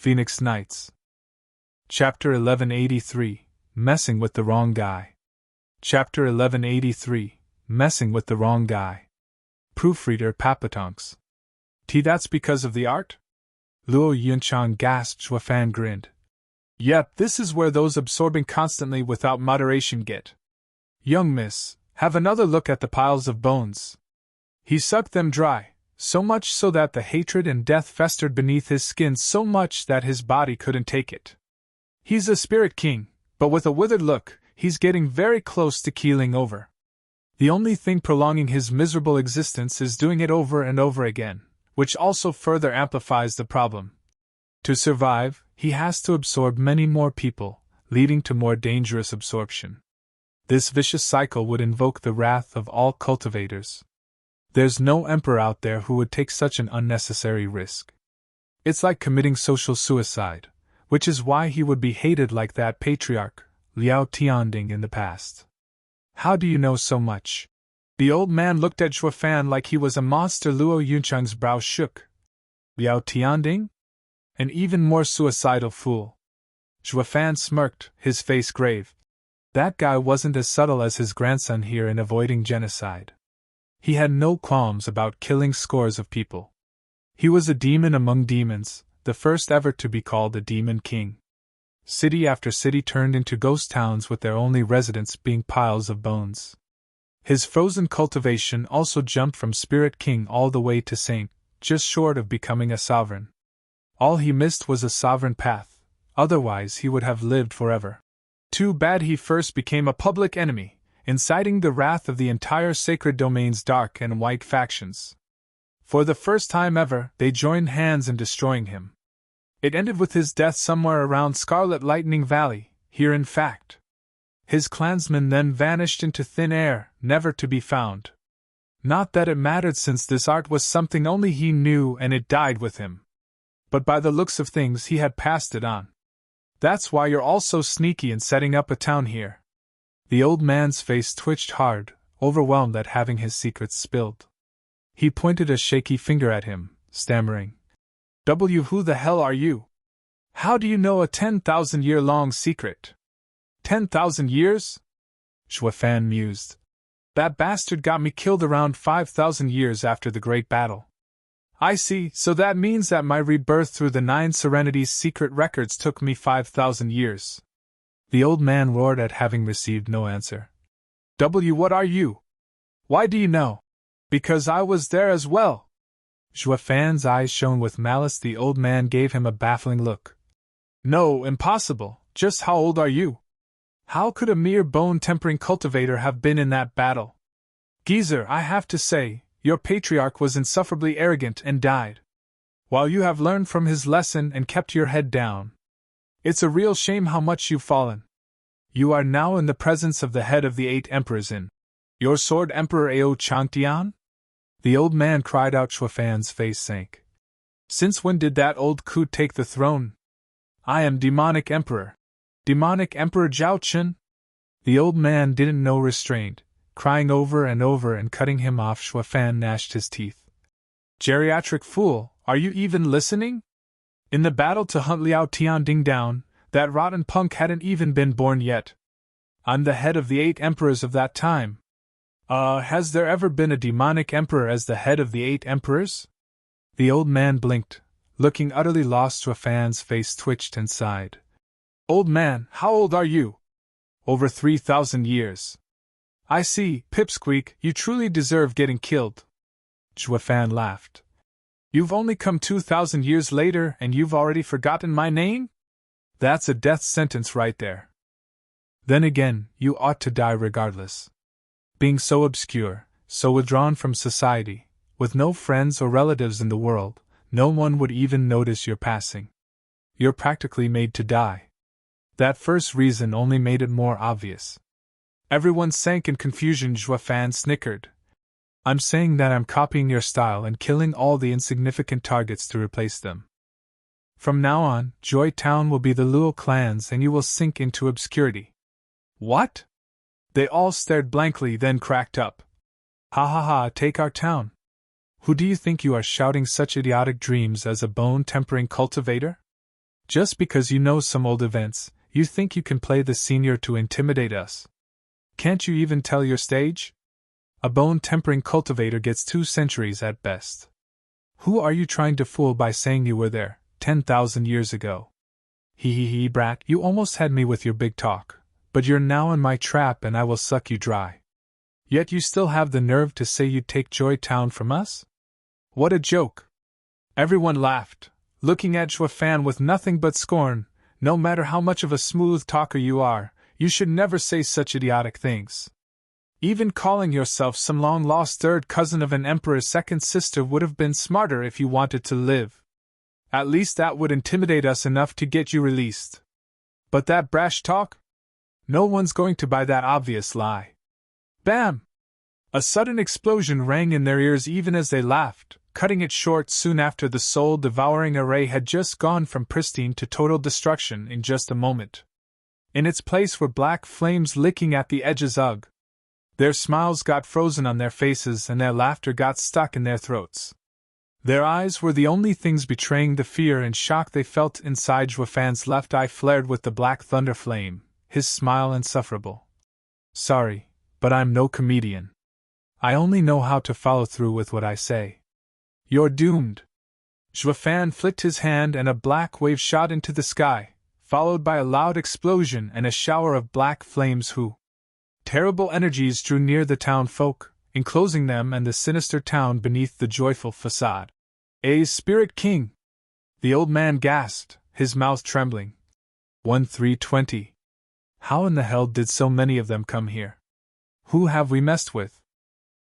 Phoenix Nights. Chapter 1183, Messing with the Wrong Guy. Chapter 1183, Messing with the Wrong Guy. Proofreader Papatonks. That's because of the art? Luo Yunchang gasped. Xuefan grinned. Yep, this is where those absorbing constantly without moderation get. Young miss, have another look at the piles of bones. He sucked them dry, so much so that the hatred and death festered beneath his skin so much that his body couldn't take it. He's a spirit king, but with a withered look, he's getting very close to keeling over. The only thing prolonging his miserable existence is doing it over and over again, which also further amplifies the problem. To survive, he has to absorb many more people, leading to more dangerous absorption. This vicious cycle would invoke the wrath of all cultivators. There's no emperor out there who would take such an unnecessary risk. It's like committing social suicide, which is why he would be hated like that patriarch, Liao Tianding, in the past. How do you know so much? The old man looked at Xuefan like he was a monster. Luo Yunchang's brow shook. Liao Tianding? An even more suicidal fool. Xuefan smirked, his face grave. That guy wasn't as subtle as his grandson here in avoiding genocide. He had no qualms about killing scores of people. He was a demon among demons, the first ever to be called a demon king. City after city turned into ghost towns with their only residents being piles of bones. His frozen cultivation also jumped from spirit king all the way to saint, just short of becoming a sovereign. All he missed was a sovereign path, otherwise he would have lived forever. Too bad he first became a public enemy, inciting the wrath of the entire sacred domain's dark and white factions. For the first time ever, they joined hands in destroying him. It ended with his death somewhere around Scarlet Lightning Valley, here in fact. His clansmen then vanished into thin air, never to be found. Not that it mattered, since this art was something only he knew and it died with him. But by the looks of things he had passed it on. That's why you're all so sneaky in setting up a town here. The old man's face twitched hard, overwhelmed at having his secrets spilled. He pointed a shaky finger at him, stammering. Who the hell are you? How do you know a 10,000-year-long secret? 10,000 years? Xuefan mused. That bastard got me killed around 5,000 years after the Great Battle. I see, so that means that my rebirth through the 9 Serenities secret records took me 5,000 years. The old man roared at having received no answer. What are you? Why do you know? Because I was there as well. Xuefan's eyes shone with malice. The old man gave him a baffling look. No, impossible. Just how old are you? How could a mere bone-tempering cultivator have been in that battle? Geezer, I have to say, your patriarch was insufferably arrogant and died. While you have learned from his lesson and kept your head down. It's a real shame how much you've fallen. You are now in the presence of the head of the 8 emperors in your sword, Emperor Ao Changtian? The old man cried out. Xuefan's face sank. Since when did that old coot take the throne? I am Demonic Emperor. Demonic Emperor Zhao Chen? The old man didn't know restraint, crying over and over and cutting him off. Xuefan gnashed his teeth. Geriatric fool, are you even listening? In the battle to hunt Liao Tianding down, that rotten punk hadn't even been born yet. I'm the head of the 8 emperors of that time. Has there ever been a demonic emperor as the head of the 8 emperors? The old man blinked, looking utterly lost. Xuefan's face twitched and sighed. Old man, how old are you? Over 3,000 years. I see, Pipsqueak, you truly deserve getting killed. Xuefan laughed. You've only come 2,000 years later and you've already forgotten my name? That's a death sentence right there. Then again, you ought to die regardless. Being so obscure, so withdrawn from society, with no friends or relatives in the world, no one would even notice your passing. You're practically made to die. That first reason only made it more obvious. Everyone sank in confusion. Xuefan snickered. I'm saying that I'm copying your style and killing all the insignificant targets to replace them. From now on, Joy Town will be the Luo clans and you will sink into obscurity. What? They all stared blankly, then cracked up. Ha ha ha, take our town. Who do you think you are, shouting such idiotic dreams as a bone-tempering cultivator? Just because you know some old events, you think you can play the senior to intimidate us. Can't you even tell your stage? A bone-tempering cultivator gets 2 centuries at best. Who are you trying to fool by saying you were there, 10,000 years ago? Hee, brat, you almost had me with your big talk, but you're now in my trap and I will suck you dry. Yet you still have the nerve to say you'd take Joy Town from us? What a joke! Everyone laughed, looking at Xuefan with nothing but scorn. No matter how much of a smooth talker you are, you should never say such idiotic things. Even calling yourself some long-lost third cousin of an emperor's second sister would have been smarter if you wanted to live. At least that would intimidate us enough to get you released. But that brash talk? No one's going to buy that obvious lie. Bam! A sudden explosion rang in their ears even as they laughed, cutting it short soon after the soul-devouring array had just gone from pristine to total destruction in just a moment. In its place were black flames licking at the edges. Ugh! Their smiles got frozen on their faces and their laughter got stuck in their throats. Their eyes were the only things betraying the fear and shock they felt inside. Xuefan's left eye flared with the black thunder flame, his smile insufferable. Sorry, but I'm no comedian. I only know how to follow through with what I say. You're doomed. Xuefan flicked his hand and a black wave shot into the sky, followed by a loud explosion and a shower of black flames. Terrible energies drew near the town folk, enclosing them and the sinister town beneath the joyful facade. A Spirit King! The old man gasped, his mouth trembling. 1320. How in the hell did so many of them come here? Who have we messed with?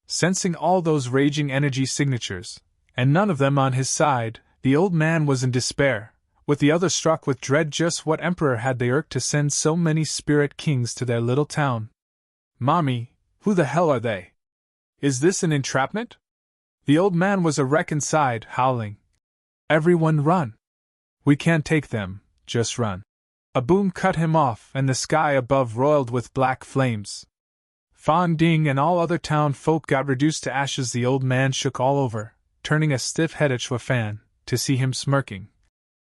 Sensing all those raging energy signatures, and none of them on his side, the old man was in despair, with the others struck with dread. Just what emperor had they irked to send so many Spirit Kings to their little town? Mommy, who the hell are they? Is this an entrapment? The old man was a wreck inside, howling. Everyone run! We can't take them, just run. A boom cut him off and the sky above roiled with black flames. Fan Ding and all other town folk got reduced to ashes. The old man shook all over, turning a stiff head at Xuefan, to see him smirking.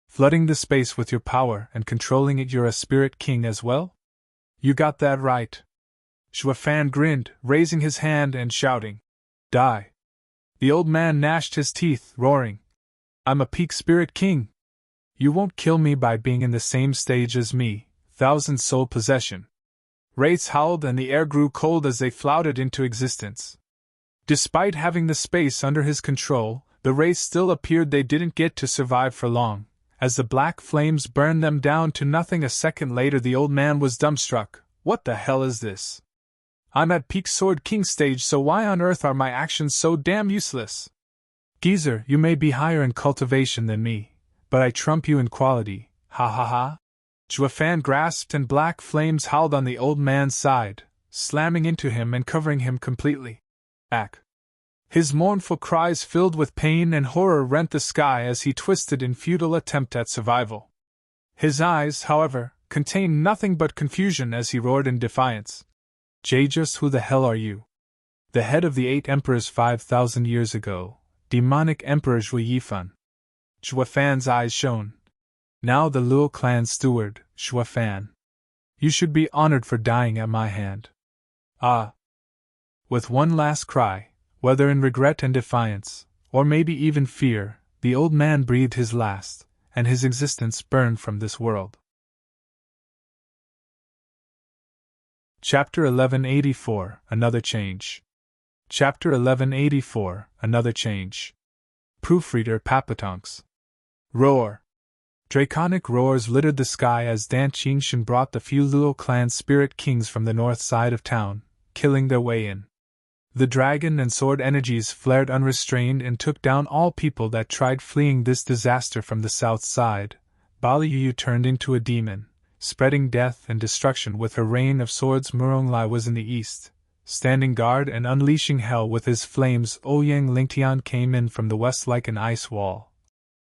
Flooding the space with your power and controlling it. You're a Spirit King as well? You got that right. Xuefan grinned, raising his hand and shouting. Die. The old man gnashed his teeth, roaring. I'm a peak Spirit King. You won't kill me by being in the same stage as me, thousand soul possession. Wraiths howled and the air grew cold as they floated into existence. Despite having the space under his control, the wraiths still appeared they didn't get to survive for long. As the black flames burned them down to nothing a second later, the old man was dumbstruck. What the hell is this? I'm at peak Sword King stage, so why on earth are my actions so damn useless? Geezer, you may be higher in cultivation than me, but I trump you in quality, ha ha ha. Xuefan grasped and black flames howled on the old man's side, slamming into him and covering him completely. Ack! His mournful cries filled with pain and horror rent the sky as he twisted in futile attempt at survival. His eyes, however, contained nothing but confusion as he roared in defiance. Just who the hell are you? The head of the 8 emperors 5,000 years ago, demonic Emperor Xuefan. Xuefan's eyes shone. Now the Luo clan steward, Xuefan. You should be honored for dying at my hand. Ah! With one last cry, whether in regret and defiance, or maybe even fear, the old man breathed his last, and his existence burned from this world. Chapter 1184, Another Change. Chapter 1184, Another Change. Proofreader Papatonks. Roar. Draconic roars littered the sky as Dan Qingshan brought the few Luo clan Spirit Kings from the north side of town, killing their way in. The dragon and sword energies flared unrestrained and took down all people that tried fleeing this disaster from the south side. Bali Yu turned into a demon, spreading death and destruction with her rain of swords. Muronglai was in the east, standing guard and unleashing hell with his flames. Ouyang Lingtian came in from the west like an ice wall,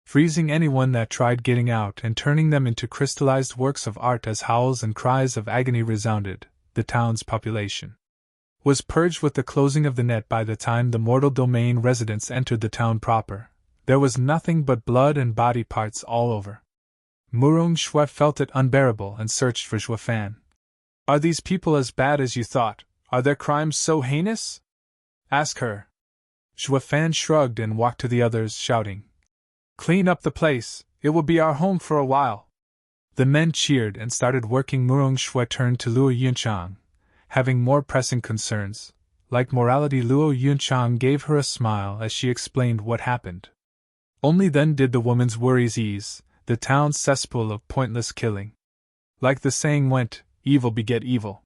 freezing anyone that tried getting out and turning them into crystallized works of art. As howls and cries of agony resounded, the town's population was purged with the closing of the net. By the time the mortal domain residents entered the town proper, there was nothing but blood and body parts all over. Murong Shui felt it unbearable and searched for Zhuofan. Are these people as bad as you thought? Are their crimes so heinous? Ask her. Zhuofan shrugged and walked to the others, shouting. Clean up the place, it will be our home for a while. The men cheered and started working. Murong Shui turned to Luo Yunchang, having more pressing concerns. Like morality, Luo Yunchang gave her a smile as she explained what happened. Only then did the woman's worries ease, the town's cesspool of pointless killing. Like the saying went, evil beget evil.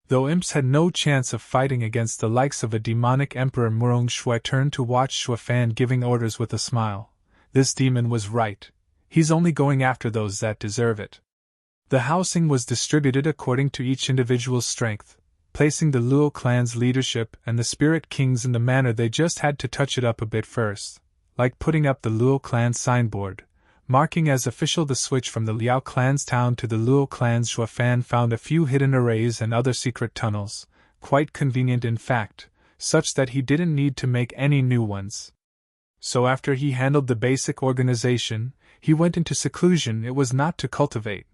Though imps had no chance of fighting against the likes of a demonic emperor, Murong Shui turned to watch Zhuofan giving orders with a smile. This demon was right. He's only going after those that deserve it. The housing was distributed according to each individual's strength, placing the Luo clan's leadership and the spirit kings in the manner they just had to touch it up a bit first, like putting up the Luo clan signboard, marking as official the switch from the Liao clan's town to the Luo clan's. Zhuofan found a few hidden arrays and other secret tunnels, quite convenient in fact, such that he didn't need to make any new ones. So after he handled the basic organization, he went into seclusion. It was not to cultivate,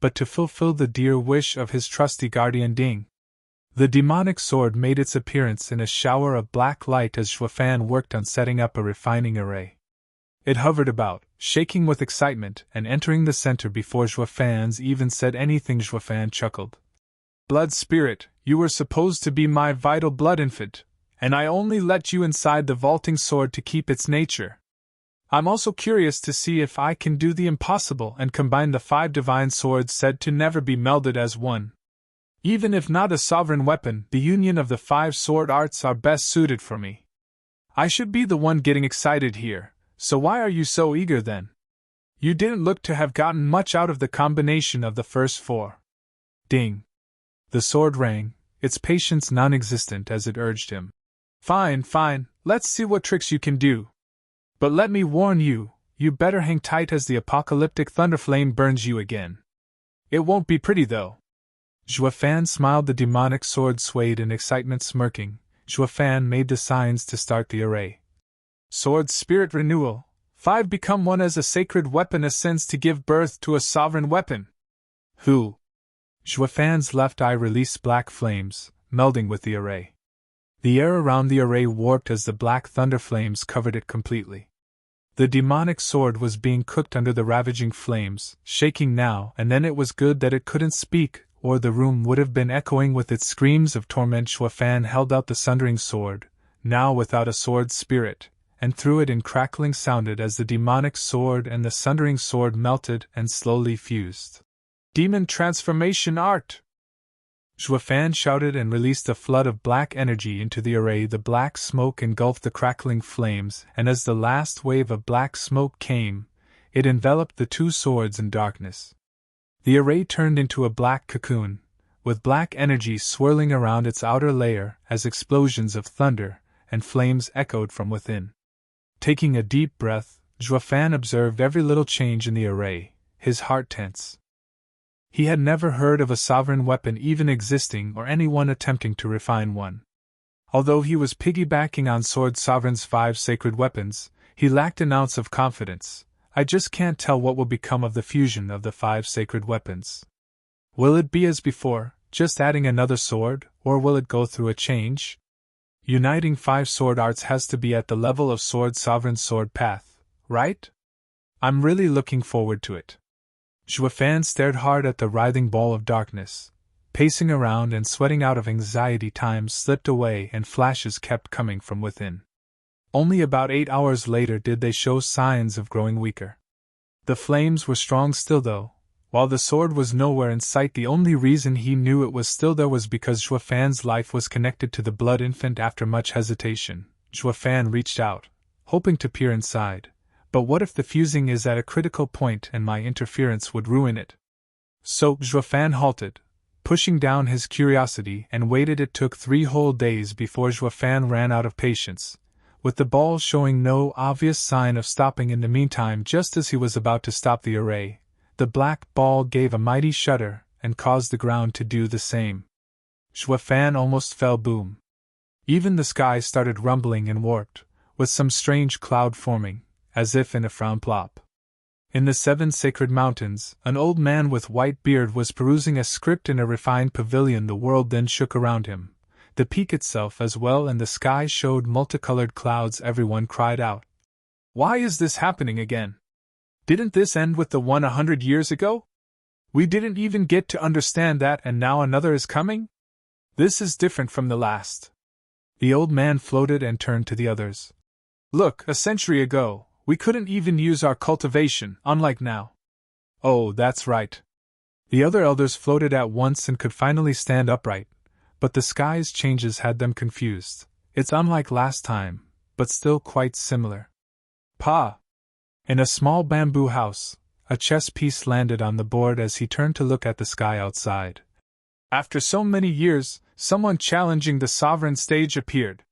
but to fulfill the dear wish of his trusty guardian Ding. The demonic sword made its appearance in a shower of black light as Zhuofan worked on setting up a refining array. It hovered about, shaking with excitement, and entering the center before Zhuofan's even said anything. Zhuofan chuckled. Blood spirit, you were supposed to be my vital blood infant, and I only let you inside the vaulting sword to keep its nature. I'm also curious to see if I can do the impossible and combine the 5 divine swords said to never be melded as one. Even if not a sovereign weapon, the union of the 5 sword arts are best suited for me. I should be the one getting excited here, so why are you so eager then? You didn't look to have gotten much out of the combination of the first 4. Ding. The sword rang, its patience non-existent as it urged him. Fine, let's see what tricks you can do. But let me warn you, you better hang tight as the apocalyptic thunderflame burns you again. It won't be pretty though. Zhuofan smiled. The demonic sword swayed in excitement. Smirking, Zhuofan made the signs to start the array. Sword spirit renewal. 5 become one as a sacred weapon ascends to give birth to a sovereign weapon. Who? Zhuofan's left eye released black flames, melding with the array. The air around the array warped as the black thunder flames covered it completely. The demonic sword was being cooked under the ravaging flames, shaking now and then. It was good that it couldn't speak, or the room would have been echoing with its screams of torment. Zhuofan held out the sundering sword, now without a sword spirit, and threw it in. Crackling sounded as the demonic sword and the sundering sword melted and slowly fused. Demon transformation art! Zhuofan shouted and released a flood of black energy into the array. The black smoke engulfed the crackling flames, and as the last wave of black smoke came, it enveloped the 2 swords in darkness. The array turned into a black cocoon, with black energy swirling around its outer layer as explosions of thunder and flames echoed from within. Taking a deep breath, Zhuofan observed every little change in the array, his heart tense. He had never heard of a sovereign weapon even existing or anyone attempting to refine one. Although he was piggybacking on Sword Sovereign's 5 sacred weapons, he lacked an ounce of confidence. I just can't tell what will become of the fusion of the 5 sacred weapons. Will it be as before, just adding another sword, or will it go through a change? Uniting 5 sword arts has to be at the level of Sword Sovereign's sword path, right? I'm really looking forward to it. Zhuofan stared hard at the writhing ball of darkness, pacing around and sweating out of anxiety. Time slipped away and flashes kept coming from within. Only about 8 hours later did they show signs of growing weaker. The flames were strong still though. While the sword was nowhere in sight, the only reason he knew it was still there was because Zhuofan's life was connected to the blood infant. After much hesitation, Zhuofan reached out, hoping to peer inside. But what if the fusing is at a critical point and my interference would ruin it? So Zhuofan halted, pushing down his curiosity, and waited. It took 3 whole days before Zhuofan ran out of patience, with the ball showing no obvious sign of stopping. In the meantime, just as he was about to stop the array, the black ball gave a mighty shudder and caused the ground to do the same. Zhuofan almost fell. Boom. Even the sky started rumbling and warped, with some strange cloud forming, as if in a frown plop. In the 7 sacred mountains, an old man with white beard was perusing a script in a refined pavilion. The world then shook around him, the peak itself as well, and the sky showed multicolored clouds. Everyone cried out, "Why is this happening again? Didn't this end with the one 100 years ago? We didn't even get to understand that, and now another is coming? This is different from the last." The old man floated and turned to the others. "Look, a century ago, we couldn't even use our cultivation, unlike now." "Oh, that's right." The other elders floated at once and could finally stand upright, but the sky's changes had them confused. "It's unlike last time, but still quite similar." "Pa!" In a small bamboo house, a chess piece landed on the board as he turned to look at the sky outside. "After so many years, someone challenging the sovereign stage appeared."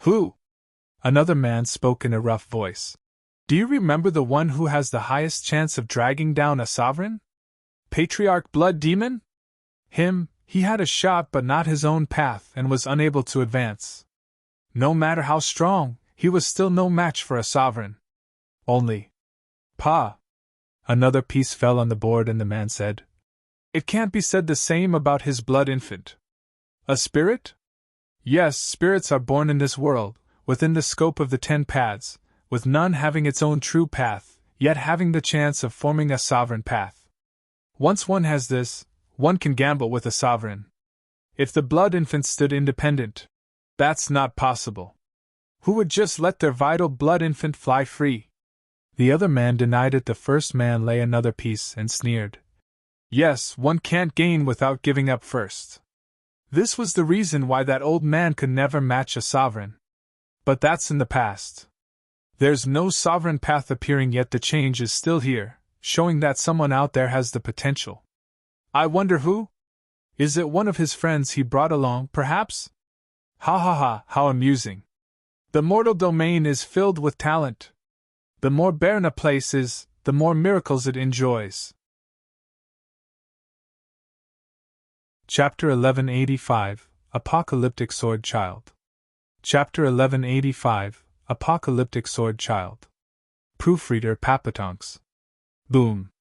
"Who?" Another man spoke in a rough voice. "Do you remember the one who has the highest chance of dragging down a sovereign? Patriarch Blood Demon? Him. He had a shot but not his own path and was unable to advance. No matter how strong, he was still no match for a sovereign. Only. Pa." Another piece fell on the board and the man said, "It can't be said the same about his blood infant." "A spirit?" "Yes, spirits are born in this world, within the scope of the 10 paths, with none having its own true path, yet having the chance of forming a sovereign path. Once one has this, one can gamble with a sovereign. If the blood infant stood independent, that's not possible. Who would just let their vital blood infant fly free?" The other man denied it. The first man lay another piece and sneered. "Yes, one can't gain without giving up first. This was the reason why that old man could never match a sovereign. But that's in the past. There's no sovereign path appearing yet. The change is still here, showing that someone out there has the potential. I wonder who? Is it one of his friends he brought along, perhaps? Ha ha ha, how amusing. The mortal domain is filled with talent. The more barren a place is, the more miracles it enjoys." Chapter 1185, Apocalyptic Sword Child. Chapter 1185, Apocalyptic Sword Child. Proofreader Papatonks. Boom.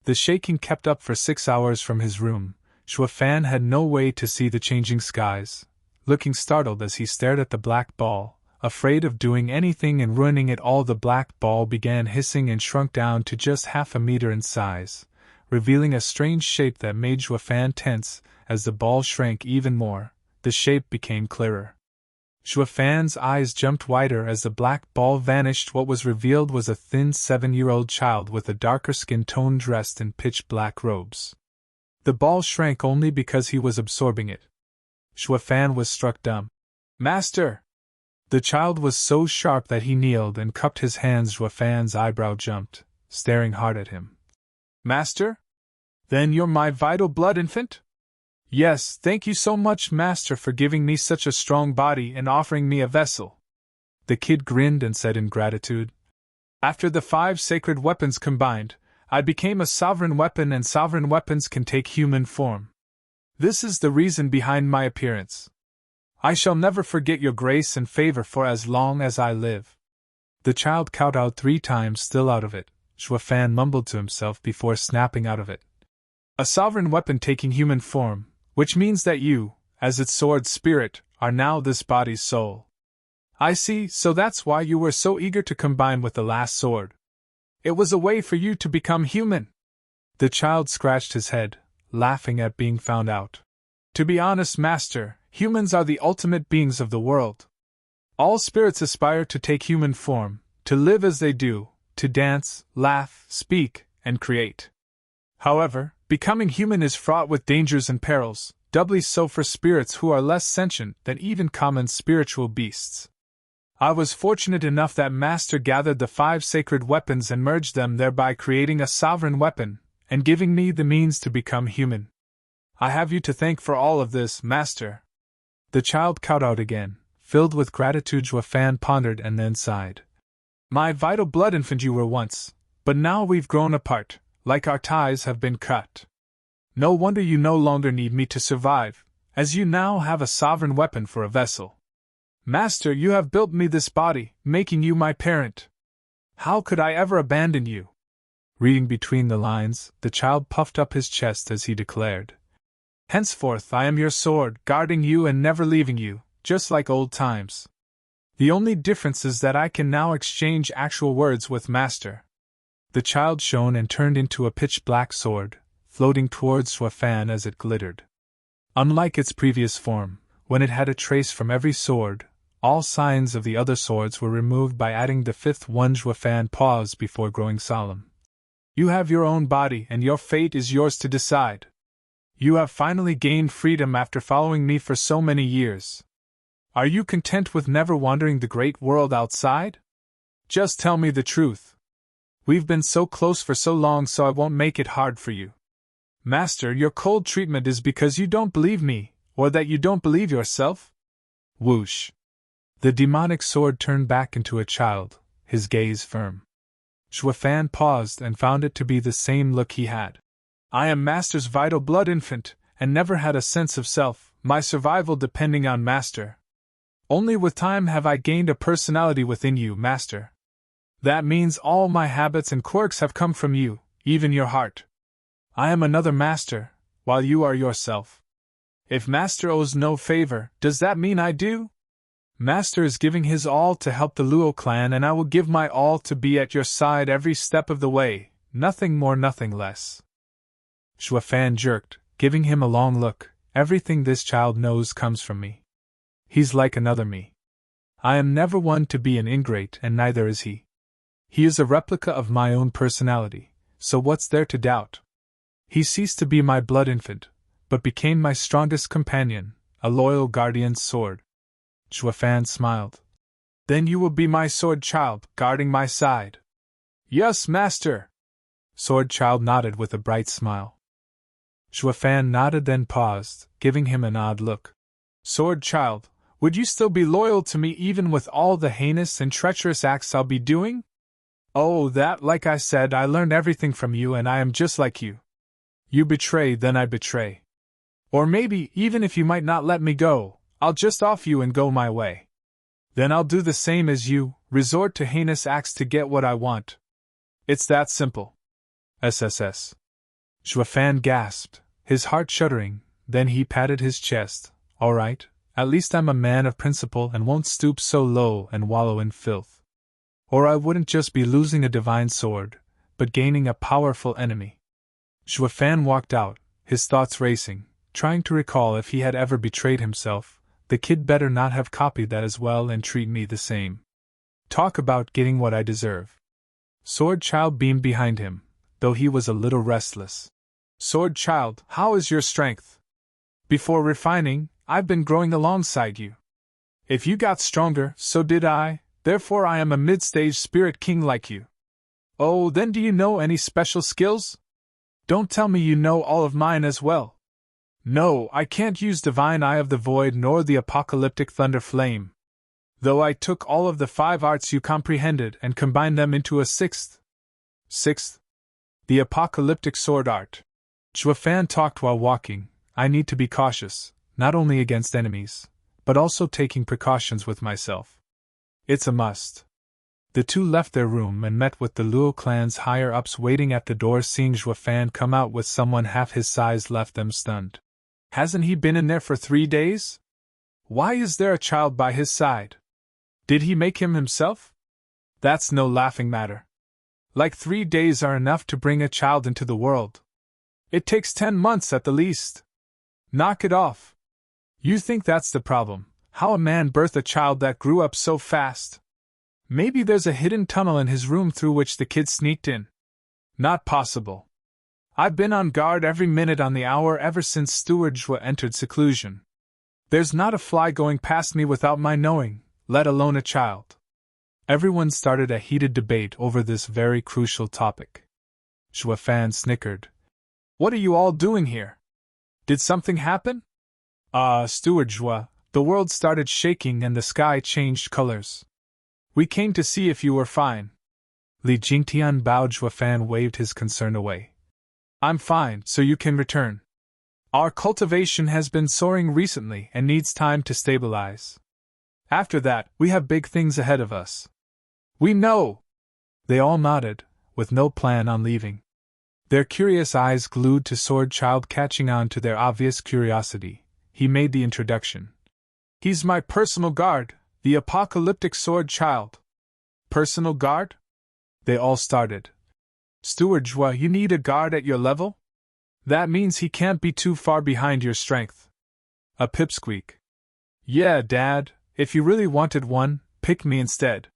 The shaking kept up for 6 hours from his room. Shuafan had no way to see the changing skies, looking startled as he stared at the black ball, afraid of doing anything and ruining it all. The black ball began hissing and shrunk down to just half a meter in size, revealing a strange shape that made Shuafan tense. As the ball shrank even more, the shape became clearer. Shuafan's eyes jumped wider as the black ball vanished. What was revealed was a thin 7-year-old child with a darker skin tone dressed in pitch-black robes. The ball shrank only because he was absorbing it. Shuafan was struck dumb. "Master!" The child was so sharp that he kneeled and cupped his hands. Shuafan's eyebrow jumped, staring hard at him. "Master? Then you're my vital blood infant?" "Yes, thank you so much, Master, for giving me such a strong body and offering me a vessel." The kid grinned and said in gratitude, "After the 5 sacred weapons combined, I became a sovereign weapon, and sovereign weapons can take human form. This is the reason behind my appearance. I shall never forget your grace and favor for as long as I live." The child kowtowed 3 times, still out of it. Shuafan mumbled to himself before snapping out of it. "A sovereign weapon taking human form, which means that you, as its sword spirit, are now this body's soul. I see, so that's why you were so eager to combine with the last sword. It was a way for you to become human." The child scratched his head, laughing at being found out. "To be honest, Master, humans are the ultimate beings of the world. All spirits aspire to take human form, to live as they do, to dance, laugh, speak, and create. However, becoming human is fraught with dangers and perils, doubly so for spirits who are less sentient than even common spiritual beasts. I was fortunate enough that Master gathered the 5 sacred weapons and merged them, thereby creating a sovereign weapon, and giving me the means to become human. I have you to thank for all of this, Master." The child kowtowed again, filled with gratitude. Shuafan pondered and then sighed. "My vital blood infant you were once, but now we've grown apart, like our ties have been cut. No wonder you no longer need me to survive, as you now have a sovereign weapon for a vessel. Master, you have built me this body, making you my parent. How could I ever abandon you?" Reading between the lines, the child puffed up his chest as he declared, "Henceforth I am your sword, guarding you and never leaving you, just like old times. The only difference is that I can now exchange actual words with Master." The child shone and turned into a pitch-black sword, floating towards Xuefan as it glittered. Unlike its previous form, when it had a trace from every sword, all signs of the other swords were removed by adding the fifth one. Xuefan paused before growing solemn. "You have your own body and your fate is yours to decide. You have finally gained freedom after following me for so many years. Are you content with never wandering the great world outside? Just tell me the truth. We've been so close for so long, so I won't make it hard for you. Master, your cold treatment is because you don't believe me, or that you don't believe yourself?" Whoosh! The demonic sword turned back into a child, his gaze firm. Xuefan paused and found it to be the same look he had. "I am Master's vital blood infant, and never had a sense of self, my survival depending on Master. Only with time have I gained a personality within you, Master. That means all my habits and quirks have come from you, even your heart. I am another Master, while you are yourself. If Master owes no favor, does that mean I do? Master is giving his all to help the Luo clan, and I will give my all to be at your side every step of the way, nothing more, nothing less." Xuefan jerked, giving him a long look. "Everything this child knows comes from me. He's like another me. I am never one to be an ingrate, and neither is he. He is a replica of my own personality, so what's there to doubt? He ceased to be my blood infant, but became my strongest companion, a loyal guardian's sword." Xuefan smiled. "Then you will be my sword child, guarding my side." "Yes, Master." Sword child nodded with a bright smile. Xuefan nodded, then paused, giving him an odd look. "Sword child, would you still be loyal to me even with all the heinous and treacherous acts I'll be doing?" "Oh, that, like I said, I learned everything from you and I am just like you. You betray, then I betray. Or maybe, even if you might not let me go, I'll just off you and go my way. Then I'll do the same as you, resort to heinous acts to get what I want. It's that simple." SSS. Xuefan gasped, his heart shuddering, then he patted his chest. "All right, at least I'm a man of principle and won't stoop so low and wallow in filth. Or I wouldn't just be losing a divine sword, but gaining a powerful enemy." Xuefan walked out, his thoughts racing, trying to recall if he had ever betrayed himself. The kid better not have copied that as well and treat me the same. Talk about getting what I deserve. Sword child beamed behind him, though he was a little restless. "Sword child, how is your strength? Before refining, I've been growing alongside you. If you got stronger, so did I, therefore I am a mid-stage spirit king like you. Oh, then do you know any special skills? Don't tell me you know all of mine as well." "No, I can't use Divine Eye of the Void nor the Apocalyptic Thunder Flame. Though I took all of the 5 arts you comprehended and combined them into a sixth. The Apocalyptic Sword Art." Xuefan talked while walking. "I need to be cautious, not only against enemies, but also taking precautions with myself. It's a must." The two left their room and met with the Luo clan's higher-ups waiting at the door. Seeing Xuefan come out with someone half his size left them stunned. Hasn't he been in there for 3 days? Why is there a child by his side? Did he make him himself? That's no laughing matter. Like 3 days are enough to bring a child into the world. It takes 10 months at the least. Knock it off. You think that's the problem, how a man birthed a child that grew up so fast? Maybe there's a hidden tunnel in his room through which the kid sneaked in. Not possible. I've been on guard every minute on the hour ever since Steward entered seclusion. There's not a fly going past me without my knowing, let alone a child." Everyone started a heated debate over this very crucial topic. Xuefan snickered. "What are you all doing here? Did something happen?" Steward Zhua, the world started shaking and the sky changed colors. "We came to see if you were fine." Li Jingtian bowed. Xuefan waved his concern away. "I'm fine, so you can return. Our cultivation has been soaring recently and needs time to stabilize. After that, we have big things ahead of us." "We know!" They all nodded, with no plan on leaving. Their curious eyes glued to Sword Child catching on to their obvious curiosity, he made the introduction. He's my personal guard, the Apocalyptic Sword Child. Personal guard? They all started. Steward, you need a guard at your level? That means he can't be too far behind your strength. A pipsqueak. Yeah, Dad, if you really wanted one, pick me instead.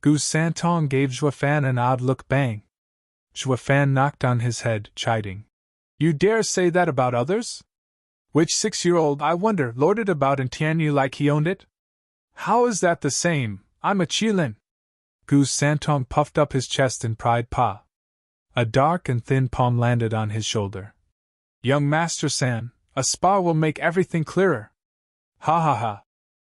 Gu Santong gave Zhuafan an odd look. Bang. Zhuafan knocked on his head, chiding. You dare say that about others? Which 6-year-old, I wonder, lorded about in Tianyu like he owned it? How is that the same? I'm a Qilin. Gu Santong puffed up his chest in pride. Pa. A dark and thin palm landed on his shoulder. Young Master San, a spar will make everything clearer. Ha ha ha.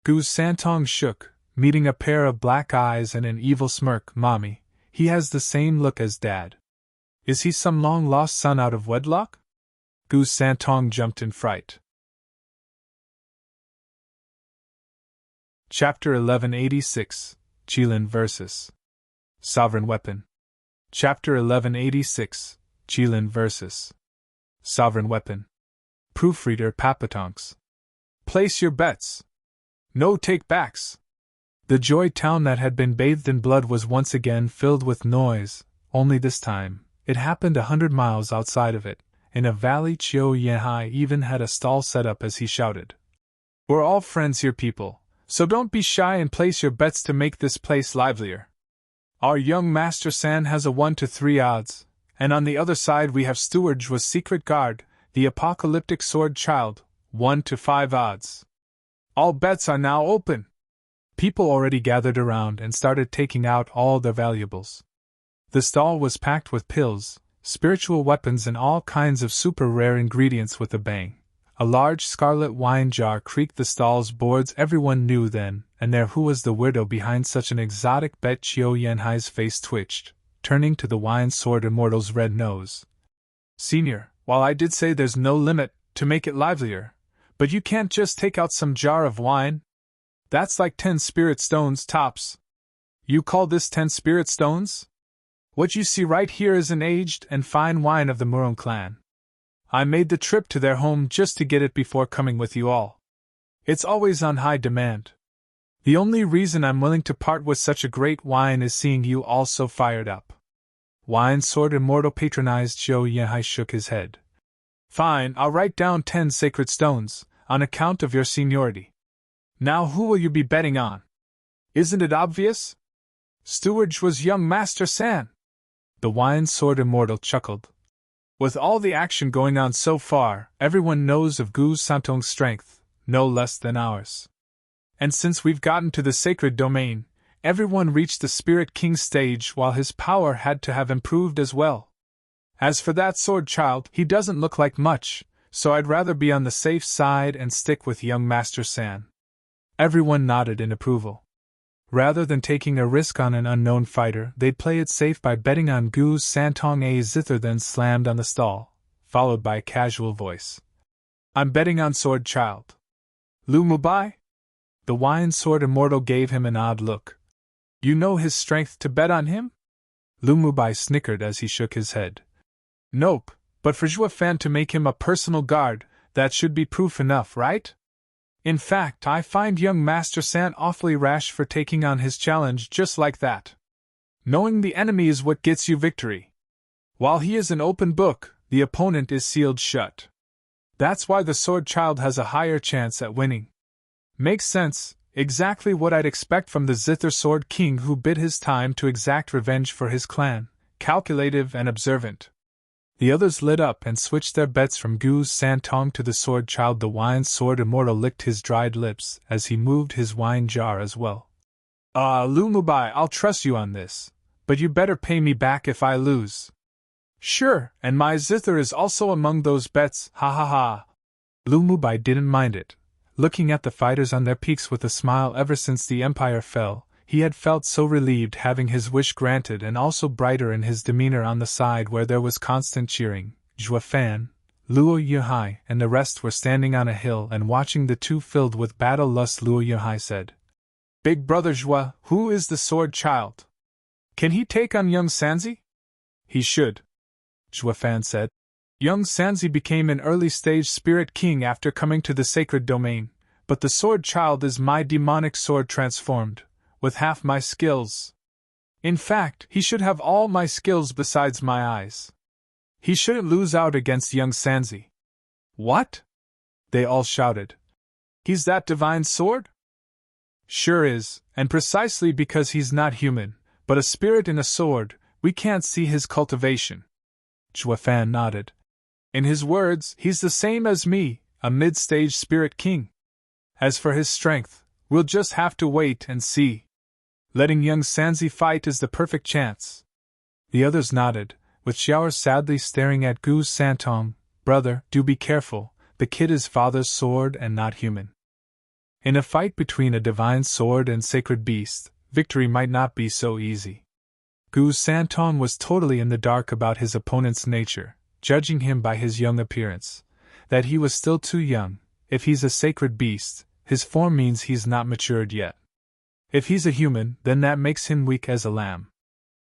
Gu Santong shook, meeting a pair of black eyes and an evil smirk. Mommy, he has the same look as Dad. Is he some long-lost son out of wedlock? Gu Santong jumped in fright. Chapter 1186, Qilin vs. Sovereign Weapon. Chapter 1186, Qilin vs. Sovereign Weapon. Proofreader Papatonks. Place your bets. No take-backs. The Joy Town that had been bathed in blood was once again filled with noise, only this time, it happened 100 miles outside of it. In a valley, Chiu Yanhai even had a stall set up as he shouted. We're all friends here, people, so don't be shy and place your bets to make this place livelier. Our young Master San has a 1 to 3 odds, and on the other side we have Steward was secret guard, the Apocalyptic Sword Child, 1 to 5 odds. All bets are now open. People already gathered around and started taking out all their valuables. The stall was packed with pills, spiritual weapons and all kinds of super rare ingredients with a bang. A large scarlet wine jar creaked the stall's boards. Everyone knew then and there who was the weirdo behind such an exotic bet. Chiu Yanhai's face twitched, turning to the wine sword immortal's red nose. Senior, while I did say there's no limit to make it livelier, but you can't just take out some jar of wine. That's like 10 spirit stones tops. You call this 10 spirit stones? What you see right here is an aged and fine wine of the Murong clan. I made the trip to their home just to get it before coming with you all. It's always on high demand. The only reason I'm willing to part with such a great wine is seeing you all so fired up. Wine Sword Immortal patronized. Chiu Yanhai shook his head. Fine, I'll write down 10 sacred stones, on account of your seniority. Now who will you be betting on? Isn't it obvious? Steward was young Master San. The Wine Sword Immortal chuckled. With all the action going on so far, everyone knows of Gu Santong's strength, no less than ours. And since we've gotten to the sacred domain, everyone reached the Spirit King's stage while his power had to have improved as well. As for that sword child, he doesn't look like much, so I'd rather be on the safe side and stick with young Master San. Everyone nodded in approval. Rather than taking a risk on an unknown fighter, they'd play it safe by betting on Gu Santong. A zither then slammed on the stall, followed by a casual voice. I'm betting on Sword Child. Lu Mubai? The Wine Sword Immortal gave him an odd look. You know his strength to bet on him? Lu Mubai snickered as he shook his head. Nope, but for Zhuafan to make him a personal guard, that should be proof enough, right? In fact, I find young Master San awfully rash for taking on his challenge just like that. Knowing the enemy is what gets you victory. While he is an open book, the opponent is sealed shut. That's why the Sword Child has a higher chance at winning. Makes sense, exactly what I'd expect from the Zither Sword King who bid his time to exact revenge for his clan, calculative and observant. The others lit up and switched their bets from Gu Santong to the Sword Child. The Wine Sword Immortal licked his dried lips as he moved his wine jar as well. Lu Mubai, I'll trust you on this, but you better pay me back if I lose. Sure, and my zither is also among those bets, ha ha ha. Lu Mubai didn't mind it, looking at the fighters on their peaks with a smile. Ever since the Empire fell, he had felt so relieved having his wish granted and also brighter in his demeanor on the side where there was constant cheering. Zhuafan, Luo Yuhai, and the rest were standing on a hill and watching the two filled with battle lust. Luo Yuhai said, Big brother Zhua, who is the Sword Child? Can he take on young Sanzi? He should, Zhuofan said. Young Sanzi became an early-stage spirit king after coming to the sacred domain, but the sword child is my demonic sword transformed, with half my skills. In fact, he should have all my skills besides my eyes. He shouldn't lose out against young Sanzi. What? They all shouted. He's that divine sword? Sure is, and precisely because he's not human, but a spirit in a sword, we can't see his cultivation. Zhuofan nodded. In his words, he's the same as me, a mid-stage spirit king. As for his strength, we'll just have to wait and see. Letting young Sanzi fight is the perfect chance. The others nodded, with Xiaoer sadly staring at Gu Santong. Brother, do be careful, the kid is father's sword and not human. In a fight between a divine sword and sacred beast, victory might not be so easy. Gu Santong was totally in the dark about his opponent's nature, judging him by his young appearance. That he was still too young. If he's a sacred beast, his form means he's not matured yet. If he's a human, then that makes him weak as a lamb.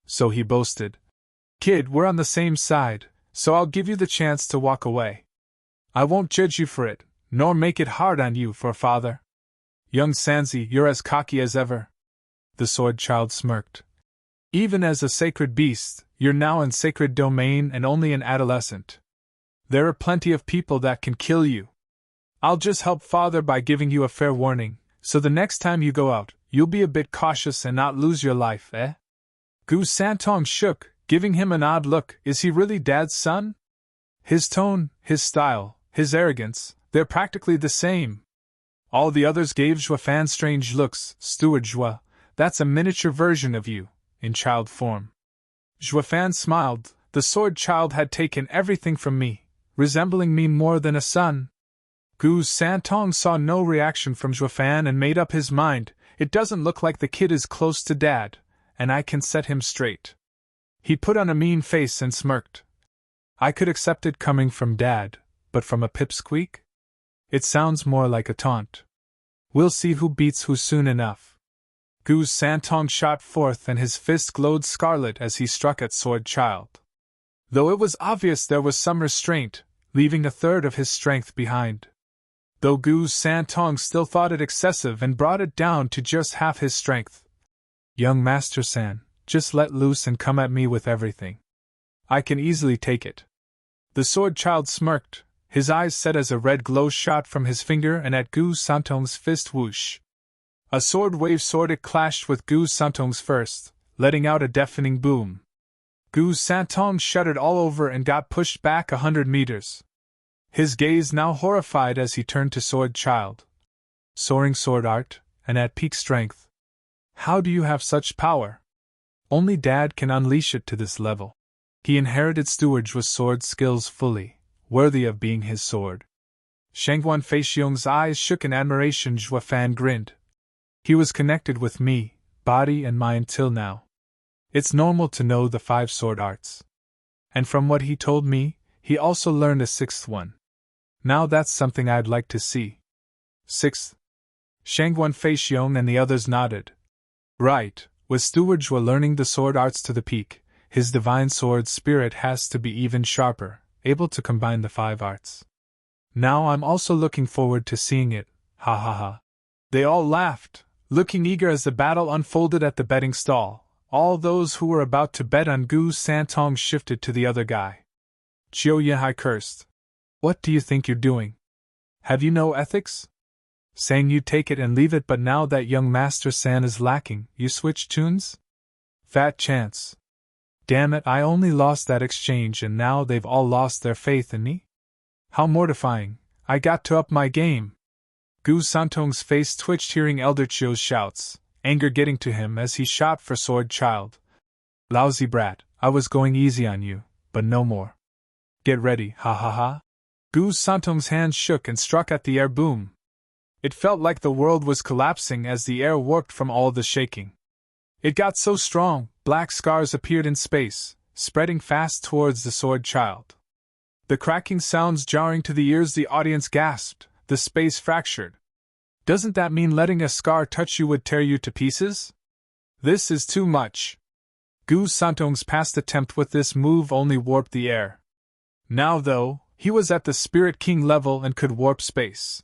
So he boasted. Kid, we're on the same side, so I'll give you the chance to walk away. I won't judge you for it, nor make it hard on you for father. Young Sanzi, you're as cocky as ever. The sword child smirked. Even as a sacred beast, you're now in sacred domain and only an adolescent. There are plenty of people that can kill you. I'll just help father by giving you a fair warning, so the next time you go out, you'll be a bit cautious and not lose your life, eh? Gu Santong shook, giving him an odd look. Is he really Dad's son? His tone, his style, his arrogance, they're practically the same. All the others gave Zhuofan strange looks. Steward Zhua, that's a miniature version of you, in child form. Zhuofan smiled. The sword child had taken everything from me, resembling me more than a son. Gu Santong saw no reaction from Zhuofan and made up his mind. It doesn't look like the kid is close to Dad, and I can set him straight. He put on a mean face and smirked. I could accept it coming from Dad, but from a pipsqueak? It sounds more like a taunt. We'll see who beats who soon enough. Gu Santong shot forth and his fist glowed scarlet as he struck at Sword Child. Though it was obvious there was some restraint, leaving a third of his strength behind. Though Gu Santong still thought it excessive and brought it down to just half his strength. Young Master San, just let loose and come at me with everything. I can easily take it. The Sword Child smirked, his eyes set as a red glow shot from his finger and at Gu Santong's fist. Whoosh! A sword wave sword it clashed with Gu Santong's first, letting out a deafening boom. Gu Santong shuddered all over and got pushed back 100 meters. His gaze now horrified as he turned to Sword Child. Soaring sword art, and at peak strength. How do you have such power? Only Dad can unleash it to this level. He inherited Steward Zhua's sword skills fully, worthy of being his sword. Shangguan Feixiong's eyes shook in admiration. Zhuofan grinned. He was connected with me, body and mind till now. It's normal to know the 5 sword arts. And from what he told me, he also learned a 6th one. Now that's something I'd like to see. 6th? Shangguan Feixiong and the others nodded. Right, with Steward Zhua learning the sword arts to the peak, his divine sword spirit has to be even sharper, able to combine the 5 arts. Now I'm also looking forward to seeing it, ha ha ha. They all laughed, looking eager as the battle unfolded at the betting stall. All those who were about to bet on Gu Santong shifted to the other guy. Chiu Yihai cursed. What do you think you're doing? Have you no ethics? Saying you take it and leave it, but now that young Master San is lacking, you switch tunes? Fat chance. Damn it, I only lost that exchange and now they've all lost their faith in me? How mortifying. I got to up my game. Gu Santong's face twitched hearing Elder Chiu's shouts, anger getting to him as he shot for Sword Child. Lousy brat, I was going easy on you, but no more. Get ready, ha ha ha. Gu Santong's hands shook and struck at the air. Boom. It felt like the world was collapsing as the air warped from all the shaking. It got so strong, black scars appeared in space, spreading fast towards the Sword Child. The cracking sounds jarring to the ears, the audience gasped, the space fractured. Doesn't that mean letting a scar touch you would tear you to pieces? This is too much. Gu Santong's past attempt with this move only warped the air. Now, though, he was at the Spirit King level and could warp space.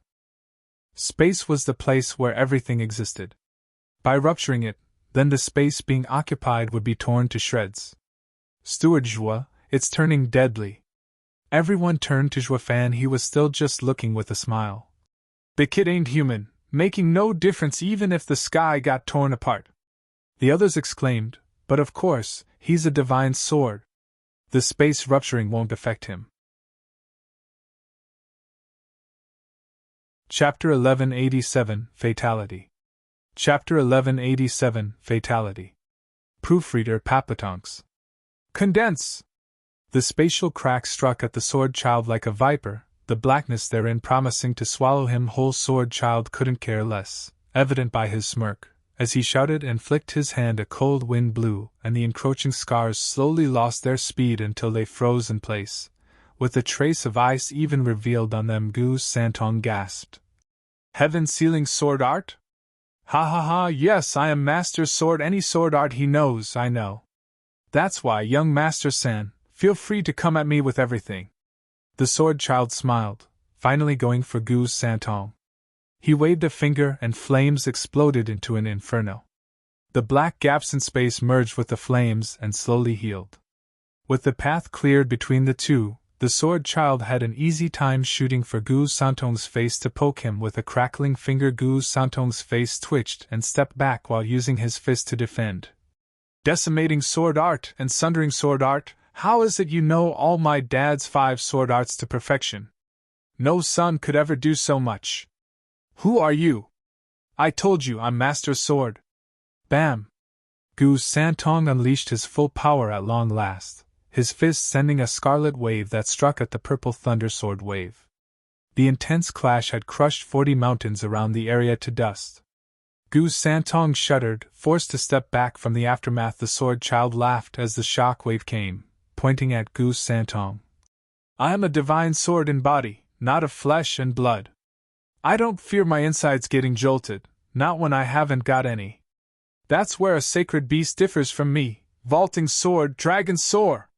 Space was the place where everything existed. By rupturing it, then the space being occupied would be torn to shreds. Steward Zhua, it's turning deadly. Everyone turned to Zhua Fan. He was still just looking with a smile. The kid ain't human, making no difference even if the sky got torn apart. The others exclaimed, but of course, he's a divine sword. The space rupturing won't affect him. Chapter 1187, Fatality. Chapter 1187, Fatality. Proofreader Papatonks. Condense! The spatial crack struck at the sword child like a viper, the blackness therein promising to swallow him whole. Sword child couldn't care less, evident by his smirk, as he shouted and flicked his hand. A cold wind blew, and the encroaching scars slowly lost their speed until they froze in place, with a trace of ice even revealed on them. Gu Santong gasped. Heaven-sealing sword art? Ha ha ha, yes, I am Master Sword. Any sword art he knows, I know. That's why, young Master San, feel free to come at me with everything. The sword child smiled, finally going for Gu Santong. He waved a finger and flames exploded into an inferno. The black gaps in space merged with the flames and slowly healed. With the path cleared between the two, the sword child had an easy time shooting for Gu Santong's face to poke him with a crackling finger. Gu Santong's face twitched and stepped back while using his fist to defend. Decimating sword art and sundering sword art, how is it you know all my dad's 5 sword arts to perfection? No son could ever do so much. Who are you? I told you I'm Master Sword. Bam! Gu Santong unleashed his full power at long last, his fist sending a scarlet wave that struck at the purple thunder sword wave. The intense clash had crushed 40 mountains around the area to dust. Gu Santong shuddered, forced to step back from the aftermath. The sword child laughed as the shock wave came, pointing at Gu Santong. I am a divine sword in body, not of flesh and blood. I don't fear my insides getting jolted, not when I haven't got any. That's where a sacred beast differs from me, vaulting sword, dragon soar!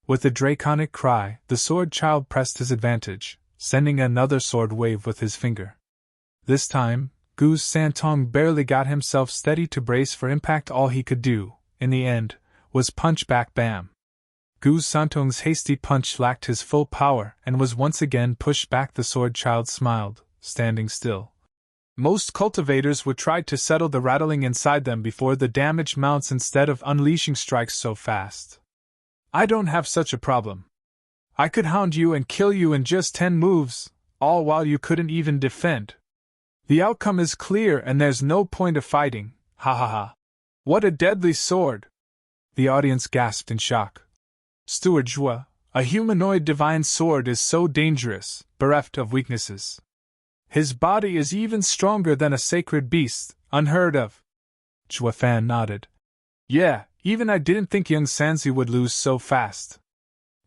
With a draconic cry, the sword child pressed his advantage, sending another sword wave with his finger. This time, Gu Santong barely got himself steady to brace for impact. All he could do, in the end, was punch back. Bam! Gu Santong's hasty punch lacked his full power and was once again pushed back. The sword child smiled, standing still. Most cultivators would try to settle the rattling inside them before the damage mounts instead of unleashing strikes so fast. I don't have such a problem. I could hound you and kill you in just 10 moves, all while you couldn't even defend. The outcome is clear and there's no point of fighting, ha ha ha. What a deadly sword! The audience gasped in shock. Steward Zhua, a humanoid divine sword is so dangerous, bereft of weaknesses. His body is even stronger than a sacred beast, unheard of. Zhua Fan nodded. Yeah, even I didn't think young Sanzi would lose so fast.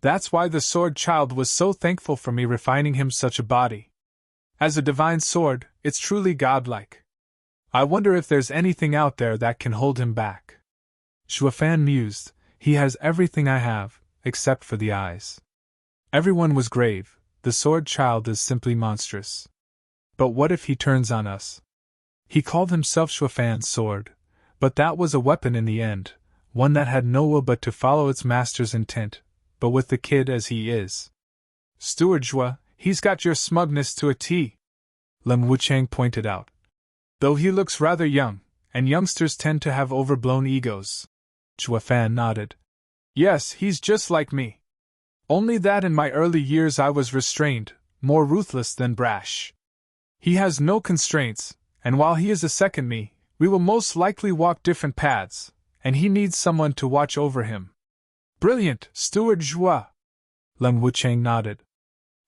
That's why the sword child was so thankful for me refining him such a body. As a divine sword, it's truly godlike. I wonder if there's anything out there that can hold him back. Zhua Fan mused, he has everything I have, except for the eyes. Everyone was grave, the sword child is simply monstrous. But what if he turns on us? He called himself Zhua Fan's sword, but that was a weapon in the end, one that had no will but to follow its master's intent, but with the kid as he is. Steward Zhua, he's got your smugness to a T, Lem Wuchang pointed out. Though he looks rather young, and youngsters tend to have overblown egos. Zhua Fan nodded. Yes, he's just like me. Only that in my early years I was restrained, more ruthless than brash. He has no constraints, and while he is a second me, we will most likely walk different paths, and he needs someone to watch over him. Brilliant, Steward Zhua! Lem Wuchang nodded.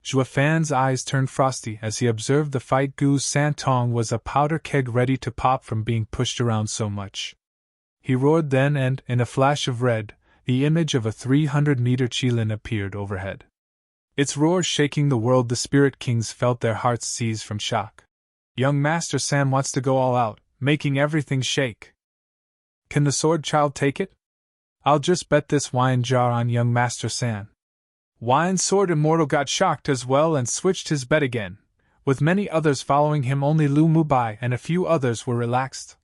Zhua Fan's eyes turned frosty as he observed the fight. Gu Santong was a powder keg ready to pop from being pushed around so much. He roared then and, in a flash of red, the image of a 300-meter Qilin appeared overhead. Its roar shaking the world. The Spirit Kings felt their hearts seize from shock. Young Master Sam wants to go all out, making everything shake. Can the sword child take it? I'll just bet this wine jar on young Master San. Wine Sword Immortal got shocked as well and switched his bet again. With many others following him, only Lu Mubai and a few others were relaxed.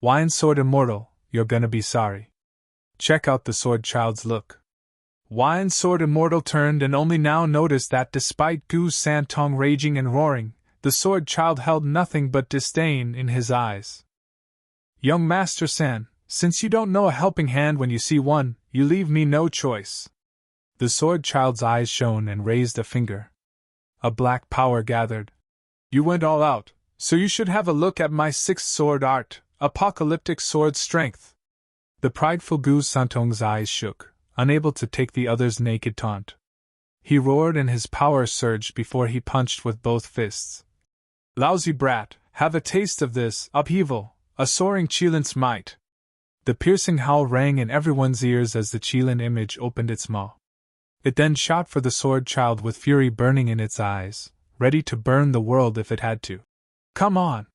Wine Sword Immortal, you're gonna be sorry. Check out the Sword Child's look. Wine Sword Immortal turned and only now noticed that despite Gu Santong raging and roaring, the Sword Child held nothing but disdain in his eyes. Young Master San, since you don't know a helping hand when you see one, you leave me no choice. The Sword Child's eyes shone and raised a finger. A black power gathered. You went all out, so you should have a look at my sixth sword art, Apocalyptic sword strength. The prideful Gu Santong's eyes shook, unable to take the other's naked taunt. He roared and his power surged before he punched with both fists. Lousy brat, have a taste of this upheaval, a soaring Qilin's might. The piercing howl rang in everyone's ears as the Qilin image opened its maw. It then shot for the Sword Child with fury burning in its eyes, ready to burn the world if it had to. Come on!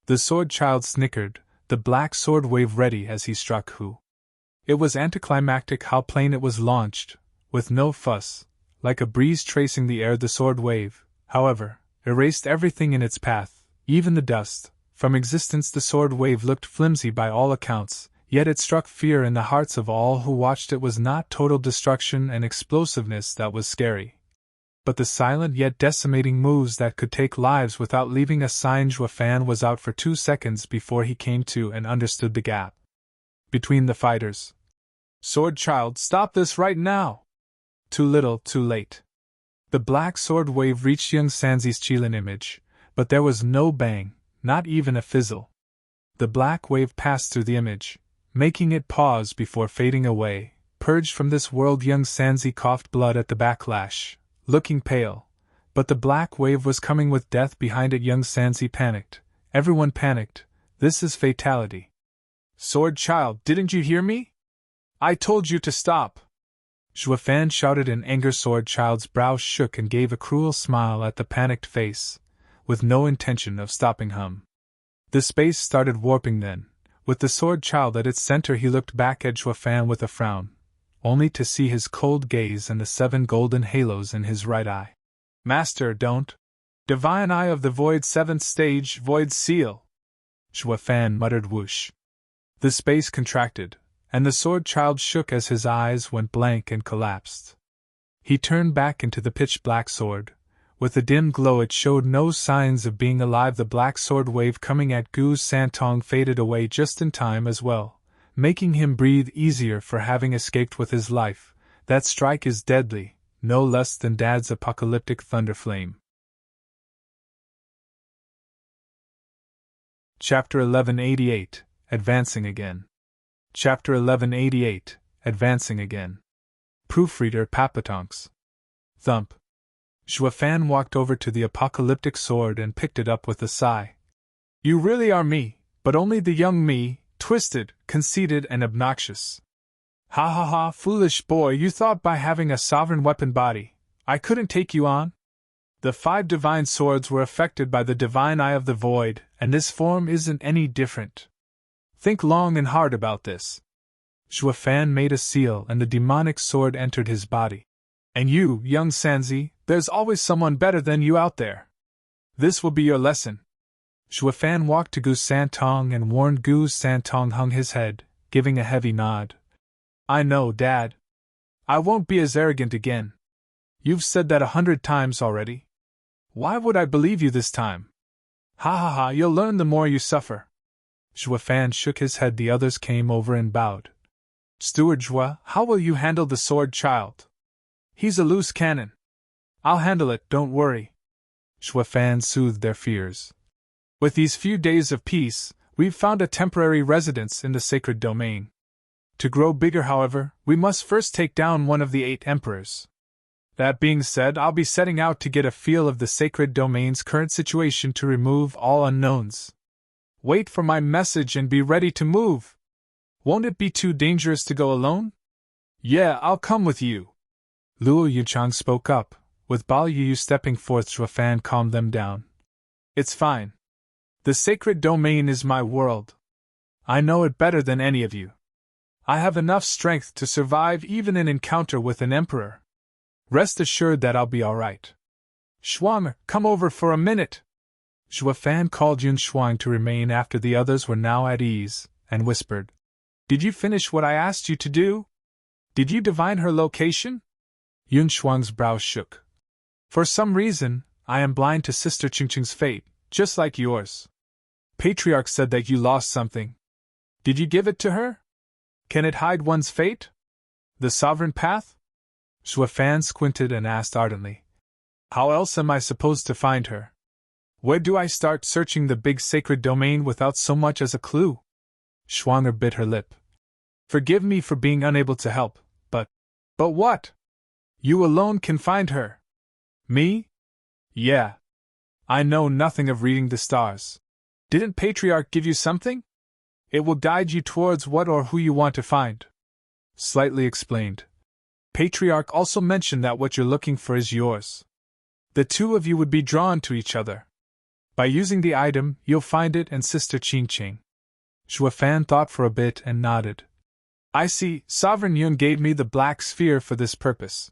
The Sword Child snickered, the black sword wave ready as he struck Hu. It was anticlimactic how plain it was launched, with no fuss, like a breeze tracing the air. The sword wave, however, erased everything in its path, even the dust. From existence the sword wave looked flimsy by all accounts, yet it struck fear in the hearts of all who watched. It was not total destruction and explosiveness that was scary, but the silent yet decimating moves that could take lives without leaving a sign. Zhua Fan was out for 2 seconds before he came to and understood the gap between the fighters. Sword Child, stop this right now! Too little, too late. The black sword wave reached young Sanzi's Qilin image, but there was no bang, not even a fizzle. The black wave passed through the image, making it pause before fading away. Purged from this world, young Sanzi coughed blood at the backlash, looking pale, but the black wave was coming with death behind it. Young Sanzi panicked. Everyone panicked. This is fatality. Sword Child, didn't you hear me? I told you to stop! Zhua Fan shouted in anger. Sword Child's brow shook and gave a cruel smile at the panicked face, with no intention of stopping him. The space started warping then. With the Sword Child at its center, he looked back at Zhua Fan with a frown, only to see his cold gaze and the 7 golden halos in his right eye. Master, don't! Divine Eye of the Void, 7th stage, Void Seal! Zhua Fan muttered whoosh. The space contracted, and the Sword Child shook as his eyes went blank and collapsed. He turned back into the pitch-black sword. With a dim glow it showed no signs of being alive. The black sword wave coming at Gu Santong faded away just in time as well, making him breathe easier for having escaped with his life. That strike is deadly, no less than Dad's apocalyptic thunderflame. Chapter 1188, Advancing Again. Chapter 1188, Advancing Again. Proofreader Papatonks. Thump. Zhua Fan walked over to the apocalyptic sword and picked it up with a sigh. You really are me, but only the young me, twisted, conceited, and obnoxious. Ha ha ha, foolish boy, you thought by having a sovereign weapon body, I couldn't take you on? The 5 divine swords were affected by the divine eye of the void, and this form isn't any different. Think long and hard about this. Zhua Fan made a seal and the demonic sword entered his body. And you, young Sanzi, there's always someone better than you out there. This will be your lesson. Zhua Fan walked to Gu Santong and warned. Gu Santong hung his head, giving a heavy nod. I know, Dad. I won't be as arrogant again. You've said that 100 times already. Why would I believe you this time? Ha ha ha, you'll learn the more you suffer. Zhua Fan shook his head. The others came over and bowed. Steward Zhua, how will you handle the Sword Child? He's a loose cannon. I'll handle it, don't worry. Zhua Fan soothed their fears. With these few days of peace, we've found a temporary residence in the sacred domain. To grow bigger, however, we must first take down one of the 8 emperors. That being said, I'll be setting out to get a feel of the sacred domain's current situation to remove all unknowns. Wait for my message and be ready to move. Won't it be too dangerous to go alone? Yeah, I'll come with you. Luo Yuchang spoke up. With Bao Yu stepping forth, Zhua Fan calmed them down. It's fine. The sacred domain is my world. I know it better than any of you. I have enough strength to survive even an encounter with an emperor. Rest assured that I'll be alright. Shuang, come over for a minute. Zhua Fan called Yun Shuang to remain after the others were now at ease, and whispered, Did you finish what I asked you to do? Did you divine her location? Yun Shuang's brow shook. For some reason, I am blind to Sister Qingqing's fate, just like yours. Patriarch said that you lost something. Did you give it to her? Can it hide one's fate? The sovereign path? Zhua Fan squinted and asked ardently, How else am I supposed to find her? Where do I start searching the big sacred domain without so much as a clue? Schwanger bit her lip. Forgive me for being unable to help, but what? You alone can find her. Me? Yeah. I know nothing of reading the stars. Didn't Patriarch give you something? It will guide you towards what or who you want to find. Slightly explained. Patriarch also mentioned that what you're looking for is yours. The two of you would be drawn to each other. By using the item, you'll find it and Sister Qingqing. Zhua Fan thought for a bit and nodded. I see, Sovereign Yun gave me the black sphere for this purpose.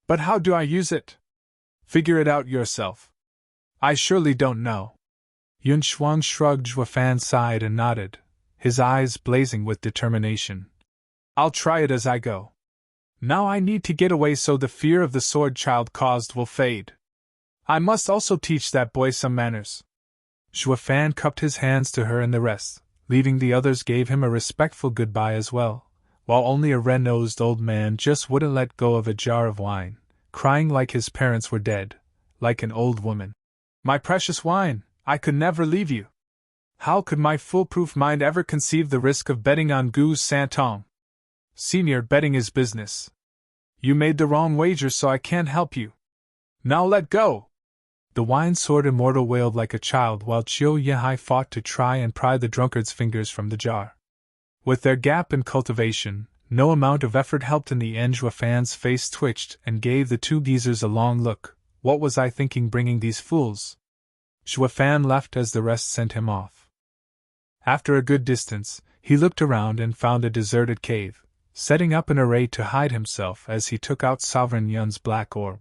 But how do I use it? Figure it out yourself. I surely don't know. Yun Shuang shrugged. Zhua Fan sighed and nodded, his eyes blazing with determination. I'll try it as I go. Now I need to get away so the fear of the sword child caused will fade. I must also teach that boy some manners. Zhua Fan cupped his hands to her and the rest, leaving the others gave him a respectful goodbye as well, while only a red-nosed old man just wouldn't let go of a jar of wine, crying like his parents were dead, like an old woman. My precious wine, I could never leave you. How could my foolproof mind ever conceive the risk of betting on Gu's Santong? Senior, betting is business. You made the wrong wager, so I can't help you. Now let go! The wine sword immortal wailed like a child while Chiu Yehai fought to try and pry the drunkard's fingers from the jar. With their gap in cultivation, no amount of effort helped in the end. Zhua Fan's face twitched and gave the two geezers a long look. What was I thinking bringing these fools? Zhua Fan left as the rest sent him off. After a good distance, he looked around and found a deserted cave, setting up an array to hide himself as he took out Sovereign Yun's black orb.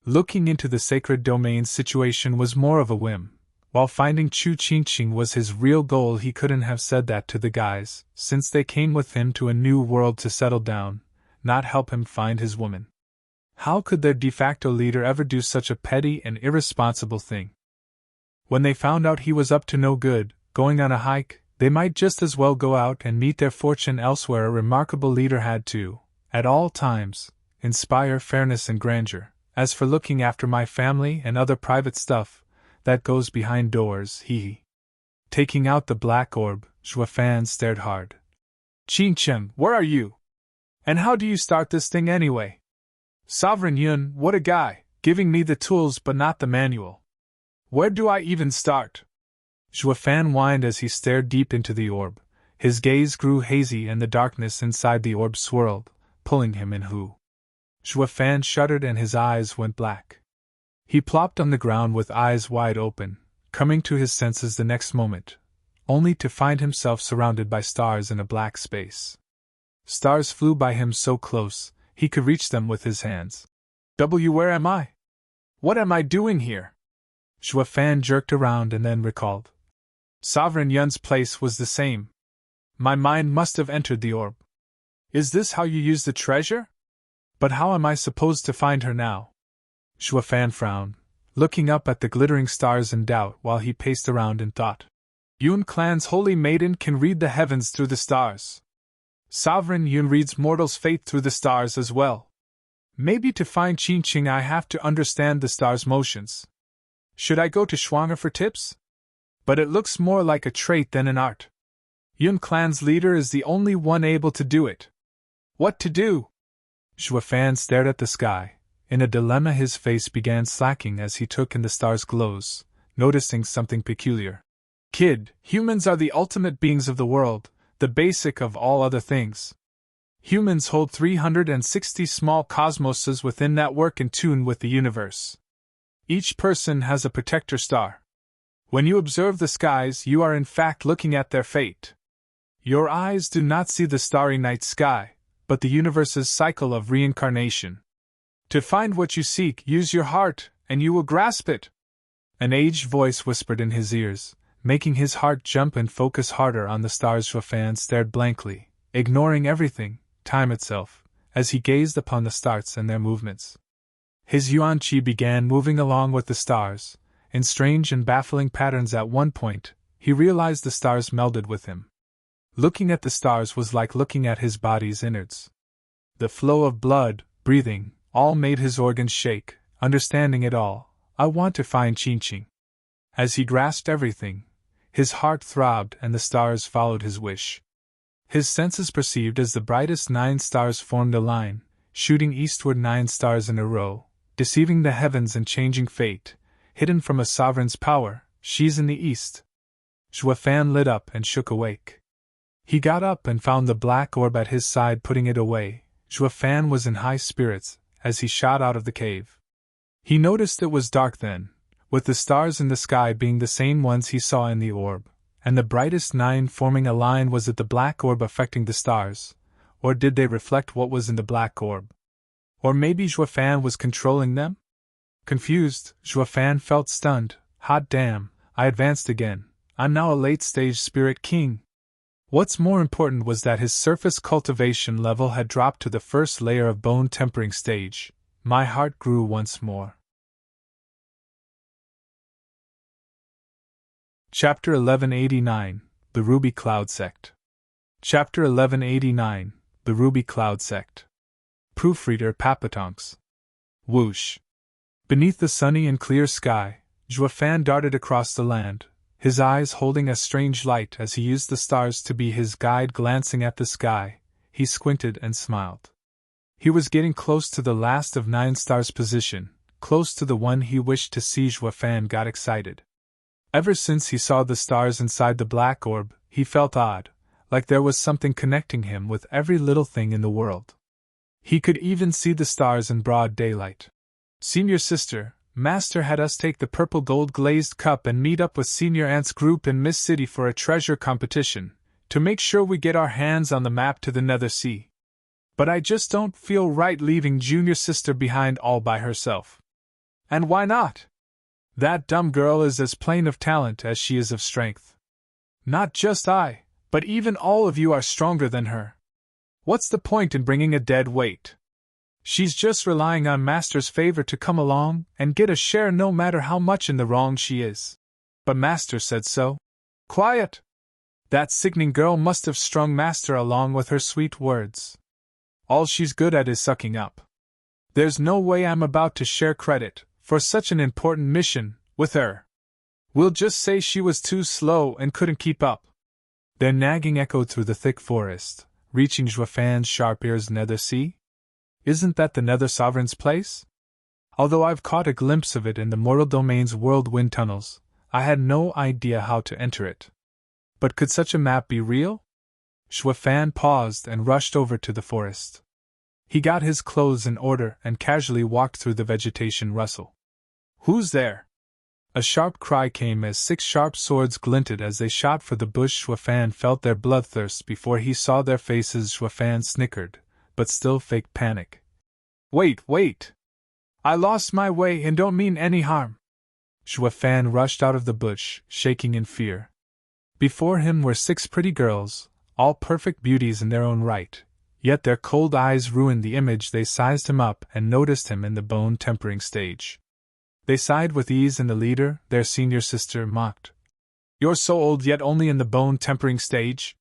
Looking into the sacred domain situation was more of a whim. While finding Chu Qingqing was his real goal, he couldn't have said that to the guys, since they came with him to a new world to settle down, not help him find his woman. How could their de facto leader ever do such a petty and irresponsible thing? When they found out he was up to no good, going on a hike, they might just as well go out and meet their fortune elsewhere. A remarkable leader had to, at all times, inspire fairness and grandeur. As for looking after my family and other private stuff, that goes behind doors, he. Taking out the black orb, Zhua Fan stared hard. Qingqing, where are you? And how do you start this thing anyway? Sovereign Yun, what a guy, giving me the tools but not the manual. Where do I even start? Zhua Fan whined as he stared deep into the orb. His gaze grew hazy and the darkness inside the orb swirled, pulling him in. Zhua Fan shuddered and his eyes went black. He plopped on the ground with eyes wide open, coming to his senses the next moment, only to find himself surrounded by stars in a black space. Stars flew by him so close, he could reach them with his hands. Where am I? What am I doing here? Zhua Fan jerked around and then recalled. Sovereign Yun's place was the same. My mind must have entered the orb. Is this how you use the treasure? But how am I supposed to find her now? Zhua Fan frowned, looking up at the glittering stars in doubt while he paced around in thought. Yun Clan's holy maiden can read the heavens through the stars. Sovereign Yun reads mortals' fate through the stars as well. Maybe to find Qingqing I have to understand the stars' motions. Should I go to Shuang'er for tips? But it looks more like a trait than an art. Yun Clan's leader is the only one able to do it. What to do? Zhua Fan stared at the sky. In a dilemma, his face began slacking as he took in the stars' glows, noticing something peculiar. Kid, humans are the ultimate beings of the world, the basic of all other things. Humans hold 360 small cosmoses within that work in tune with the universe. Each person has a protector star. When you observe the skies, you are in fact looking at their fate. Your eyes do not see the starry night sky, but the universe's cycle of reincarnation. To find what you seek, use your heart, and you will grasp it. An aged voice whispered in his ears, making his heart jump and focus harder on the stars. Xuefan stared blankly, ignoring everything, time itself, as he gazed upon the stars and their movements. His yuan qi began moving along with the stars, in strange and baffling patterns. At one point, he realized the stars melded with him. Looking at the stars was like looking at his body's innards. The flow of blood, breathing, all made his organs shake. Understanding it all, I want to find Qingqing. As he grasped everything, his heart throbbed and the stars followed his wish. His senses perceived as the brightest 9 stars formed a line, shooting eastward 9 stars in a row, deceiving the heavens and changing fate, hidden from a sovereign's power. She's in the east. Xuefan lit up and shook awake. He got up and found the black orb at his side, putting it away. Xuefan was in high spirits as he shot out of the cave. He noticed it was dark then, with the stars in the sky being the same ones he saw in the orb, and the brightest 9 forming a line. Was it the black orb affecting the stars, or did they reflect what was in the black orb? Or maybe Xuefan was controlling them? Confused, Xuefan felt stunned. Hot damn, I advanced again. I'm now a late-stage spirit king. What's more important was that his surface cultivation level had dropped to the first layer of bone tempering stage. My heart grew once more. Chapter 1189, The Ruby Cloud Sect. Chapter 1189, The Ruby Cloud Sect. Proofreader Papatonks. Whoosh. Beneath the sunny and clear sky, Xuefan darted across the land, his eyes holding a strange light as he used the stars to be his guide. Glancing at the sky, he squinted and smiled. He was getting close to the last of 9 stars' position, close to the one he wished to see. Xuefan got excited. Ever since he saw the stars inside the black orb, he felt odd, like there was something connecting him with every little thing in the world. He could even see the stars in broad daylight. Senior Sister, Master had us take the purple gold glazed cup and meet up with Senior Ant's group in Mist City for a treasure competition, to make sure we get our hands on the map to the Nether Sea. But I just don't feel right leaving Junior Sister behind all by herself. And why not? That dumb girl is as plain of talent as she is of strength. Not just I, but even all of you are stronger than her. What's the point in bringing a dead weight? She's just relying on Master's favor to come along and get a share no matter how much in the wrong she is. But Master said so. Quiet! That sickening girl must have strung Master along with her sweet words. All she's good at is sucking up. There's no way I'm about to share credit for such an important mission with her. We'll just say she was too slow and couldn't keep up. Their nagging echoed through the thick forest, reaching Xuefan's sharp ears. Nether Sea? Isn't that the Nether Sovereign's place? Although I've caught a glimpse of it in the Mortal Domain's whirlwind tunnels, I had no idea how to enter it. But could such a map be real? Xuefan paused and rushed over to the forest. He got his clothes in order and casually walked through the vegetation rustle. Who's there? A sharp cry came as 6 sharp swords glinted as they shot for the bush. Xuefan felt their bloodthirst before he saw their faces. Xuefan snickered, but still faked panic. Wait! I lost my way and don't mean any harm. Xuefan rushed out of the bush, shaking in fear. Before him were 6 pretty girls, all perfect beauties in their own right, yet their cold eyes ruined the image. They sized him up and noticed him in the bone tempering stage. They sighed with ease, and the leader, their senior sister, mocked. You're so old yet only in the bone tempering stage?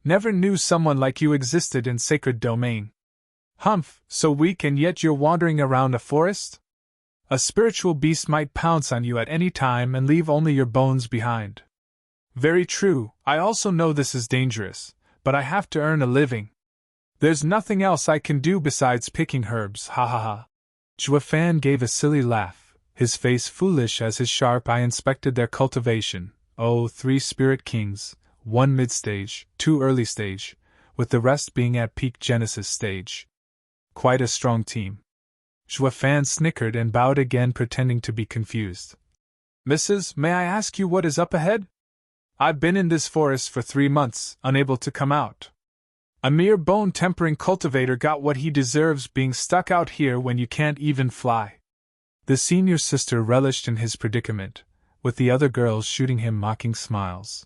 Never knew someone like you existed in Sacred Domain. Humph, so weak and yet you're wandering around a forest? A spiritual beast might pounce on you at any time and leave only your bones behind. Very true, I also know this is dangerous, but I have to earn a living. There's nothing else I can do besides picking herbs, ha ha ha. Xuefan gave a silly laugh, his face foolish as his sharp eye inspected their cultivation. 3 spirit kings, 1 mid-stage, 2 early stage, with the rest being at peak Genesis stage. Quite a strong team. Xuefan snickered and bowed again, pretending to be confused. Mrs., may I ask you what is up ahead? I've been in this forest for 3 months, unable to come out. A mere bone-tempering cultivator got what he deserves being stuck out here when you can't even fly." The senior sister relished in his predicament, with the other girls shooting him mocking smiles.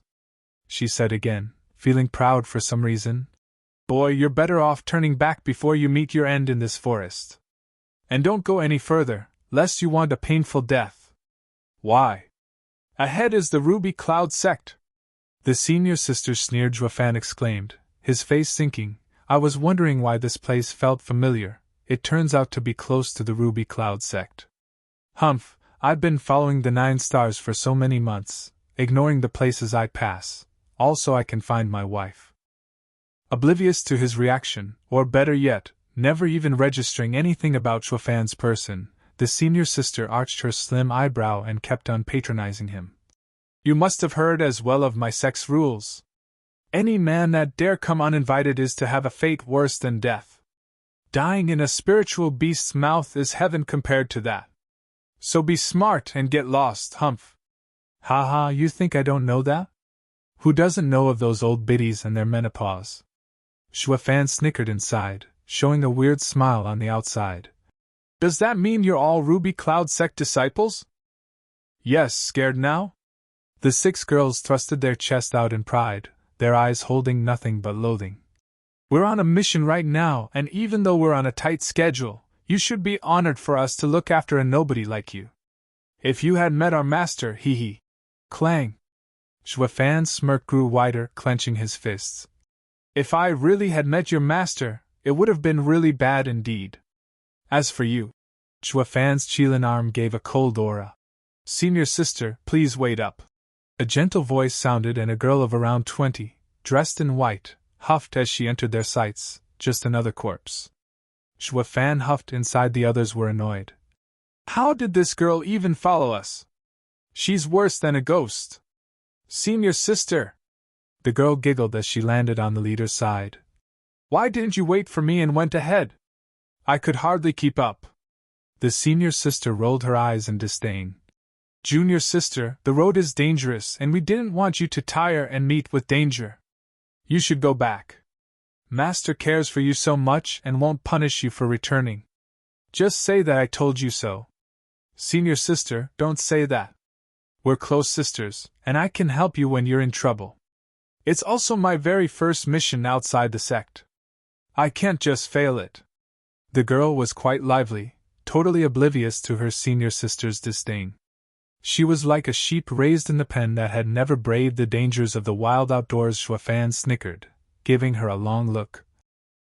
She said again, feeling proud for some reason, "Boy, you're better off turning back before you meet your end in this forest. And don't go any further, lest you want a painful death." "Why? Ahead is the Ruby Cloud Sect." The senior sister sneered. Juefan exclaimed, his face sinking, "I was wondering why this place felt familiar. It turns out to be close to the Ruby Cloud Sect." "Humph, I've been following the 9 stars for so many months, ignoring the places I pass, all so I can find my wife." Oblivious to his reaction, or better yet, never even registering anything about Juefan's person, the senior sister arched her slim eyebrow and kept on patronizing him. "You must have heard as well of my sect's rules. Any man that dare come uninvited is to have a fate worse than death. Dying in a spiritual beast's mouth is heaven compared to that. So be smart and get lost, humph." "Ha ha, you think I don't know that? Who doesn't know of those old biddies and their menopause?" Juefan snickered inside, showing a weird smile on the outside. "Does that mean you're all Ruby Cloud Sect disciples?" "Yes, scared now?" The 6 girls thrusted their chests out in pride, their eyes holding nothing but loathing. "We're on a mission right now, and even though we're on a tight schedule, you should be honored for us to look after a nobody like you. If you had met our master, hee hee." Clang! Juefan's smirk grew wider, clenching his fists. "If I really had met your master, it would have been really bad indeed. As for you..." Juefan's Qilin arm gave a cold aura. "Senior sister, please wait up." A gentle voice sounded, and a girl of around 20, dressed in white, huffed as she entered their sights, "Just another corpse." Juefan huffed. Inside, the others were annoyed. "How did this girl even follow us? She's worse than a ghost." "Senior sister!" The girl giggled as she landed on the leader's side. "Why didn't you wait for me and went ahead? I could hardly keep up." The senior sister rolled her eyes in disdain. "Junior sister, the road is dangerous and we didn't want you to tire and meet with danger. You should go back. Master cares for you so much and won't punish you for returning. Just say that I told you so." "Senior sister, don't say that. We're close sisters, and I can help you when you're in trouble. It's also my very first mission outside the sect. I can't just fail it." The girl was quite lively, totally oblivious to her senior sister's disdain. She was like a sheep raised in the pen that had never braved the dangers of the wild outdoors. Juefan snickered, giving her a long look.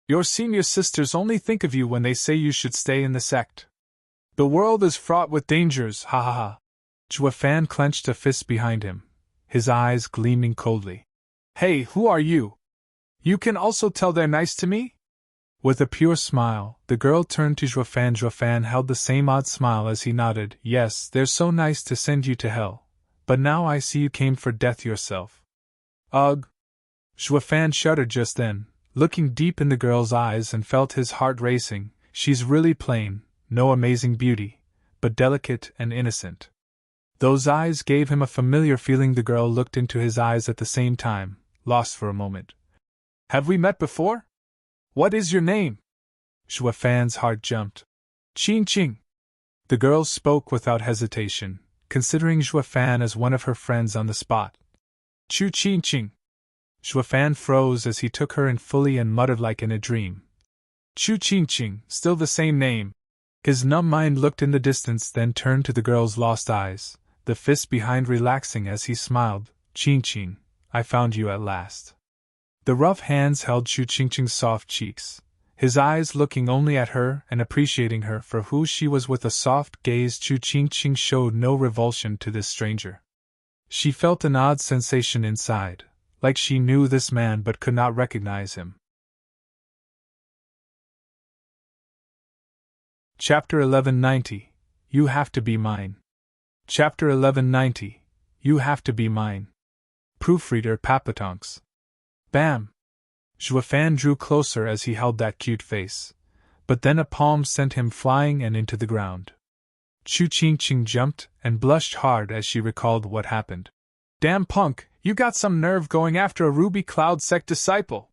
"Your senior sisters only think of you when they say you should stay in the sect. The world is fraught with dangers, ha ha ha." Juefan clenched a fist behind him, his eyes gleaming coldly. "Hey, who are you? You can also tell they're nice to me?" With a pure smile, the girl turned to Juefan. Juefan held the same odd smile as he nodded. "Yes, they're so nice to send you to hell. But now I see you came for death yourself." "Ugh!" Juefan shuddered just then, looking deep in the girl's eyes, and felt his heart racing. She's really plain, no amazing beauty, but delicate and innocent. Those eyes gave him a familiar feeling. The girl looked into his eyes at the same time, lost for a moment. "Have we met before? What is your name?" Juefan's heart jumped. "Qing Qing." The girl spoke without hesitation, considering Juefan as one of her friends on the spot. "Chu Qing Qing." Juefan froze as he took her in fully and muttered like in a dream. "Chu Qing Qing, still the same name." His numb mind looked in the distance, then turned to the girl's lost eyes, the fist behind relaxing as he smiled. "Qing Qing, I found you at last." The rough hands held Chu Qing Qing's soft cheeks, his eyes looking only at her and appreciating her for who she was with a soft gaze. Chu Qing Qing showed no revulsion to this stranger. She felt an odd sensation inside, like she knew this man but could not recognize him. Chapter 1190, You Have to Be Mine. Chapter 1190, You Have to Be Mine. Proofreader Papatonks. Bam! Juefan drew closer as he held that cute face, but then a palm sent him flying and into the ground. Chu Qing Qing jumped and blushed hard as she recalled what happened. Damn punk, you got some nerve going after a Ruby Cloud Sect disciple.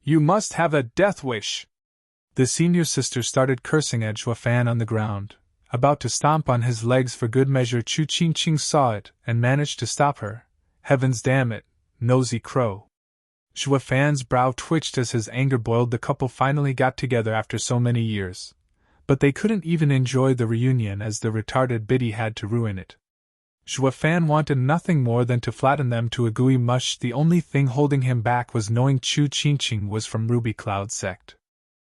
You must have a death wish. The senior sister started cursing at Zhuofan on the ground, about to stomp on his legs for good measure. Chu Qingqing saw it and managed to stop her. Heavens damn it, nosy crow. Zhuofan's brow twitched as his anger boiled. The couple finally got together after so many years, but they couldn't even enjoy the reunion as the retarded biddy had to ruin it. Zhuofan wanted nothing more than to flatten them to a gooey mush. The only thing holding him back was knowing Chu Qingqing was from Ruby Cloud Sect.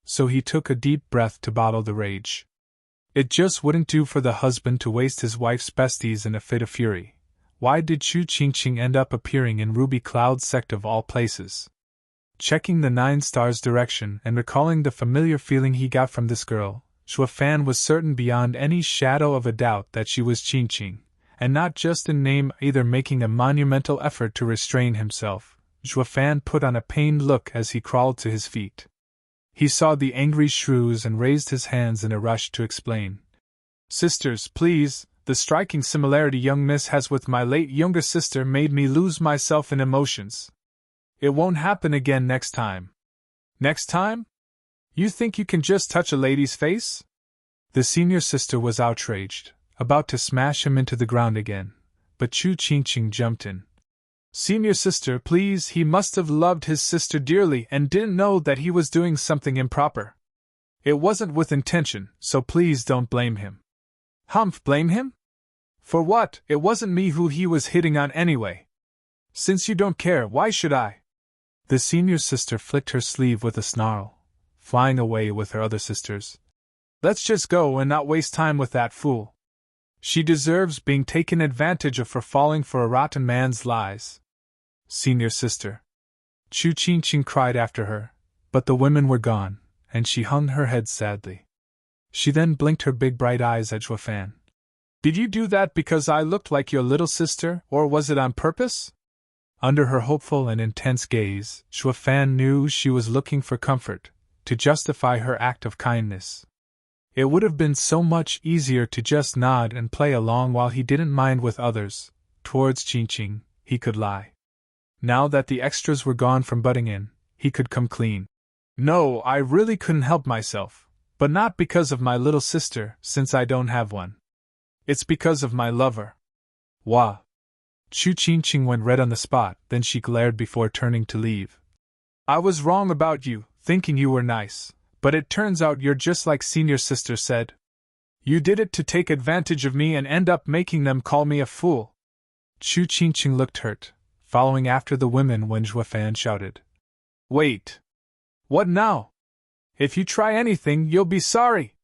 So he took a deep breath to bottle the rage. It just wouldn't do for the husband to waste his wife's besties in a fit of fury. Why did Chu Qingqing end up appearing in Ruby Cloud Sect of all places? Checking the 9 stars direction and recalling the familiar feeling he got from this girl, Zhuofan was certain beyond any shadow of a doubt that she was Qingqing, and not just in name either. Making a monumental effort to restrain himself, Zhuofan put on a pained look as he crawled to his feet. He saw the angry shrews and raised his hands in a rush to explain. Sisters, please, the striking similarity young miss has with my late younger sister made me lose myself in emotions. It won't happen again next time. Next time? You think you can just touch a lady's face? The senior sister was outraged, about to smash him into the ground again, but Chu Qingqing jumped in. Senior sister, please, he must have loved his sister dearly and didn't know that he was doing something improper. It wasn't with intention, so please don't blame him. Humph, blame him? For what? It wasn't me who he was hitting on anyway. Since you don't care, why should I? The senior sister flicked her sleeve with a snarl, flying away with her other sisters. Let's just go and not waste time with that fool. She deserves being taken advantage of for falling for a rotten man's lies. Senior sister. Chu Qingqing cried after her, but the women were gone, and she hung her head sadly. She then blinked her big bright eyes at Zhuofan. Did you do that because I looked like your little sister, or was it on purpose? Under her hopeful and intense gaze, Zhuofan knew she was looking for comfort, to justify her act of kindness. It would have been so much easier to just nod and play along while he didn't mind with others. Towards Qingqing, he could lie. Now that the extras were gone from butting in, he could come clean. No, I really couldn't help myself, but not because of my little sister, since I don't have one. It's because of my lover. Wah. Chu Qingqing went red on the spot, then she glared before turning to leave. I was wrong about you, thinking you were nice, but it turns out you're just like senior sister said. You did it to take advantage of me and end up making them call me a fool. Chu Qingqing looked hurt, following after the women when Zhuofan shouted. Wait. What now? If you try anything, you'll be sorry.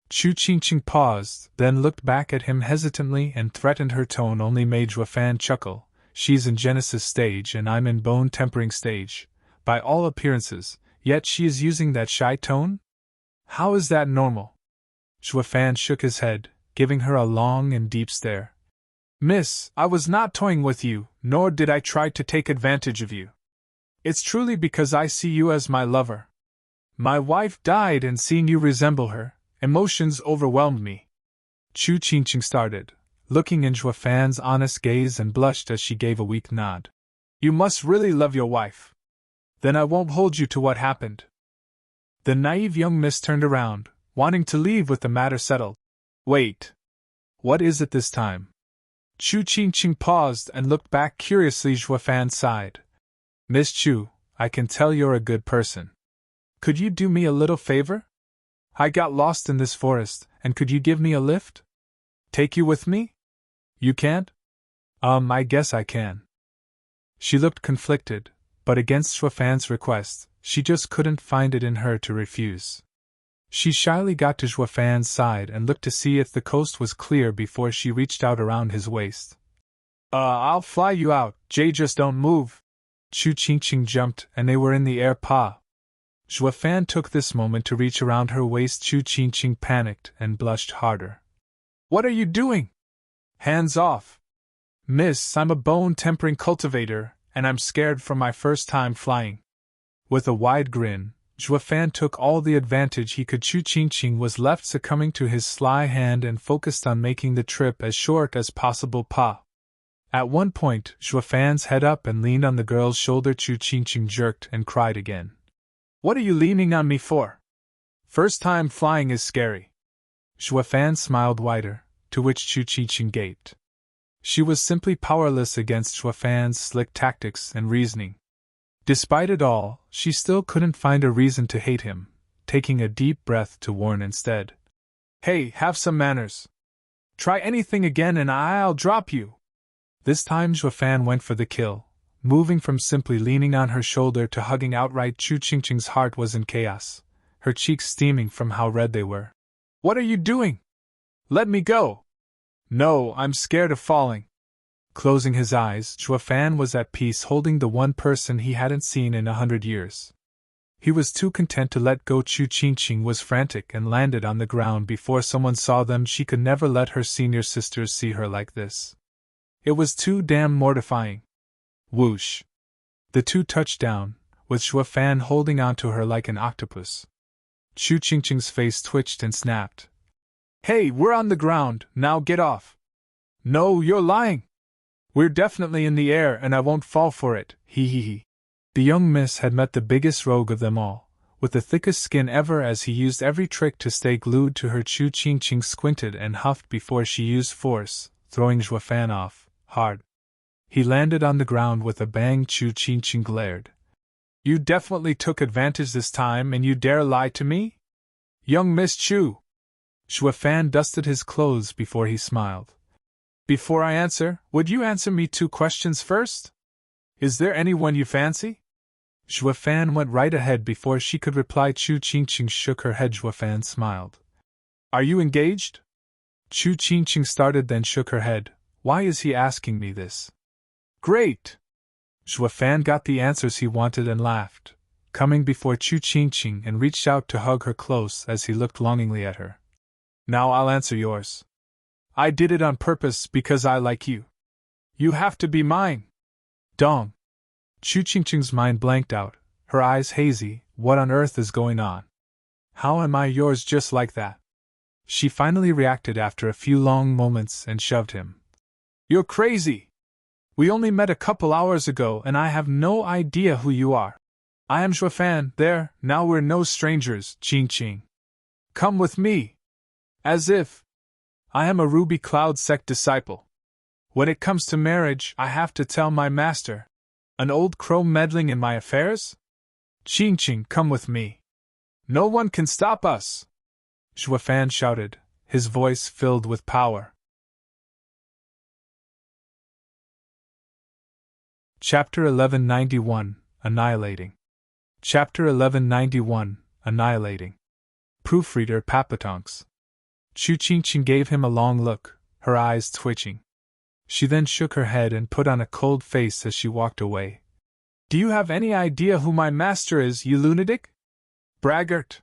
Chu Qingqing paused, then looked back at him hesitantly and threatened. Her tone only made Zhuofan chuckle. She's in Genesis stage and I'm in bone tempering stage, by all appearances, yet she is using that shy tone? How is that normal? Zhuofan shook his head, giving her a long and deep stare. Miss, I was not toying with you, nor did I try to take advantage of you. It's truly because I see you as my lover. My wife died, and seeing you resemble her, emotions overwhelmed me. Chu Qingqing started, looking in Zhuofan's honest gaze, and blushed as she gave a weak nod. You must really love your wife. Then I won't hold you to what happened. The naive young miss turned around, wanting to leave with the matter settled. Wait. What is it this time? Chu Qingqing paused and looked back curiously. Zhuofan sighed. Miss Chu, I can tell you're a good person. Could you do me a little favor? I got lost in this forest, and could you give me a lift? Take you with me? You can't? I guess I can. She looked conflicted, but against Zhuofan's request, she just couldn't find it in her to refuse. She shyly got to Zhuofan's side and looked to see if the coast was clear before she reached out around his waist. I'll fly you out, Jay, just don't move. Chu Qingqing jumped, and they were in the air. Pa. Zhuofan took this moment to reach around her waist. Chu Qingqing panicked and blushed harder. What are you doing? Hands off. Miss, I'm a bone-tempering cultivator, and I'm scared for my first time flying. With a wide grin, Zhuofan took all the advantage he could. Chu Qingqing was left succumbing to his sly hand and focused on making the trip as short as possible. Pa. At one point, Xuefan's head up and leaned on the girl's shoulder. Chu Qingqing jerked and cried again. What are you leaning on me for? First time flying is scary. Xuefan smiled wider, to which Chu Qingqing gaped. She was simply powerless against Xuefan's slick tactics and reasoning. Despite it all, she still couldn't find a reason to hate him, taking a deep breath to warn instead. Hey, have some manners. Try anything again and I'll drop you. This time Xuefan went for the kill, moving from simply leaning on her shoulder to hugging outright. Chu Qingqing's heart was in chaos, her cheeks steaming from how red they were. What are you doing? Let me go. No, I'm scared of falling. Closing his eyes, Xuefan was at peace, holding the one person he hadn't seen in 100 years. He was too content to let go. Chu Qingqing was frantic and landed on the ground before someone saw them. She could never let her senior sisters see her like this. It was too damn mortifying. Whoosh. The two touched down, with Xuefan holding onto her like an octopus. Chu Qingqing's face twitched and snapped. Hey, we're on the ground, now get off. No, you're lying. We're definitely in the air and I won't fall for it, hee hee hee. The young miss had met the biggest rogue of them all, with the thickest skin ever, as he used every trick to stay glued to her. Chu Qingqing squinted and huffed before she used force, throwing Xuefan off, hard. He landed on the ground with a bang. Chu Qingqing glared. You definitely took advantage this time and you dare lie to me? Young Miss Chu. Xuefan dusted his clothes before he smiled. Before I answer, would you answer me 2 questions first? Is there anyone you fancy? Xuefan went right ahead before she could reply. Chu Qingqing shook her head. Xuefan smiled. Are you engaged? Chu Qingqing started, then shook her head. Why is he asking me this? Great! Xuefan got the answers he wanted and laughed, coming before Chu Qingqing and reached out to hug her close as he looked longingly at her. Now I'll answer yours. I did it on purpose because I like you. You have to be mine. Dong. Chu Qingqing's mind blanked out, her eyes hazy. What on earth is going on? How am I yours just like that? She finally reacted after a few long moments and shoved him. You're crazy! We only met a couple hours ago and I have no idea who you are. I am Xuefan. There, now we're no strangers, Qingqing. Come with me. As if. I am a Ruby Cloud Sect disciple. When it comes to marriage, I have to tell my master. An old crow meddling in my affairs? Qingqing, come with me. No one can stop us! Xuefan shouted, his voice filled with power. Chapter 1191, Annihilating. Chapter 1191, Annihilating. Proofreader Papatonks. Chu Qingqing gave him a long look, her eyes twitching. She then shook her head and put on a cold face as she walked away. Do you have any idea who my master is, you lunatic? Braggart.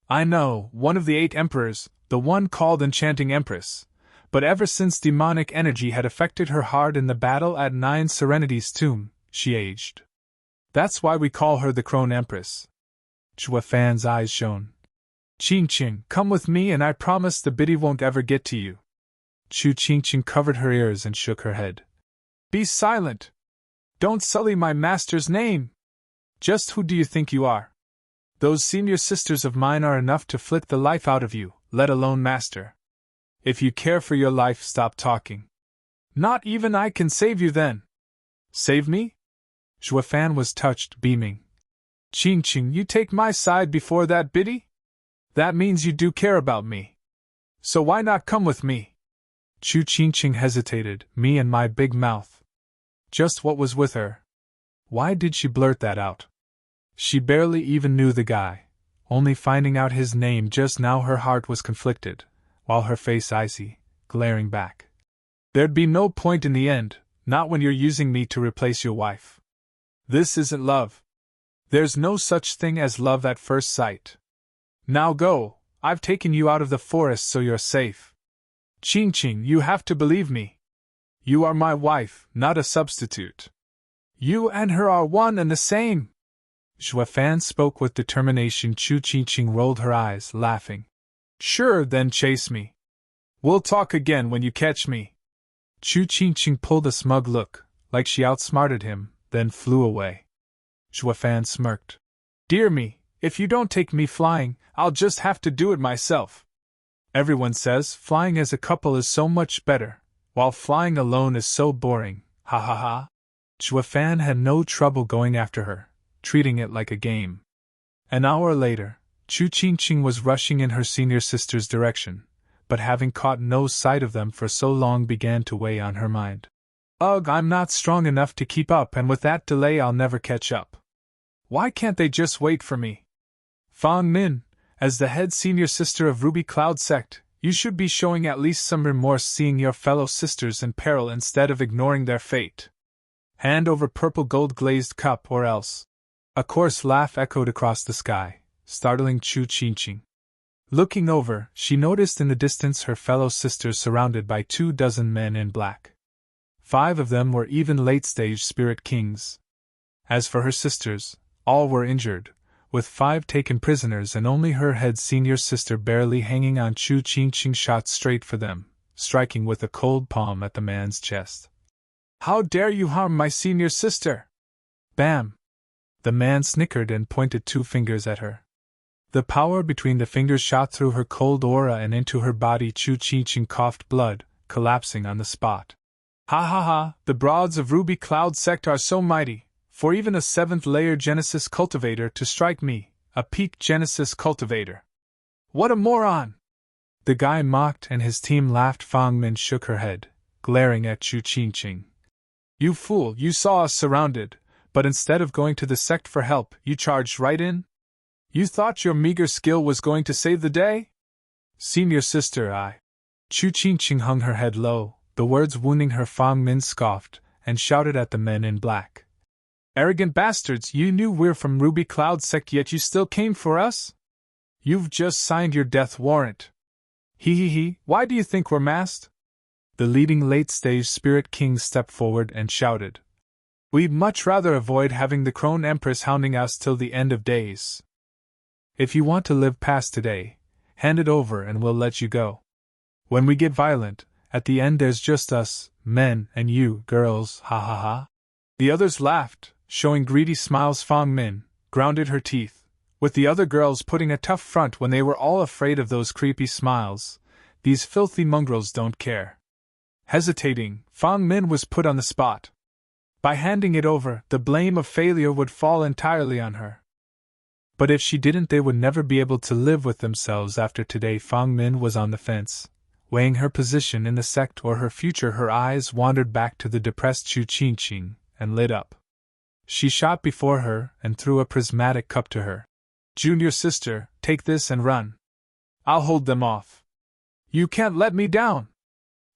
I know, one of the 8 emperors, the one called Enchanting Empress. But ever since demonic energy had affected her heart in the battle at 9 Serenity's tomb, she aged. That's why we call her the Crone Empress. Xuefan's eyes shone. Qingqing, come with me and I promise the biddy won't ever get to you. Chu Qingqing covered her ears and shook her head. Be silent! Don't sully my master's name! Just who do you think you are? Those senior sisters of mine are enough to flick the life out of you, let alone master. If you care for your life, stop talking. Not even I can save you then. Save me? Xuefan was touched, beaming. Qingqing, you take my side before that biddy? That means you do care about me. So why not come with me? Chu Qingqing hesitated, me and my big mouth. Just what was with her? Why did she blurt that out? She barely even knew the guy. Only finding out his name just now, her heart was conflicted, while her face icy, glaring back. There'd be no point in the end, not when you're using me to replace your wife. This isn't love. There's no such thing as love at first sight. Now go, I've taken you out of the forest so you're safe. Qingqing, you have to believe me. You are my wife, not a substitute. You and her are one and the same. Xuefan spoke with determination. Chu Qingqing rolled her eyes, laughing. Sure, then chase me. We'll talk again when you catch me. Chu Qingqing pulled a smug look, like she outsmarted him, then flew away. Zhuofan smirked. Dear me, if you don't take me flying, I'll just have to do it myself. Everyone says flying as a couple is so much better, while flying alone is so boring, ha ha ha. Zhuofan had no trouble going after her, treating it like a game. An hour later, Chu Qingqing was rushing in her senior sister's direction, but having caught no sight of them for so long began to weigh on her mind. Ugh, I'm not strong enough to keep up, and with that delay I'll never catch up. Why can't they just wait for me? Fang Min, as the head senior sister of Ruby Cloud Sect, you should be showing at least some remorse seeing your fellow sisters in peril instead of ignoring their fate. Hand over purple gold glazed cup or else. A coarse laugh echoed across the sky, startling Chu Qingqing. Looking over, she noticed in the distance her fellow sisters surrounded by 24 men in black. 5 of them were even late-stage spirit kings. As for her sisters, all were injured, with 5 taken prisoners and only her head senior sister barely hanging on. Chu Qingqing shot straight for them, striking with a cold palm at the man's chest. How dare you harm my senior sister? Bam! The man snickered and pointed 2 fingers at her. The power between the fingers shot through her cold aura and into her body. Chu Qingqing coughed blood, collapsing on the spot. Ha ha ha, the broads of Ruby Cloud Sect are so mighty, for even a 7th-layer Genesis cultivator to strike me, a peak Genesis cultivator. What a moron! The guy mocked and his team laughed. Fang Min shook her head, glaring at Chu Qingqing. You fool, you saw us surrounded, but instead of going to the sect for help, you charged right in? You thought your meager skill was going to save the day? Senior sister, I. Chu Qingqing hung her head low, the words wounding her. Fang Min scoffed, and shouted at the men in black. Arrogant bastards, you knew we're from Ruby Cloud Sect yet you still came for us? You've just signed your death warrant. He, why do you think we're masked? The leading late-stage spirit king stepped forward and shouted. We'd much rather avoid having the Crone Empress hounding us till the end of days. If you want to live past today, hand it over and we'll let you go. When we get violent, at the end there's just us, men, and you, girls, ha ha ha. The others laughed, showing greedy smiles. Fang Min grounded her teeth, with the other girls putting a tough front when they were all afraid of those creepy smiles. These filthy mongrels don't care. Hesitating, Fang Min was put on the spot. By handing it over, the blame of failure would fall entirely on her. But if she didn't, they would never be able to live with themselves after today. Fang Min was on the fence, weighing her position in the sect or her future. Her eyes wandered back to the depressed Chu Qingqing and lit up. She shot before her and threw a prismatic cup to her. Junior sister, take this and run. I'll hold them off. You can't let me down.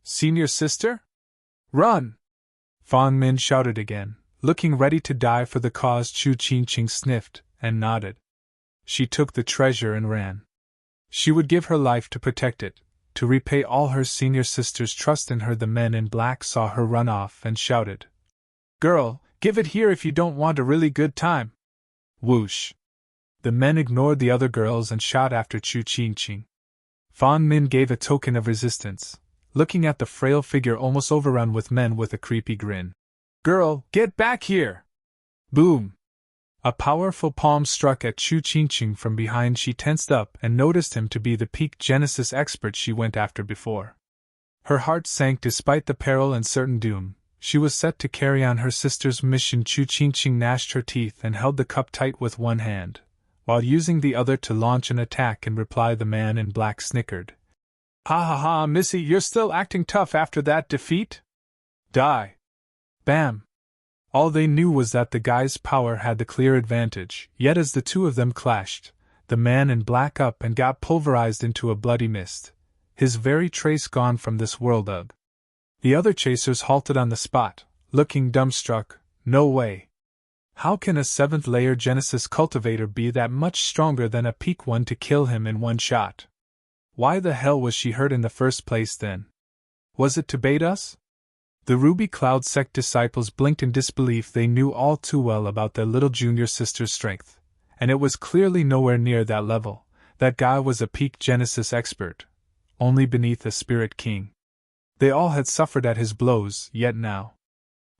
Senior sister? Run! Fang Min shouted again, looking ready to die for the cause. Chu Qingqing sniffed and nodded. She took the treasure and ran. She would give her life to protect it, to repay all her senior sister's trust in her. The men in black saw her run off and shouted, Girl, give it here if you don't want a really good time. Whoosh! The men ignored the other girls and shot after Chu Qingqing. Fang Min gave a token of resistance, looking at the frail figure almost overrun with men with a creepy grin. Girl, get back here! Boom! A powerful palm struck at Chu Qingqing from behind. She tensed up and noticed him to be the peak Genesis expert she went after before. Her heart sank despite the peril and certain doom. She was set to carry on her sister's mission. Chu Qingqing gnashed her teeth and held the cup tight with one hand, while using the other to launch an attack in reply. The man in black snickered. Ha ha ha, Missy, you're still acting tough after that defeat? Die! Bam! All they knew was that the guy's power had the clear advantage, yet as the two of them clashed, the man in black up and got pulverized into a bloody mist, his very trace gone from this world. Ugh. The other chasers halted on the spot, looking dumbstruck. No way. How can a 7th-layer Genesis cultivator be that much stronger than a peak one to kill him in one shot? Why the hell was she hurt in the first place then? Was it to bait us? The Ruby Cloud Sect disciples blinked in disbelief. They knew all too well about their little junior sister's strength, and it was clearly nowhere near that level. That guy was a peak Genesis expert, only beneath a spirit king. They all had suffered at his blows, yet now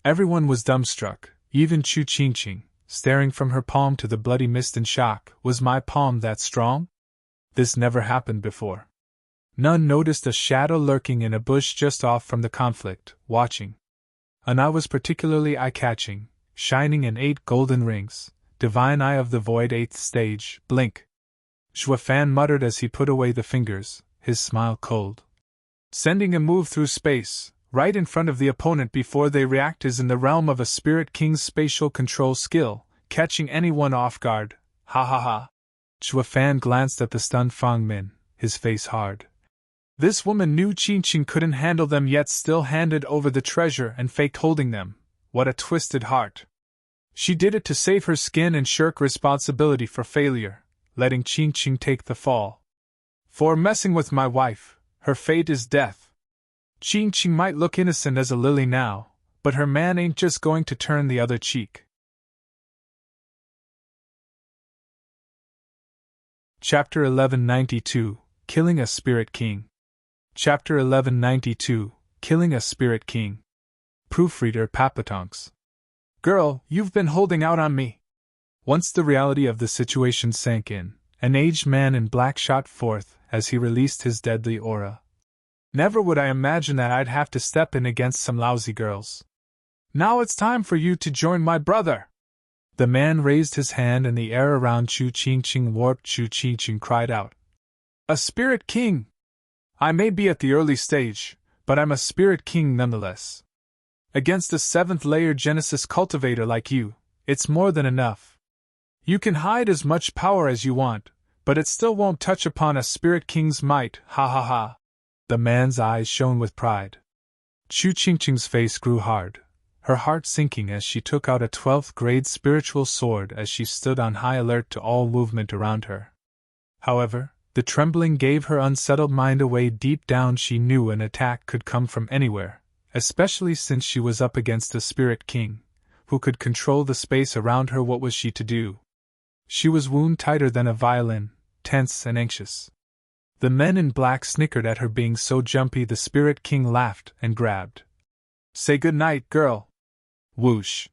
everyone was dumbstruck, even Chu Qingqing, staring from her palm to the bloody mist in shock. Was my palm that strong? This never happened before. None noticed a shadow lurking in a bush just off from the conflict, watching. An eye was particularly eye-catching, shining in 8 golden rings, divine eye of the void 8th stage, blink. Xue Fan muttered as he put away the fingers, his smile cold. Sending a move through space, right in front of the opponent before they react is in the realm of a Spirit King's spatial control skill, catching anyone off guard. Ha ha ha. Xue Fan glanced at the stunned Fang Min, his face hard. This woman knew Qingqing couldn't handle them yet still handed over the treasure and faked holding them. What a twisted heart. She did it to save her skin and shirk responsibility for failure, letting Qingqing take the fall. For messing with my wife, her fate is death. Qingqing might look innocent as a lily now, but her man ain't just going to turn the other cheek. Chapter 1192, Killing a Spirit King. Chapter 1192, Killing a Spirit King. Proofreader Papatonks. Girl, you've been holding out on me. Once the reality of the situation sank in, an aged man in black shot forth as he released his deadly aura. Never would I imagine that I'd have to step in against some lousy girls. Now it's time for you to join my brother. The man raised his hand and the air around Chu Qingqing warped. Chu Qingqing cried out. A Spirit King! I may be at the early stage, but I'm a Spirit King nonetheless. Against a 7th-layer Genesis cultivator like you, it's more than enough. You can hide as much power as you want, but it still won't touch upon a Spirit King's might, ha ha ha. The man's eyes shone with pride. Chu Qingqing's face grew hard, her heart sinking as she took out a 12th-grade spiritual sword as she stood on high alert to all movement around her. However, the trembling gave her unsettled mind away. Deep down she knew an attack could come from anywhere, especially since she was up against a Spirit King, who could control the space around her. What was she to do? She was wound tighter than a violin, tense and anxious. The men in black snickered at her being so jumpy. The Spirit King laughed and grabbed. Say good night, girl. Whoosh.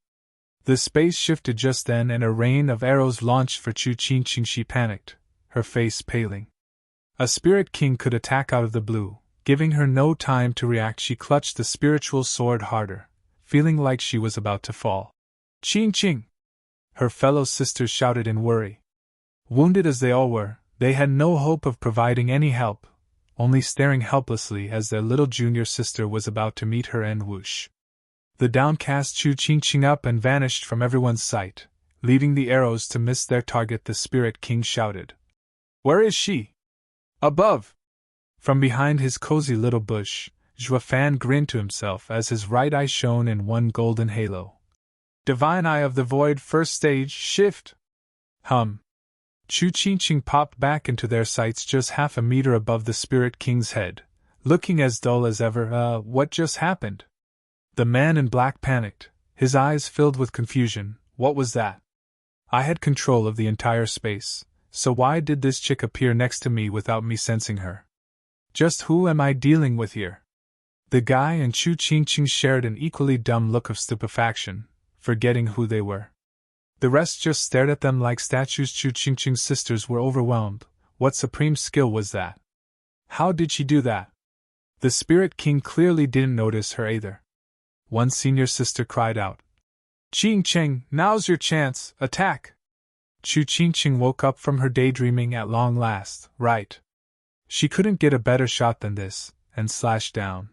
The space shifted just then and a rain of arrows launched for Chu Qingqing. She panicked, her face paling. A Spirit King could attack out of the blue, giving her no time to react. She clutched the spiritual sword harder, feeling like she was about to fall. Qingqing! Her fellow sisters shouted in worry. Wounded as they all were, they had no hope of providing any help, only staring helplessly as their little junior sister was about to meet her end. Whoosh. The downcast Chu Qingqing up and vanished from everyone's sight, leaving the arrows to miss their target. The Spirit King shouted. Where is she? Above! From behind his cozy little bush, Xue Fan grinned to himself as his right eye shone in one golden halo. Divine Eye of the Void 1st stage, shift! Hum. Chu Qingqing popped back into their sights just half a meter above the Spirit King's head, looking as dull as ever. What just happened? The man in black panicked, his eyes filled with confusion. What was that? I had control of the entire space, so why did this chick appear next to me without me sensing her? Just who am I dealing with here? The guy and Chu Qingqing shared an equally dumb look of stupefaction, forgetting who they were. The rest just stared at them like statues. Chu Qingqing's sisters were overwhelmed. What supreme skill was that? How did she do that? The Spirit King clearly didn't notice her either. One senior sister cried out. Qingqing, now's your chance, attack! Chu Qingqing woke up from her daydreaming at long last, right. She couldn't get a better shot than this, and slashed down.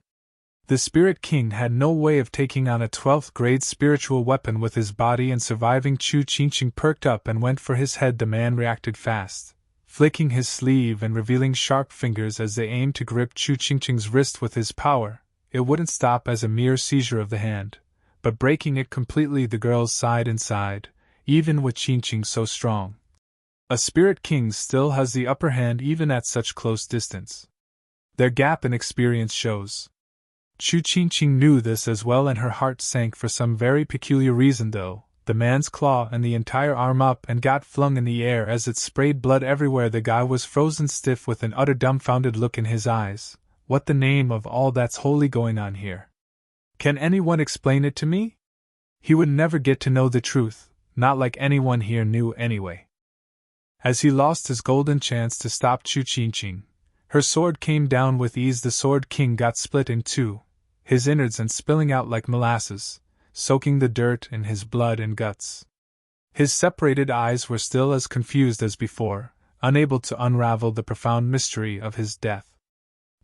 The Spirit King had no way of taking on a 12th-grade spiritual weapon with his body and surviving. Chu Qingqing perked up and went for his head. The man reacted fast, flicking his sleeve and revealing sharp fingers as they aimed to grip Chu Qingqing's wrist with his power. It wouldn't stop as a mere seizure of the hand, but breaking it completely. The girls sighed inside, even with Qingqing so strong. A Spirit King still has the upper hand even at such close distance. Their gap in experience shows. Chu Qingqing knew this as well, and her heart sank for some very peculiar reason. Though the man's claw and the entire arm up and got flung in the air as it sprayed blood everywhere. The guy was frozen stiff with an utter dumbfounded look in his eyes. What the name of all that's holy going on here? Can anyone explain it to me? He would never get to know the truth, not like anyone here knew anyway. As he lost his golden chance to stop Qilin, her sword came down with ease. The Sword King got split in two, his innards and spilling out like molasses, soaking the dirt in his blood and guts. His separated eyes were still as confused as before, unable to unravel the profound mystery of his death.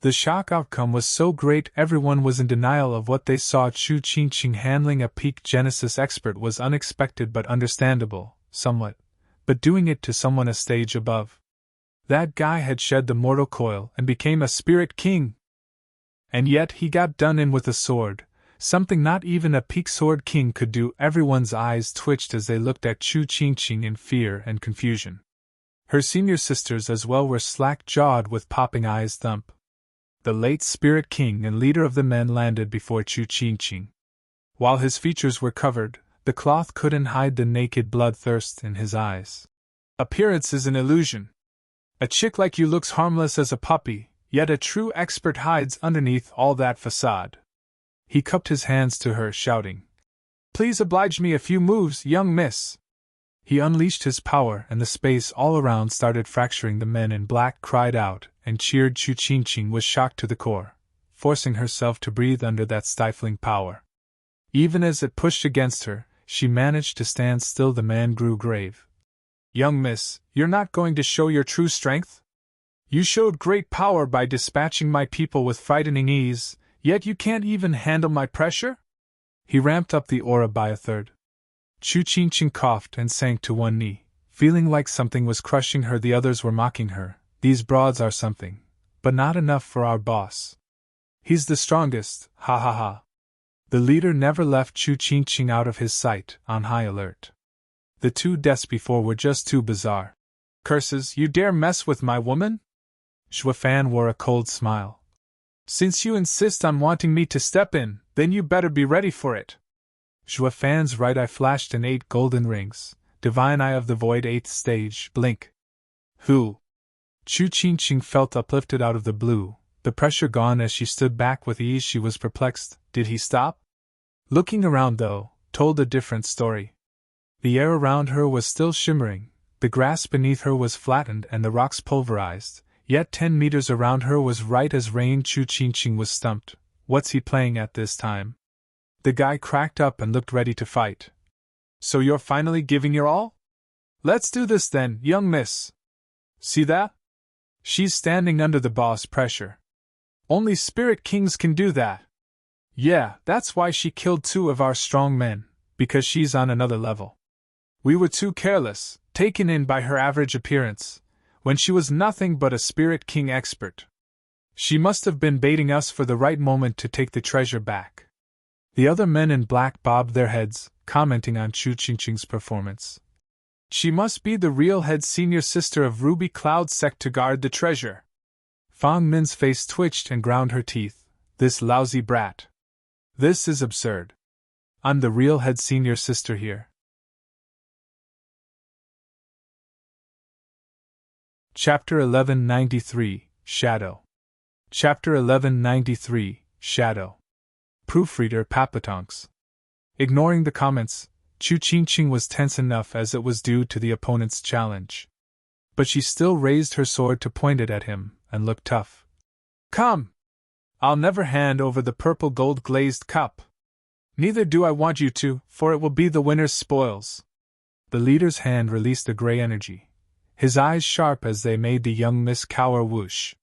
The shock outcome was so great everyone was in denial of what they saw. Qilin handling a peak Genesis expert was unexpected but understandable, somewhat, but doing it to someone a stage above. That guy had shed the mortal coil and became a spirit king. And yet he got done in with a sword, something not even a peak sword king could do. Everyone's eyes twitched as they looked at Qilin in fear and confusion. Her senior sisters as well were slack-jawed with popping eyes. Thump. The late spirit king and leader of the men landed before Qilin. While his features were covered, the cloth couldn't hide the naked bloodthirst in his eyes. Appearance is an illusion. A chick like you looks harmless as a puppy, yet a true expert hides underneath all that facade. He cupped his hands to her, shouting, "Please oblige me a few moves, young miss." He unleashed his power and the space all around started fracturing. The men in black cried out and cheered. Qilin was shocked to the core, forcing herself to breathe under that stifling power. Even as it pushed against her, she managed to stand still. The man grew grave. "Young miss, you're not going to show your true strength? You showed great power by dispatching my people with frightening ease, yet you can't even handle my pressure?" He ramped up the aura by a third. Qilin coughed and sank to one knee, feeling like something was crushing her. The others were mocking her. "These broads are something, but not enough for our boss. He's the strongest, ha ha ha." The leader never left Qilin out of his sight, on high alert. The 2 deaths before were just too bizarre. "Curses, you dare mess with my woman?" Xuefan wore a cold smile. "Since you insist on wanting me to step in, then you better be ready for it." Xuefan's right eye flashed in 8 golden rings, divine eye of the void 8th stage, blink. "Who?" Qilin felt uplifted out of the blue, the pressure gone as she stood back with ease. She was perplexed. Did he stop? Looking around, though, told a different story. The air around her was still shimmering, the grass beneath her was flattened and the rocks pulverized, yet 10 meters around her was right as rain. Qilin was stumped. What's he playing at this time? The guy cracked up and looked ready to fight. "So you're finally giving your all? Let's do this then, young miss. See that? She's standing under the boss pressure. Only spirit kings can do that. Yeah, that's why she killed 2 of our strong men, because she's on another level. We were too careless, taken in by her average appearance, when she was nothing but a spirit king expert. She must have been baiting us for the right moment to take the treasure back." The other men in black bobbed their heads, commenting on Qilin's performance. "She must be the real head senior sister of Ruby Cloud Sect to guard the treasure." Fang Min's face twitched and ground her teeth. "This lousy brat. This is absurd. I'm the real head senior sister here." Chapter 1193, Shadow. Chapter 1193, Shadow. Proofreader Papatonks. Ignoring the comments, Qilin was tense enough as it was due to the opponent's challenge. But she still raised her sword to point it at him, and looked tough. "Come! I'll never hand over the purple gold glazed cup. Neither do I want you to, for it will be the winner's spoils." The leader's hand released a gray energy, his eyes sharp as they made the young miss cower. Whoosh.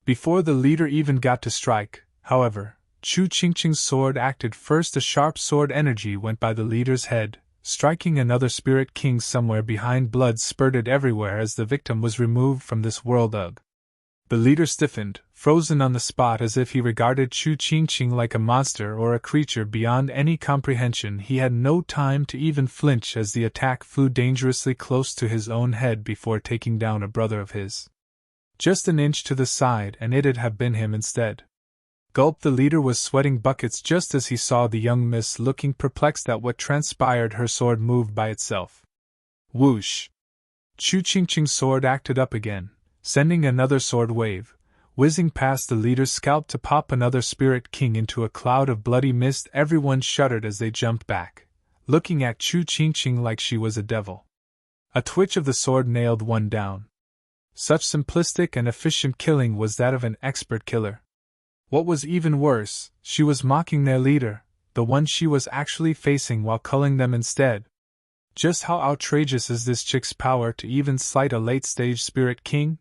Before the leader even got to strike, however, Qilin's sword acted first. A sharp sword energy went by the leader's head, striking another spirit king somewhere behind. Blood spurted everywhere as the victim was removed from this world. Ugh. The leader stiffened, frozen on the spot as if he regarded Qilin like a monster or a creature beyond any comprehension. He had no time to even flinch as the attack flew dangerously close to his own head before taking down a brother of his. Just an inch to the side and it'd have been him instead. Gulp. The leader was sweating buckets just as he saw the young miss looking perplexed at what transpired. Her sword moved by itself. Whoosh! Qiling's sword acted up again, sending another sword wave, whizzing past the leader's scalp to pop another Spirit King into a cloud of bloody mist. Everyone shuddered as they jumped back, looking at Chu Qingqing like she was a devil. A twitch of the sword nailed one down. Such simplistic and efficient killing was that of an expert killer. What was even worse, she was mocking their leader, the one she was actually facing, while culling them instead. Just how outrageous is this chick's power to even slight a late-stage Spirit King?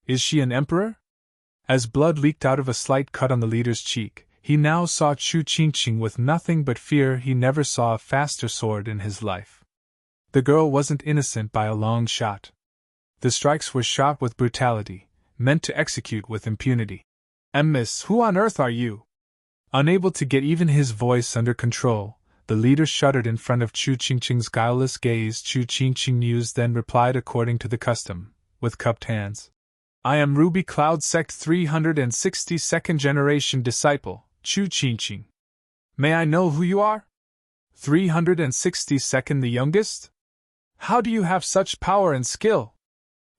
Is she an emperor? As blood leaked out of a slight cut on the leader's cheek, he now saw Chu Qingqing with nothing but fear. He never saw a faster sword in his life. The girl wasn't innocent by a long shot. The strikes were shot with brutality, meant to execute with impunity. Miss, who on earth are you? Unable to get even his voice under control, the leader shuddered in front of Chu Qingqing's guileless gaze. Chu Qingqing mused, then replied according to the custom, with cupped hands. I am Ruby Cloud Sect 362nd generation disciple, Chu Qingqing. May I know who you are? 362nd, the youngest? How do you have such power and skill?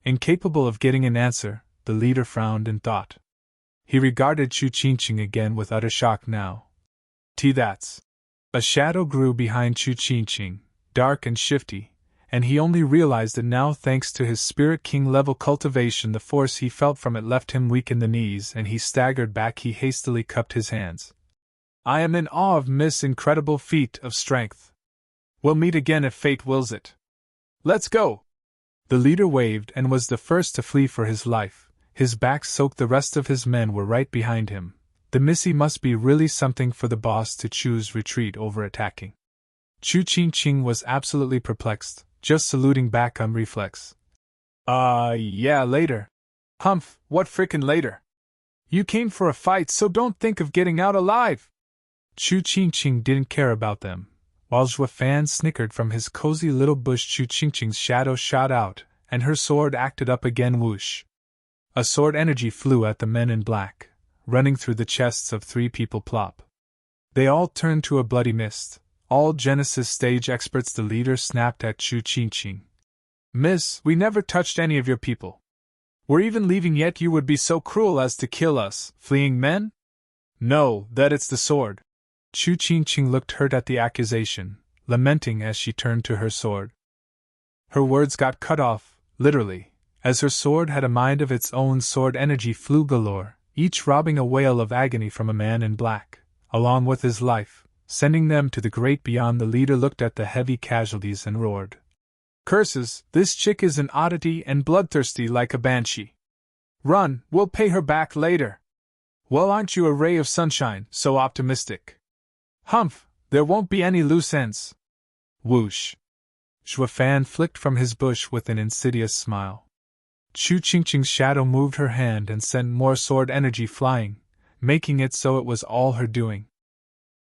Incapable of getting an answer, the leader frowned in thought. He regarded Chu Qingqing again with utter shock now. That's. A shadow grew behind Chu Qingqing, dark and shifty, and he only realized it now thanks to his Spirit King level cultivation. The force he felt from it left him weak in the knees, and he staggered back. He hastily cupped his hands. I am in awe of Miss' incredible feat of strength. We'll meet again if fate wills it. Let's go! The leader waved and was the first to flee for his life. His back soaked. The rest of his men were right behind him. The missy must be really something for the boss to choose retreat over attacking. Chu Qingqing was absolutely perplexed, just saluting back on reflex. Yeah, later. Humph, what frickin' later? You came for a fight, so don't think of getting out alive! Chu Qingqing didn't care about them. While Zhua Fan snickered from his cozy little bush, Chu Qingqing's shadow shot out, and her sword acted up again. Whoosh! A sword energy flew at the men in black, running through the chests of 3 people. Plop. They all turned to a bloody mist. All Genesis stage experts. The leader snapped at Chu Qingqing. Miss, we never touched any of your people. We're even leaving, yet you would be so cruel as to kill us, fleeing men? No, that it's the sword. Chu Qingqing looked hurt at the accusation, lamenting as she turned to her sword. Her words got cut off, literally, as her sword had a mind of its own. Sword energy flew galore, each robbing a wail of agony from a man in black, along with his life, sending them to the great beyond. The leader looked at the heavy casualties and roared. Curses, this chick is an oddity and bloodthirsty like a banshee. Run, we'll pay her back later. Well, aren't you a ray of sunshine, so optimistic? Humph, there won't be any loose ends. Whoosh. Zhua Fan flicked from his bush with an insidious smile. Chu Qingqing's shadow moved her hand and sent more sword energy flying, making it so it was all her doing.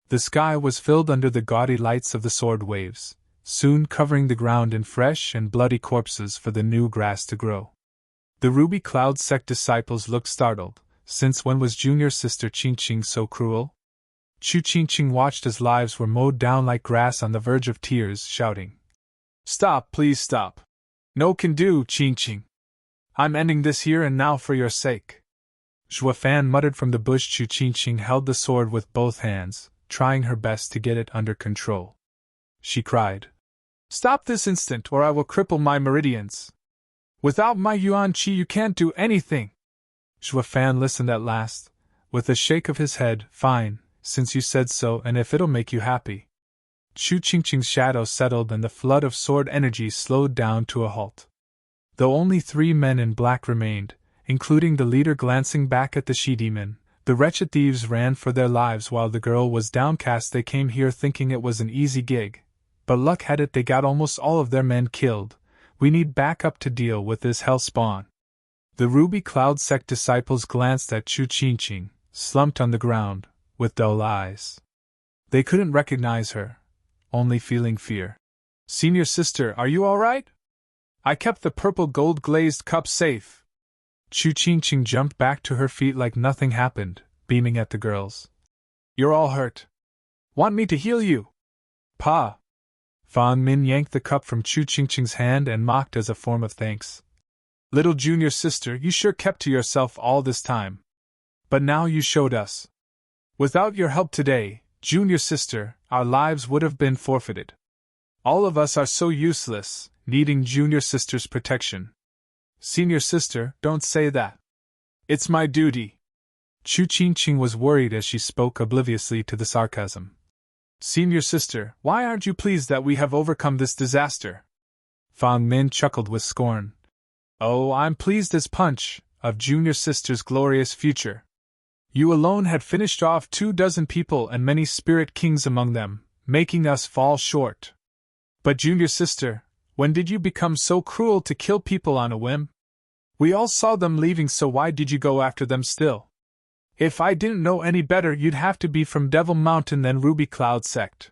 The sky was filled under the gaudy lights of the sword waves, soon covering the ground in fresh and bloody corpses for the new grass to grow. The Ruby Cloud Sect disciples looked startled. Since when was junior sister Qingqing so cruel? Chu Qingqing watched as lives were mowed down like grass on the verge of tears, shouting. Stop, please stop. No can do, Qingqing. I'm ending this here and now for your sake. Zhua Fan muttered from the bush. Chu Qingqing held the sword with both hands, trying her best to get it under control. She cried. Stop this instant or I will cripple my meridians. Without my yuan qi you can't do anything. Zhua Fan listened at last, with a shake of his head. Fine, since you said so, and if it'll make you happy. Chu Qingqing's shadow settled and the flood of sword energy slowed down to a halt. Though only 3 men in black remained, including the leader. Glancing back at the she-demon, the wretched thieves ran for their lives while the girl was downcast. They came here thinking it was an easy gig, but luck had it they got almost all of their men killed. We need backup to deal with this hell spawn. The Ruby Cloud Sect disciples glanced at Chu Qingqing, slumped on the ground, with dull eyes. They couldn't recognize her, only feeling fear. Senior sister, are you all right? I kept the purple gold glazed cup safe. Chu Qingqing jumped back to her feet like nothing happened, beaming at the girls. You're all hurt. Want me to heal you? Pa. Fan Min yanked the cup from Chu Qingqing's hand and mocked as a form of thanks. Little junior sister, you sure kept to yourself all this time. But now you showed us. Without your help today, junior sister, our lives would have been forfeited. All of us are so useless, needing junior sister's protection. Senior sister, don't say that. It's my duty. Chu Qingqing was worried as she spoke obliviously to the sarcasm. Senior sister, why aren't you pleased that we have overcome this disaster? Fang Min chuckled with scorn. Oh, I'm pleased as punch, of junior sister's glorious future. You alone had finished off 24 people and many spirit kings among them, making us fall short. But junior sister, when did you become so cruel to kill people on a whim? We all saw them leaving, so why did you go after them still? If I didn't know any better, you'd have to be from Devil Mountain than Ruby Cloud Sect.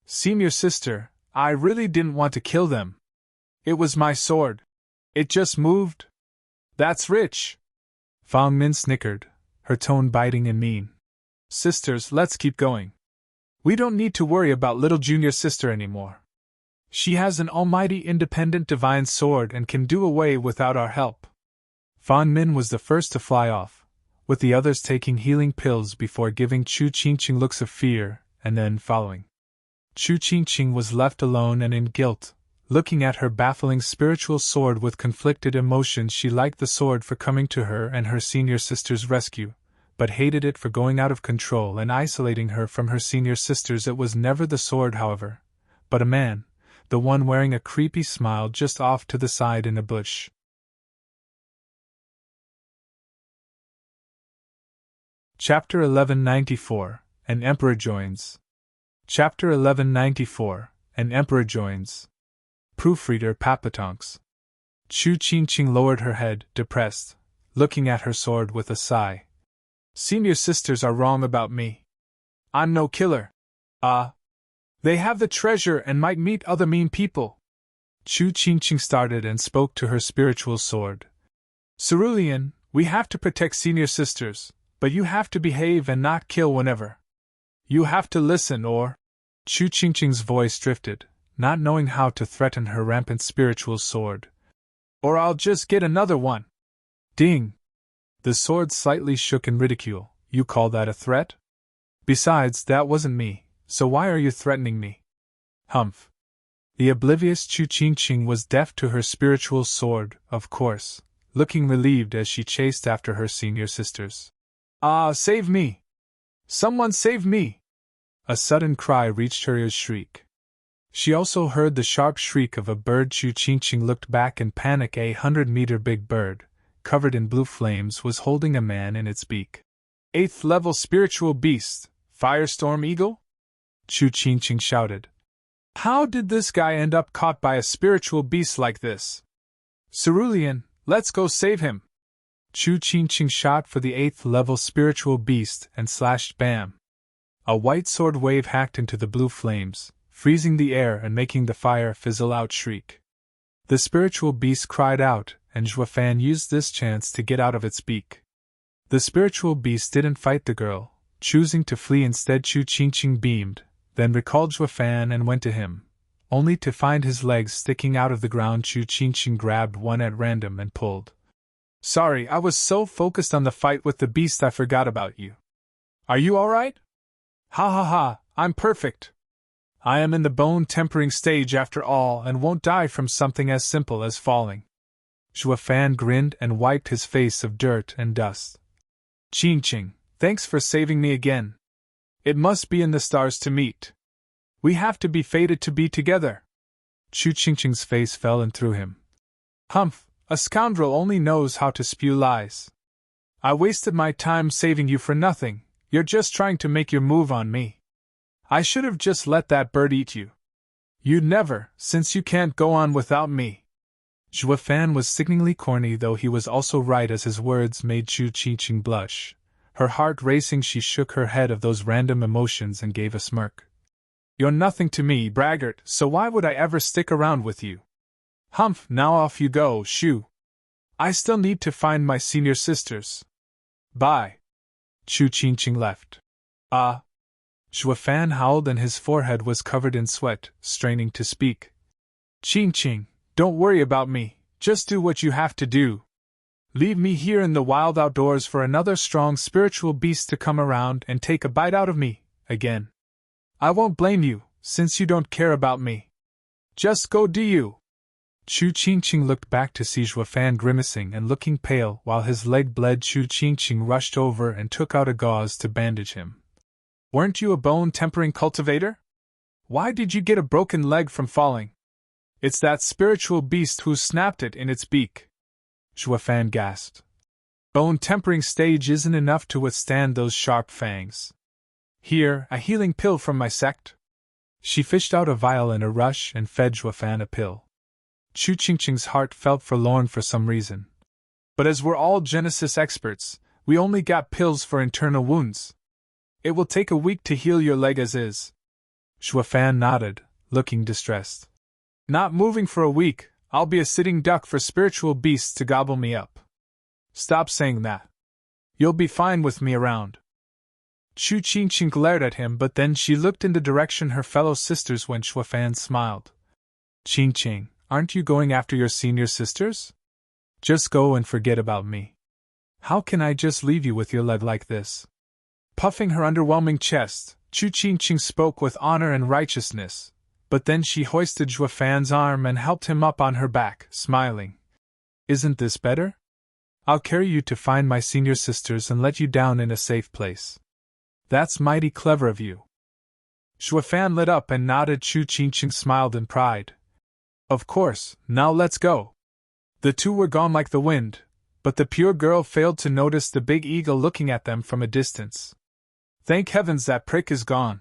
Senior sister, I really didn't want to kill them. It was my sword. It just moved. That's rich. Fang Min snickered, her tone biting and mean. Sisters, let's keep going. We don't need to worry about little junior sister anymore. She has an almighty independent divine sword and can do away without our help. Fang Min was the first to fly off, with the others taking healing pills before giving Chu Qingqing looks of fear, and then following. Chu Qingqing was left alone and in guilt, looking at her baffling spiritual sword with conflicted emotions. She liked the sword for coming to her and her senior sister's rescue, but hated it for going out of control and isolating her from her senior sisters. It was never the sword, however, but a man, the one wearing a creepy smile just off to the side in a bush. Chapter 1194, An Emperor Joins. Chapter 1194, An Emperor Joins. Proofreader Papatonks. Chu Qingqing lowered her head, depressed, looking at her sword with a sigh. Senior sisters are wrong about me. I'm no killer. They have the treasure and might meet other mean people. Chu Qingqing started and spoke to her spiritual sword. Cerulean, we have to protect senior sisters, but you have to behave and not kill whenever. You have to listen or... Chu Qingqing's voice drifted, not knowing how to threaten her rampant spiritual sword. Or I'll just get another one. Ding! The sword slightly shook in ridicule. You call that a threat? Besides, that wasn't me, so why are you threatening me? Humph. The oblivious Chu Qingqing was deaf to her spiritual sword, of course, looking relieved as she chased after her senior sisters. Save me! Someone save me! A sudden cry reached her ears. Shriek. She also heard the sharp shriek of a bird. Chu Qingqing looked back in panic. A 100-meter big bird, covered in blue flames, was holding a man in its beak. 8th level spiritual beast, Firestorm Eagle? Chu Qingqing shouted. How did this guy end up caught by a spiritual beast like this? Cerulean, let's go save him! Chu Qingqing shot for the 8th level spiritual beast and slashed. Bam! A white sword wave hacked into the blue flames, freezing the air and making the fire fizzle out. Shriek. The spiritual beast cried out, and Zhuofan used this chance to get out of its beak. The spiritual beast didn't fight the girl, choosing to flee instead. Chu Qingqing beamed, then recalled Zhuofan and went to him, only to find his legs sticking out of the ground. Chu Qingqing grabbed one at random and pulled. Sorry, I was so focused on the fight with the beast I forgot about you. Are you alright? Ha ha ha, I'm perfect. I am in the bone-tempering stage after all and won't die from something as simple as falling. Zhuofan grinned and wiped his face of dirt and dust. Qingqing, thanks for saving me again. It must be in the stars to meet. We have to be fated to be together. Chu Qingqing's face fell in through him. Humph, a scoundrel only knows how to spew lies. I wasted my time saving you for nothing. You're just trying to make your move on me. I should have just let that bird eat you. You'd never, since you can't go on without me. Zhuofan was sickeningly corny, though he was also right, as his words made Chu Qingqing blush. Her heart racing, she shook her head of those random emotions and gave a smirk. You're nothing to me, braggart, so why would I ever stick around with you? Humph, now off you go, shoo. I still need to find my senior sisters. Bye. Chu Qingqing left. Zhuofan howled and his forehead was covered in sweat, straining to speak. Qingqing, don't worry about me, Just do what you have to do. Leave me here in the wild outdoors for another strong spiritual beast to come around and take a bite out of me, again. I won't blame you, since you don't care about me. Just go do you. Chu Qingqing looked back to see Zhuofan grimacing and looking pale while his leg bled. Chu Qingqing rushed over and took out a gauze to bandage him. Weren't you a bone-tempering cultivator? Why did you get a broken leg from falling? It's that spiritual beast who snapped it in its beak. Zhuofan gasped. Bone-tempering stage isn't enough to withstand those sharp fangs. Here, a healing pill from my sect. She fished out a vial in a rush and fed Zhuofan a pill. Chu Qingqing's heart felt forlorn for some reason. But as we're all Genesis experts, we only got pills for internal wounds. It will take a week to heal your leg as is. Zhuofan nodded, looking distressed. Not moving for a week, I'll be a sitting duck for spiritual beasts to gobble me up. Stop saying that. You'll be fine with me around. Chu Qingqing glared at him, but then she looked in the direction her fellow sisters went. Zhuofan smiled. Qingqing, aren't you going after your senior sisters? Just go and forget about me. How can I just leave you with your leg like this? Puffing her underwhelming chest, Chu Qingqing spoke with honor and righteousness, but then she hoisted Zhuofan's arm and helped him up on her back, smiling. Isn't this better? I'll carry you to find my senior sisters and let you down in a safe place. That's mighty clever of you. Zhuofan lit up and nodded. Chu Qingqing smiled in pride. Of course, now let's go. The two were gone like the wind, but the pure girl failed to notice the big eagle looking at them from a distance. Thank heavens that prick is gone.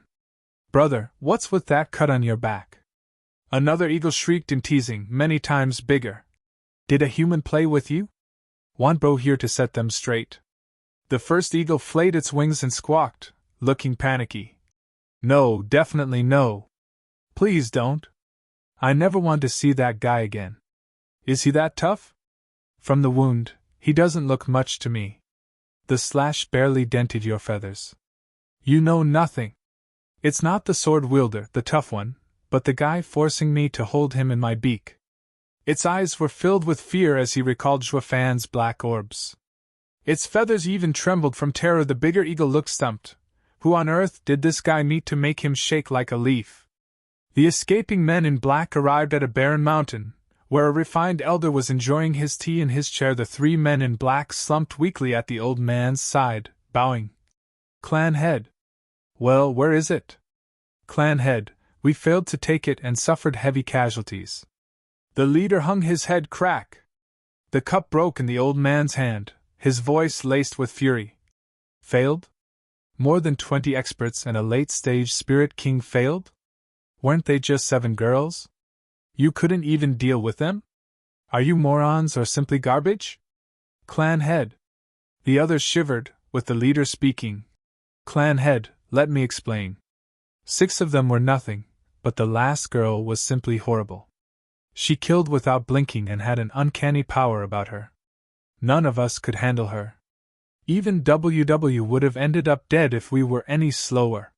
Brother, what's with that cut on your back? Another eagle shrieked in teasing, many times bigger. Did a human play with you? Want bro here to set them straight? The first eagle flayed its wings and squawked, looking panicky. No, definitely no. Please don't. I never want to see that guy again. Is he that tough? From the wound, he doesn't look much to me. The slash barely dented your feathers. You know nothing. It's not the sword wielder, the tough one, but the guy forcing me to hold him in my beak. Its eyes were filled with fear as he recalled Zhuofan's black orbs. Its feathers even trembled from terror. The bigger eagle looked stumped. Who on earth did this guy meet to make him shake like a leaf? The escaping men in black arrived at a barren mountain, where a refined elder was enjoying his tea in his chair. The three men in black slumped weakly at the old man's side, bowing. Clan head. Well, where is it? Clan head, we failed to take it and suffered heavy casualties. The leader hung his head crack. The cup broke in the old man's hand, his voice laced with fury. Failed? More than 20 experts and a late-stage spirit king failed? Weren't they just 7 girls? You couldn't even deal with them? Are you morons or simply garbage? Clan head. The others shivered, with the leader speaking. Clan head, let me explain. 6 of them were nothing, but the last girl was simply horrible. She killed without blinking and had an uncanny power about her. None of us could handle her. Even WW would have ended up dead if we were any slower.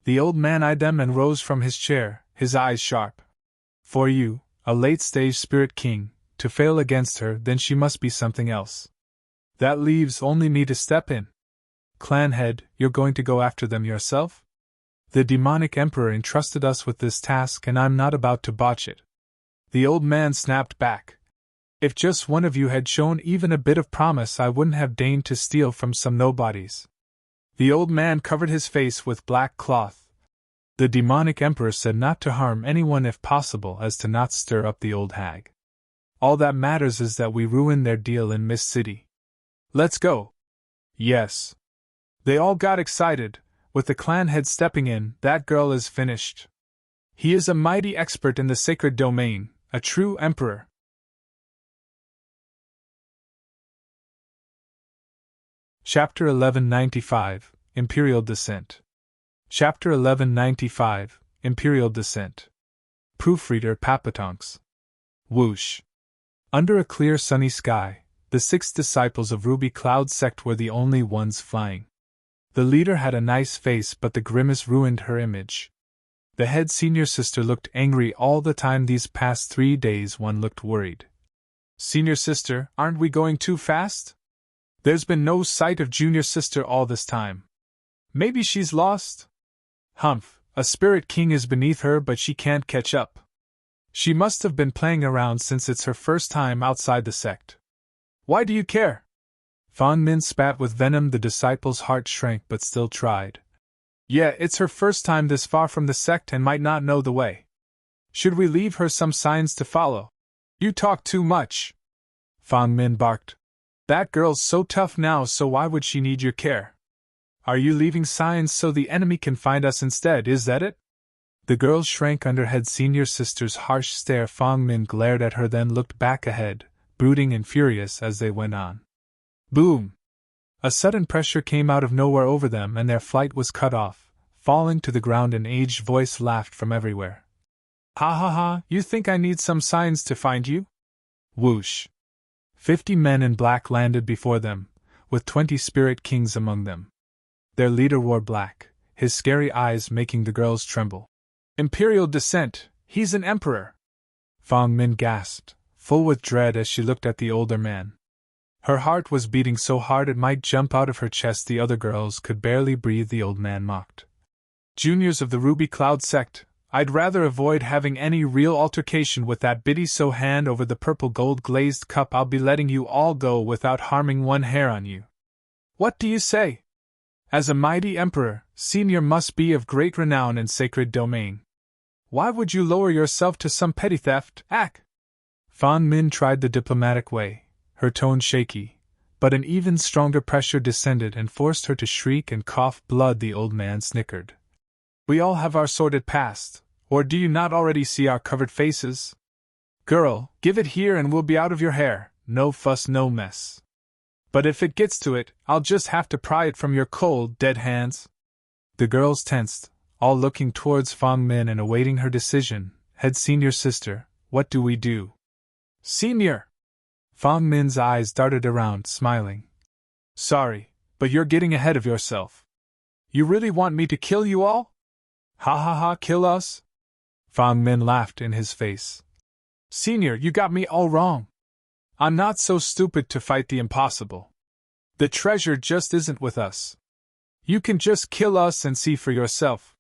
The old man eyed them and rose from his chair, his eyes sharp. For you, a late-stage spirit king, to fail against her, then she must be something else. That leaves only me to step in. Clan head, you're going to go after them yourself? The demonic emperor entrusted us with this task and I'm not about to botch it. The old man snapped back. If just one of you had shown even a bit of promise, I wouldn't have deigned to steal from some nobodies. The old man covered his face with black cloth. The demonic emperor said not to harm anyone if possible, as to not stir up the old hag. All that matters is that we ruin their deal in Mist City. Let's go. Yes. They all got excited, with the clan head stepping in. That girl is finished. He is a mighty expert in the sacred domain, a true emperor. Chapter 1195, Imperial Descent. Chapter 1195, Imperial Descent. Proofreader Papatonks. Whoosh. Under a clear sunny sky, the 6 disciples of Ruby Cloud Sect were the only ones flying. The leader had a nice face, but the grimace ruined her image. The head senior sister looked angry all the time. These past 3 days one looked worried. Senior sister, aren't we going too fast? There's been no sight of junior sister all this time. Maybe she's lost? Humph, a spirit king is beneath her, but she can't catch up. She must have been playing around since it's her first time outside the sect. Why do you care? Fang Min spat with venom. The disciple's heart shrank but still tried. Yeah, it's her first time this far from the sect and might not know the way. Should we leave her some signs to follow? You talk too much. Fang Min barked. That girl's so tough now, so why would she need your care? Are you leaving signs so the enemy can find us instead, is that it? The girl shrank under her senior sister's harsh stare. Fang Min glared at her, then looked back ahead, brooding and furious as they went on. Boom! A sudden pressure came out of nowhere over them and their flight was cut off. Falling to the ground, an aged voice laughed from everywhere. Ha ha ha, you think I need some signs to find you? Whoosh! 50 men in black landed before them, with 20 spirit kings among them. Their leader wore black, his scary eyes making the girls tremble. Imperial descent, he's an emperor! Fang Min gasped, full with dread as she looked at the older man. Her heart was beating so hard it might jump out of her chest. The other girls could barely breathe. The old man mocked. Juniors of the Ruby Cloud sect, I'd rather avoid having any real altercation with that biddy, so hand over the purple gold glazed cup. I'll be letting you all go without harming one hair on you. What do you say? As a mighty emperor, senior must be of great renown and sacred domain. Why would you lower yourself to some petty theft, ack? Fang Min tried the diplomatic way, her tone shaky, but an even stronger pressure descended and forced her to shriek and cough blood. The old man snickered. We all have our sordid past, or do you not already see our covered faces? Girl, give it here and we'll be out of your hair, no fuss, no mess. But if it gets to it, I'll just have to pry it from your cold, dead hands. The girls tensed, all looking towards Fang Min and awaiting her decision. Head senior sister, what do we do? Senior! Fang Min's eyes darted around, smiling. Sorry, but you're getting ahead of yourself. You really want me to kill you all? Ha ha ha, kill us? Fang Min laughed in his face. Senior, you got me all wrong. I'm not so stupid to fight the impossible. The treasure just isn't with us. You can just kill us and see for yourself.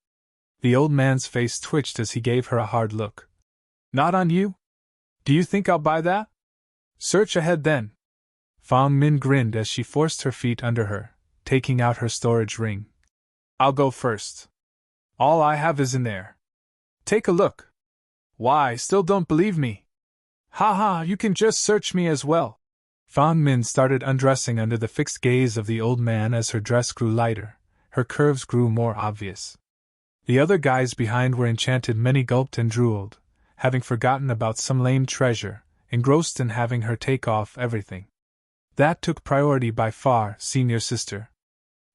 The old man's face twitched as he gave her a hard look. Not on you? Do you think I'll buy that? Search ahead then. Fang Min grinned as she forced her feet under her, taking out her storage ring. I'll go first. All I have is in there. Take a look. Why, still don't believe me? Ha ha, you can just search me as well. Fang Min started undressing under the fixed gaze of the old man. As her dress grew lighter, her curves grew more obvious. The other guys behind were enchanted. Many gulped and drooled, having forgotten about some lame treasure, engrossed in having her take off everything. That took priority by far, senior sister.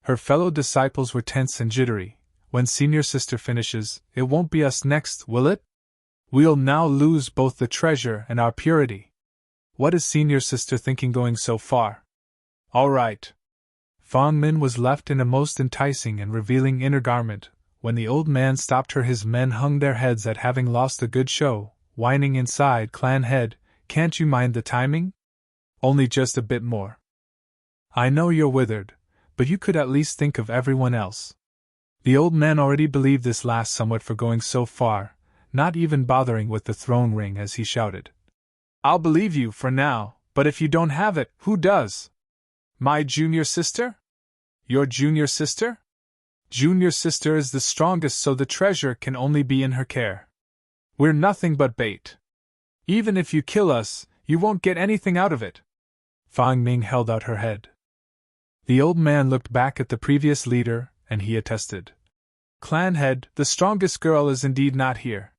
Her fellow disciples were tense and jittery. When senior sister finishes, it won't be us next, will it? We'll now lose both the treasure and our purity. What is senior sister thinking going so far? All right. Fang Min was left in a most enticing and revealing inner garment. When the old man stopped her, his men hung their heads at having lost a good show, whining inside. Clan head, can't you mind the timing? Only just a bit more. I know you're withered, but you could at least think of everyone else. The old man already believed this last somewhat for going so far, not even bothering with the throne ring as he shouted. I'll believe you for now, but if you don't have it, who does? My junior sister? Your junior sister? Junior sister is the strongest, so the treasure can only be in her care. We're nothing but bait. Even if you kill us, you won't get anything out of it. Fang Ming held out her head. The old man looked back at the previous leader, and he attested. Clan head, the strongest girl is indeed not here.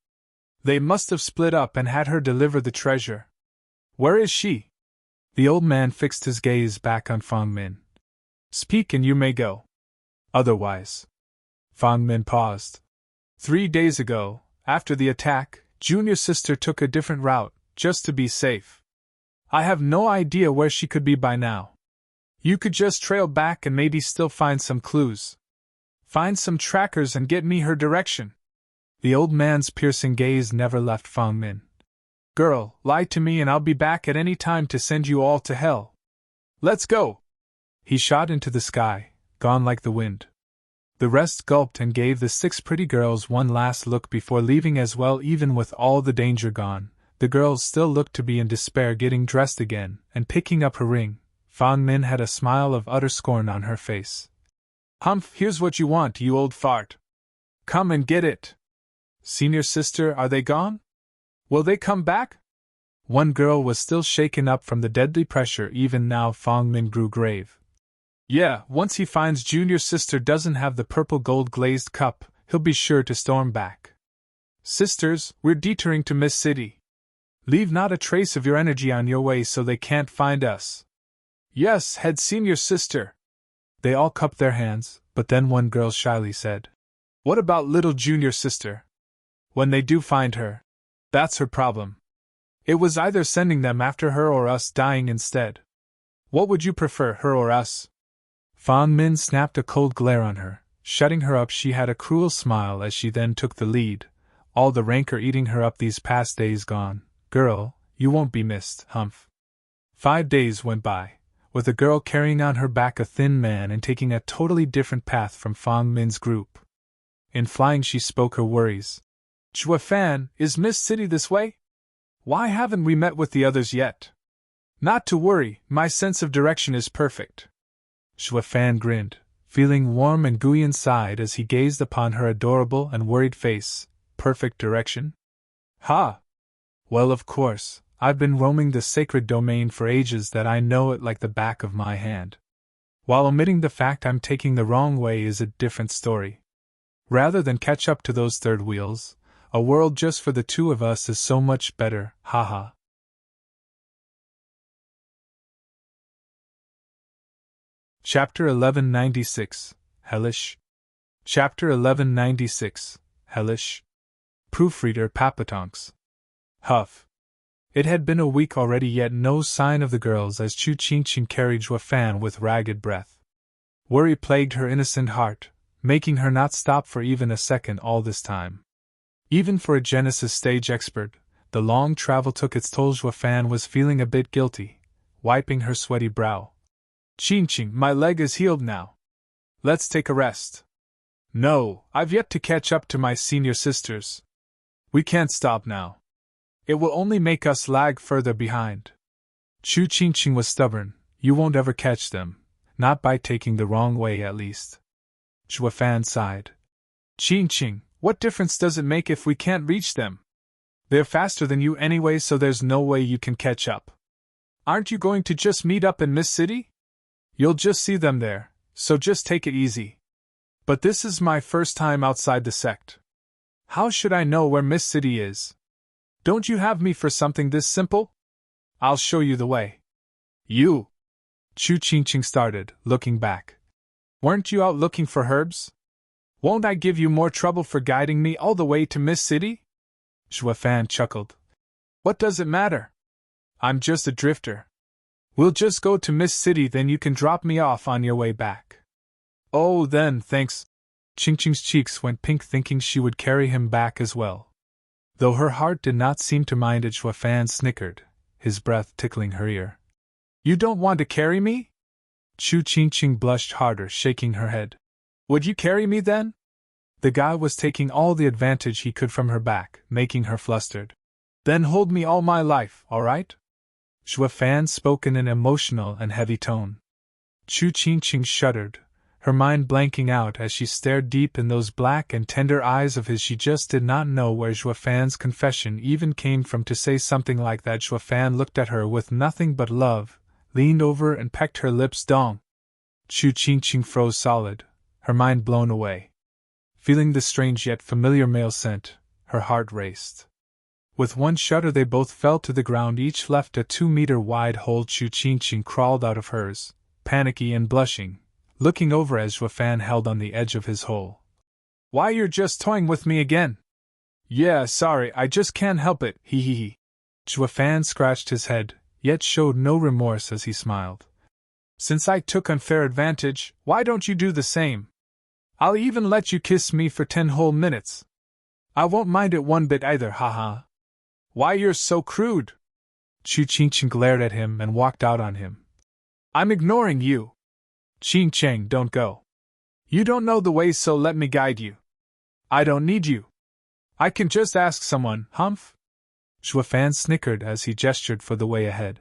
They must have split up and had her deliver the treasure. Where is she? The old man fixed his gaze back on Fang Min. Speak and you may go. Otherwise. Fang Min paused. 3 days ago, after the attack, junior sister took a different route, just to be safe. I have no idea where she could be by now. You could just trail back and maybe still find some clues. Find some trackers and get me her direction. The old man's piercing gaze never left Fang Min. Girl, lie to me and I'll be back at any time to send you all to hell. Let's go! He shot into the sky, gone like the wind. The rest gulped and gave the 6 pretty girls one last look before leaving as well. Even with all the danger gone, the girls still looked to be in despair. Getting dressed again, and picking up her ring, Fang Min had a smile of utter scorn on her face. Humph, here's what you want, you old fart. Come and get it. Senior sister, are they gone? Will they come back? One girl was still shaken up from the deadly pressure. Even now Fang Min grew grave. Yeah, once he finds junior sister doesn't have the purple gold glazed cup, he'll be sure to storm back. Sisters, we're detouring to Miss City. Leave not a trace of your energy on your way so they can't find us. Yes, head senior sister. They all cupped their hands, but then one girl shyly said, What about little junior sister? When they do find her, that's her problem. It was either sending them after her or us dying instead. What would you prefer, her or us? Fang Min snapped a cold glare on her, shutting her up. She had a cruel smile as she then took the lead, all the rancor eating her up these past days gone. Girl, you won't be missed, humph. 5 days went by, with the girl carrying on her back a thin man and taking a totally different path from Fang Min's group. In flying she spoke her worries. Chua Fan, is Miss City this way? Why haven't we met with the others yet? Not to worry, my sense of direction is perfect. Chua Fan grinned, feeling warm and gooey inside as he gazed upon her adorable and worried face. Perfect direction? Ha! Well, of course, I've been roaming the sacred domain for ages that I know it like the back of my hand. While omitting the fact I'm taking the wrong way is a different story. Rather than catch up to those third wheels, a world just for the two of us is so much better, haha. Chapter 1196, Hellish. Chapter 1196, Hellish. Proofreader Papatonks. Huff. It had been a week already, yet no sign of the girls as Chu Qingqing carried Zhuo Fan with ragged breath. Worry plagued her innocent heart, making her not stop for even a second all this time. Even for a Genesis stage expert, the long travel took its toll. Zhuo Fan was feeling a bit guilty, wiping her sweaty brow. Qingqing, my leg is healed now. Let's take a rest. No, I've yet to catch up to my senior sisters. We can't stop now. It will only make us lag further behind. Chu Qingqing was stubborn. You won't ever catch them, not by taking the wrong way at least. Zhuo Fan sighed. Qingqing, what difference does it make if we can't reach them? They're faster than you anyway, so there's no way you can catch up. Aren't you going to just meet up in Miss City? You'll just see them there, so just take it easy. But this is my first time outside the sect. How should I know where Miss City is? Don't you have me for something this simple? I'll show you the way. You! Chu Qingqing started, looking back. Weren't you out looking for herbs? Won't I give you more trouble for guiding me all the way to Miss City? Zhuo Fan chuckled. What does it matter? I'm just a drifter. We'll just go to Miss City, then you can drop me off on your way back. Oh, then, thanks. Qingqing's cheeks went pink, thinking she would carry him back as well. Though her heart did not seem to mind it, Zhuo Fan snickered, his breath tickling her ear. You don't want to carry me? Chu Qingqing blushed harder, shaking her head. Would you carry me then? The guy was taking all the advantage he could from her back, making her flustered. Then hold me all my life, all right? Zhuo Fan spoke in an emotional and heavy tone. Chu Qingqing shuddered, her mind blanking out as she stared deep in those black and tender eyes of his. She just did not know where Zhuo Fan's confession even came from to say something like that. Zhuo Fan looked at her with nothing but love, leaned over and pecked her lips. Dong. Chu Qingqing froze solid, her mind blown away. Feeling the strange yet familiar male scent, her heart raced. With one shudder they both fell to the ground, each left a 2-meter-wide hole. Chu Qingqing crawled out of hers, panicky and blushing, looking over as Zhuo Fan held on the edge of his hole. Why, you're just toying with me again? Yeah, sorry, I just can't help it, hee hee hee. Zhuo Fan scratched his head, yet showed no remorse as he smiled. Since I took unfair advantage, why don't you do the same? I'll even let you kiss me for 10 whole minutes. I won't mind it one bit either, haha. Why, you're so crude! Chu Qingqing glared at him and walked out on him. I'm ignoring you. Qing Cheng, don't go. You don't know the way, so let me guide you. I don't need you. I can just ask someone, humph? Zhuofan snickered as he gestured for the way ahead.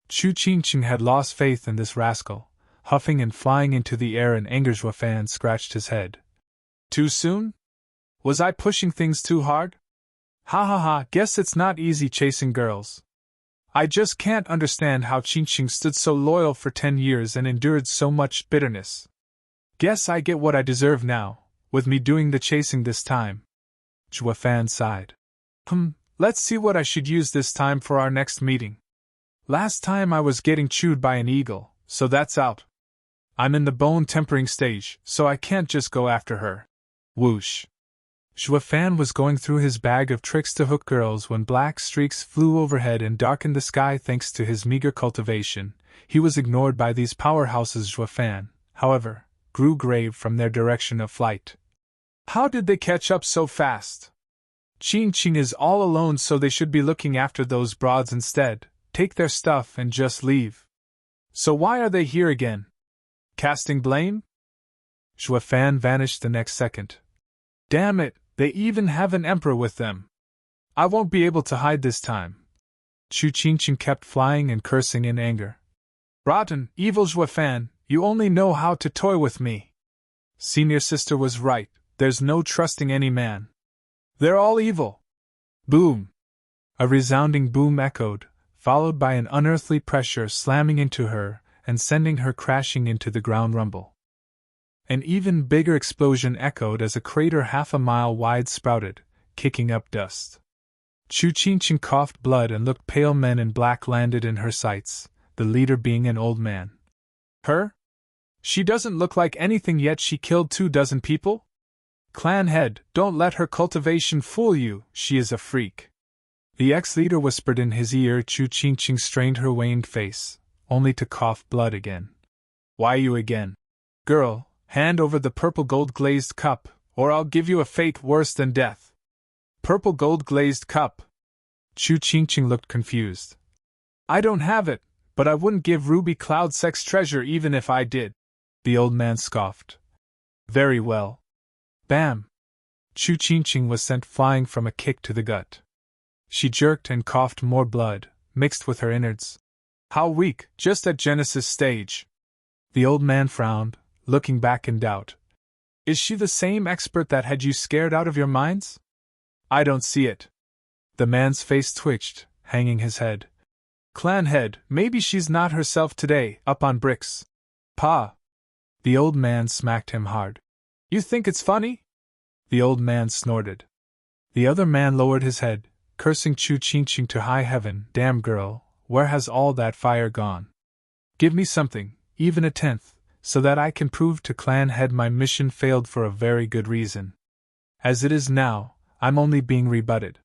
Chu Qingqing had lost faith in this rascal. Huffing and flying into the air in anger, Zhuofan scratched his head. Too soon? Was I pushing things too hard? Ha ha ha, guess it's not easy chasing girls. I just can't understand how Qingqing stood so loyal for 10 years and endured so much bitterness. Guess I get what I deserve now, with me doing the chasing this time. Zhuofan sighed. Let's see what I should use this time for our next meeting. Last time I was getting chewed by an eagle, so that's out. I'm in the bone tempering stage, so I can't just go after her. Whoosh. Zhuofan was going through his bag of tricks to hook girls when black streaks flew overhead and darkened the sky thanks to his meager cultivation. He was ignored by these powerhouses. Zhuofan, however, grew grave from their direction of flight. How did they catch up so fast? Qingqing is all alone, so they should be looking after those broads instead, take their stuff and just leave. So why are they here again? Casting blame? Zhuofan vanished the next second. Damn it, they even have an emperor with them. I won't be able to hide this time. Chu Qingqing kept flying and cursing in anger. Rotten, evil Zhuofan, you only know how to toy with me. Senior sister was right, there's no trusting any man. They're all evil. Boom. A resounding boom echoed, followed by an unearthly pressure slamming into her and sending her crashing into the ground rumble. An even bigger explosion echoed as a crater half a mile wide sprouted, kicking up dust. Chu Qingqing coughed blood and looked pale. Men in black landed in her sights, the leader being an old man. Her? She doesn't look like anything, yet she killed 24 people? Clan head, don't let her cultivation fool you, she is a freak. The ex-leader whispered in his ear. Chu Qingqing strained her waned face, only to cough blood again. Why you again? Girl, hand over the purple gold glazed cup, or I'll give you a fate worse than death. Purple gold glazed cup. Chu Qingqing looked confused. I don't have it, but I wouldn't give Ruby Cloud Sect's treasure even if I did. The old man scoffed. Very well. Bam! Chu Qingqing was sent flying from a kick to the gut. She jerked and coughed more blood, mixed with her innards. How weak, just at Genesis stage. The old man frowned, looking back in doubt. Is she the same expert that had you scared out of your minds? I don't see it. The man's face twitched, hanging his head. Clan head, maybe she's not herself today, up on bricks. Pa! The old man smacked him hard. You think it's funny? The old man snorted. The other man lowered his head, cursing Chu Qingqing to high heaven. Damn girl, where has all that fire gone? Give me something, even a tenth, so that I can prove to clan head my mission failed for a very good reason. As it is now, I'm only being rebutted.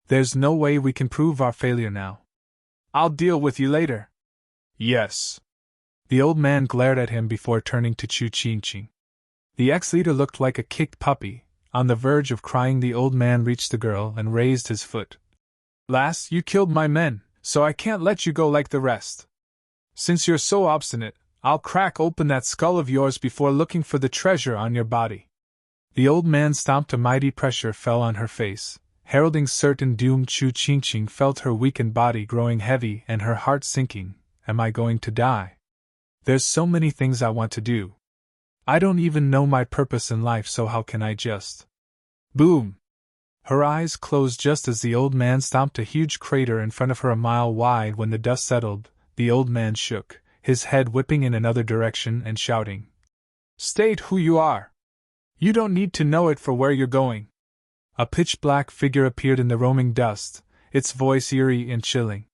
There's no way we can prove our failure now. I'll deal with you later. Yes. The old man glared at him before turning to Chu Qingqing. The ex-leader looked like a kicked puppy. On the verge of crying, the old man reached the girl and raised his foot. Lass, you killed my men, so I can't let you go like the rest. Since you're so obstinate, I'll crack open that skull of yours before looking for the treasure on your body. The old man stomped. A mighty pressure fell on her face, heralding certain doom. Chu Qingqing felt her weakened body growing heavy and her heart sinking. Am I going to die? There's so many things I want to do. I don't even know my purpose in life, so how can I just... Boom! Her eyes closed just as the old man stomped a huge crater in front of her a mile wide. When the dust settled, the old man shook, his head whipping in another direction and shouting. State who you are! You don't need to know it for where you're going. A pitch-black figure appeared in the roaming dust, its voice eerie and chilling.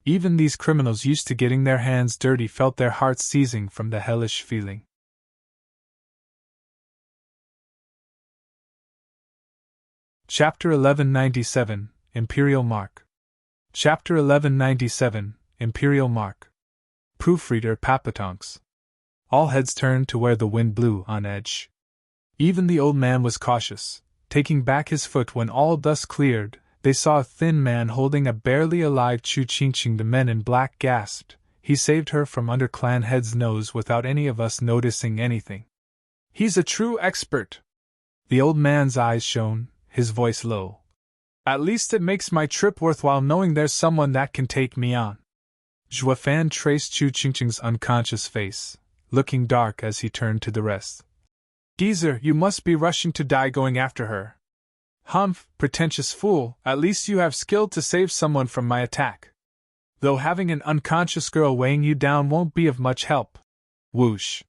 Even these criminals used to getting their hands dirty felt their hearts seizing from the hellish feeling. Chapter 1197, Imperial Mark. Chapter 1197, Imperial Mark. Proofreader Papatonks. All heads turned to where the wind blew on edge. Even the old man was cautious, taking back his foot when all dust cleared, they saw a thin man holding a barely alive Chu-Ching. The men in black gasped. He saved her from under clan head's nose without any of us noticing anything. He's a true expert. The old man's eyes shone, his voice low. At least it makes my trip worthwhile knowing there's someone that can take me on. Zhuofan traced Chu-Ching's unconscious face, looking dark as he turned to the rest. Geezer, you must be rushing to die going after her. Humph, pretentious fool, at least you have skill to save someone from my attack. Though having an unconscious girl weighing you down won't be of much help. Whoosh.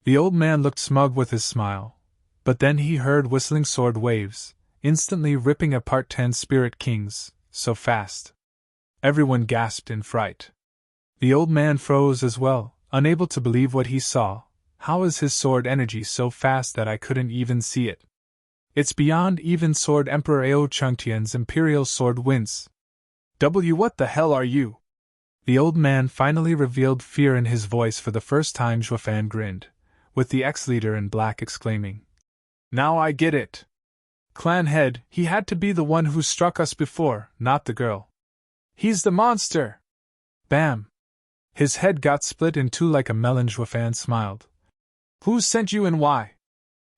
The old man looked smug with his smile, but then he heard whistling sword waves, instantly ripping apart 10 spirit kings, so fast. Everyone gasped in fright. The old man froze as well, unable to believe what he saw. How is his sword energy so fast that I couldn't even see it? It's beyond even sword Emperor Ao Chengtian's Imperial sword wince. What the hell are you? The old man finally revealed fear in his voice for the first time. Zhuofan grinned, with the ex-leader in black exclaiming, Now I get it. Clan head, he had to be the one who struck us before, not the girl. He's the monster! Bam! His head got split in two like a melon. Zhuofan smiled. Who sent you and why?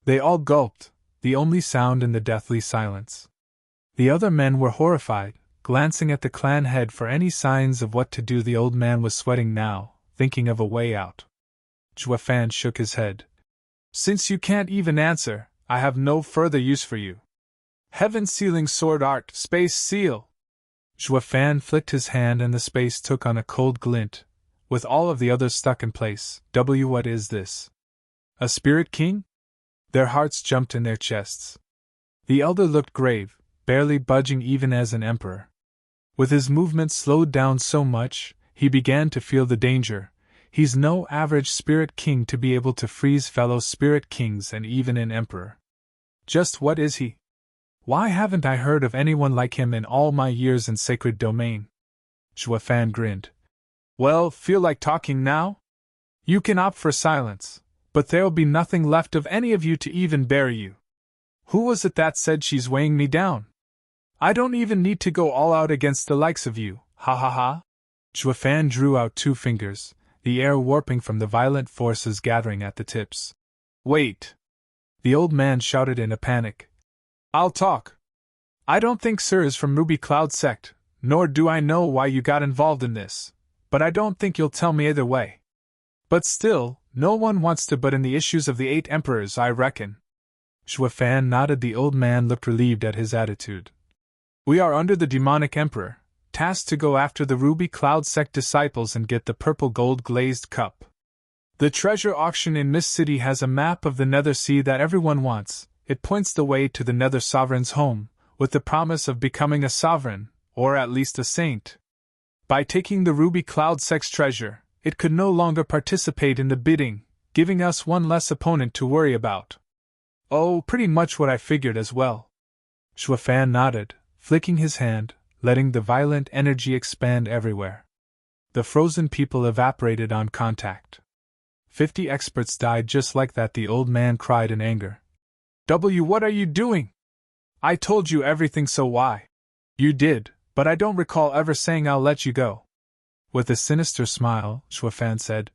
They all gulped, the only sound in the deathly silence. The other men were horrified, glancing at the clan head for any signs of what to do. The old man was sweating now, thinking of a way out. Zhuofan shook his head. Since you can't even answer, I have no further use for you. Heaven sealing sword art, space seal! Zhuofan flicked his hand and the space took on a cold glint, with all of the others stuck in place. What is this? A spirit king? Their hearts jumped in their chests. The elder looked grave, barely budging even as an emperor. With his movements slowed down so much, he began to feel the danger. He's no average spirit king to be able to freeze fellow spirit kings and even an emperor. Just what is he? Why haven't I heard of anyone like him in all my years in sacred domain? Zhuofan grinned. Well, feel like talking now? You can opt for silence, but there'll be nothing left of any of you to even bury you. Who was it that said she's weighing me down? I don't even need to go all out against the likes of you, ha ha ha. Zhuofan drew out 2 fingers, the air warping from the violent forces gathering at the tips. Wait! The old man shouted in a panic. I'll talk. I don't think Sir is from Ruby Cloud Sect, nor do I know why you got involved in this, but I don't think you'll tell me either way. But still, no one wants to butt in the issues of the 8 emperors, I reckon. Zhuofan nodded. The old man looked relieved at his attitude. We are under the demonic emperor, tasked to go after the Ruby Cloud Sect disciples and get the purple gold glazed cup. The treasure auction in Mist City has a map of the Nether Sea that everyone wants. It points the way to the Nether Sovereign's home, with the promise of becoming a sovereign, or at least a saint. By taking the Ruby Cloud Sect's treasure, it could no longer participate in the bidding, giving us one less opponent to worry about. Oh, pretty much what I figured as well. Zhuofan nodded, flicking his hand, letting the violent energy expand everywhere. The frozen people evaporated on contact. 50 experts died just like that. The old man cried in anger. What are you doing? I told you everything, so why? You did, but I don't recall ever saying I'll let you go. With a sinister smile, Zhuofan said,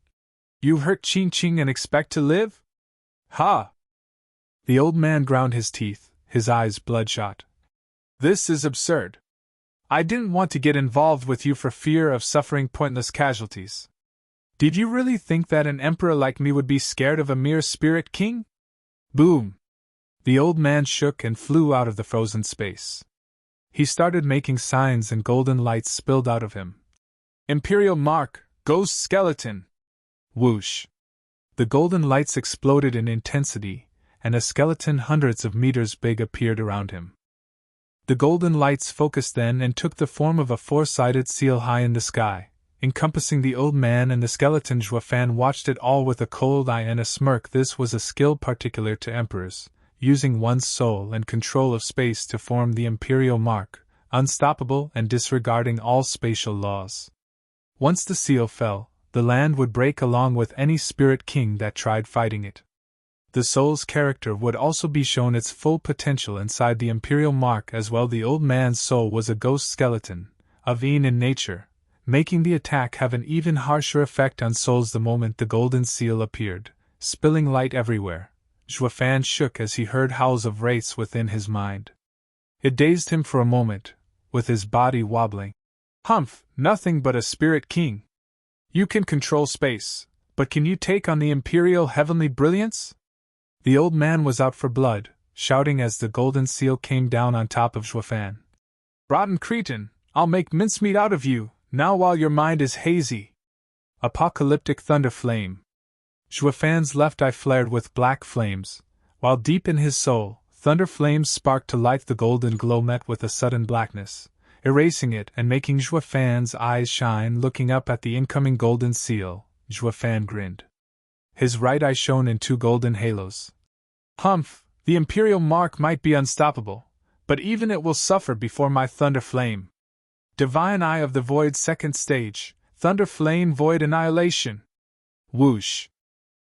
You hurt Qing and expect to live? Ha! The old man ground his teeth, his eyes bloodshot. This is absurd. I didn't want to get involved with you for fear of suffering pointless casualties. Did you really think that an emperor like me would be scared of a mere spirit king? Boom! The old man shook and flew out of the frozen space. He started making signs and golden lights spilled out of him. Imperial mark, ghost skeleton! Whoosh! The golden lights exploded in intensity, and a skeleton hundreds of meters big appeared around him. The golden lights focused then and took the form of a 4-sided seal high in the sky, encompassing the old man and the skeleton. Zhuofan watched it all with a cold eye and a smirk. This was a skill particular to emperors, using one's soul and control of space to form the imperial mark, unstoppable and disregarding all spatial laws. Once the seal fell, the land would break along with any spirit king that tried fighting it. The soul's character would also be shown its full potential inside the Imperial mark as well. The old man's soul was a ghost skeleton, of Yin in nature, making the attack have an even harsher effect on souls. The moment the golden seal appeared, spilling light everywhere, Zhuofan shook as he heard howls of wraiths within his mind. It dazed him for a moment, with his body wobbling. Humph, nothing but a spirit king. You can control space, but can you take on the Imperial heavenly brilliance? The old man was out for blood, shouting as the golden seal came down on top of Zhuofan. Rotten cretin, I'll make mincemeat out of you, now while your mind is hazy. Apocalyptic thunder flame. Zhuofan's left eye flared with black flames, while deep in his soul, thunder flames sparked to light. The golden glow met with a sudden blackness, erasing it and making Zhuofan's eyes shine. Looking up at the incoming golden seal, Zhuofan grinned. His right eye shone in two golden halos. Humph, the Imperial mark might be unstoppable, but even it will suffer before my thunder flame. Divine Eye of the Void second stage, thunder flame void annihilation. Whoosh!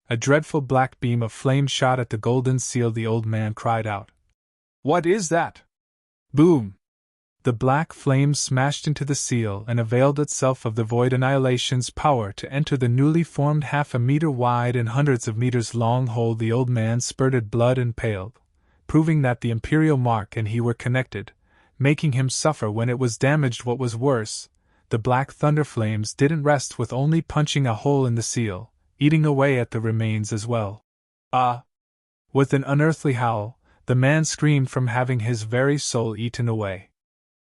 A dreadful black beam of flame shot at the golden seal. The old man cried out. What is that? Boom! The black flame smashed into the seal and availed itself of the void annihilation's power to enter the newly formed 1/2 meter wide and hundreds of meters long hole. The old man spurted blood and paled, proving that the Imperial mark and he were connected, making him suffer when it was damaged. What was worse, the black thunder flames didn't rest with only punching a hole in the seal, eating away at the remains as well. Ah! With an unearthly howl, the man screamed from having his very soul eaten away.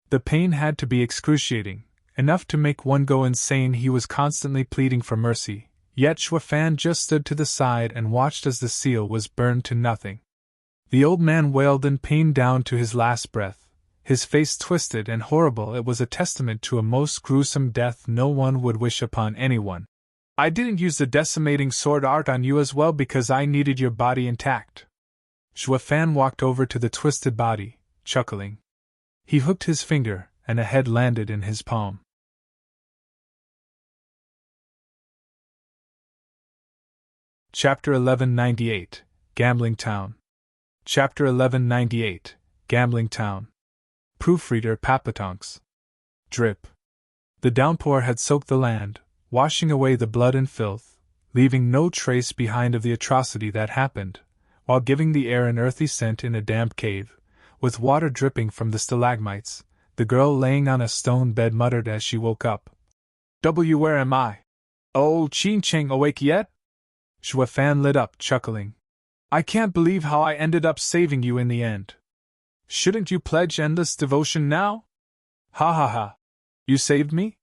The pain had to be excruciating, enough to make one go insane. He was constantly pleading for mercy, yet Zhuofan just stood to the side and watched as the seal was burned to nothing. The old man wailed in pain down to his last breath, his face twisted and horrible. It was a testament to a most gruesome death no one would wish upon anyone. I didn't use the decimating sword art on you as well because I needed your body intact. Zhuofan walked over to the twisted body, chuckling. He hooked his finger, and a head landed in his palm. Chapter 1198, Gambling Town. Chapter 1198, Gambling Town. Proofreader Papatonks. Drip. The downpour had soaked the land, washing away the blood and filth, leaving no trace behind of the atrocity that happened, while giving the air an earthy scent. In a damp cave, with water dripping from the stalagmites, the girl laying on a stone bed muttered as she woke up. Where am I? Oh, Qin Cheng awake yet? Zhuofan lit up, chuckling. I can't believe how I ended up saving you in the end. Shouldn't you pledge endless devotion now? Ha ha ha. You saved me?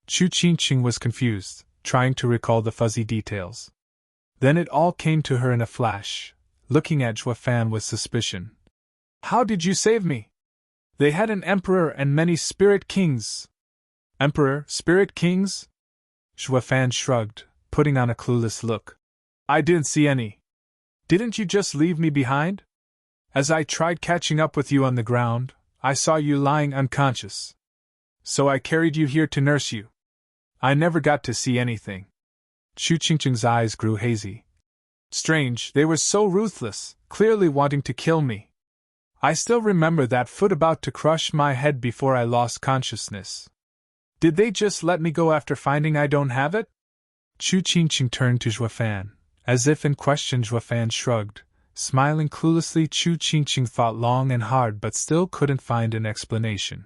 Chu Qinqing was confused, trying to recall the fuzzy details. Then it all came to her in a flash, looking at Zhuofan with suspicion. How did you save me? They had an emperor and many spirit kings. Emperor, spirit kings? Zhuofan shrugged, putting on a clueless look. I didn't see any. Didn't you just leave me behind? As I tried catching up with you on the ground, I saw you lying unconscious. So I carried you here to nurse you. I never got to see anything. Chu Qingqing's eyes grew hazy. Strange, they were so ruthless, clearly wanting to kill me. I still remember that foot about to crush my head before I lost consciousness. Did they just let me go after finding I don't have it? Chu Qingqing turned to Zhuofan, as if in question. Zhuofan shrugged, smiling cluelessly. Chu Qingqing thought long and hard but still couldn't find an explanation.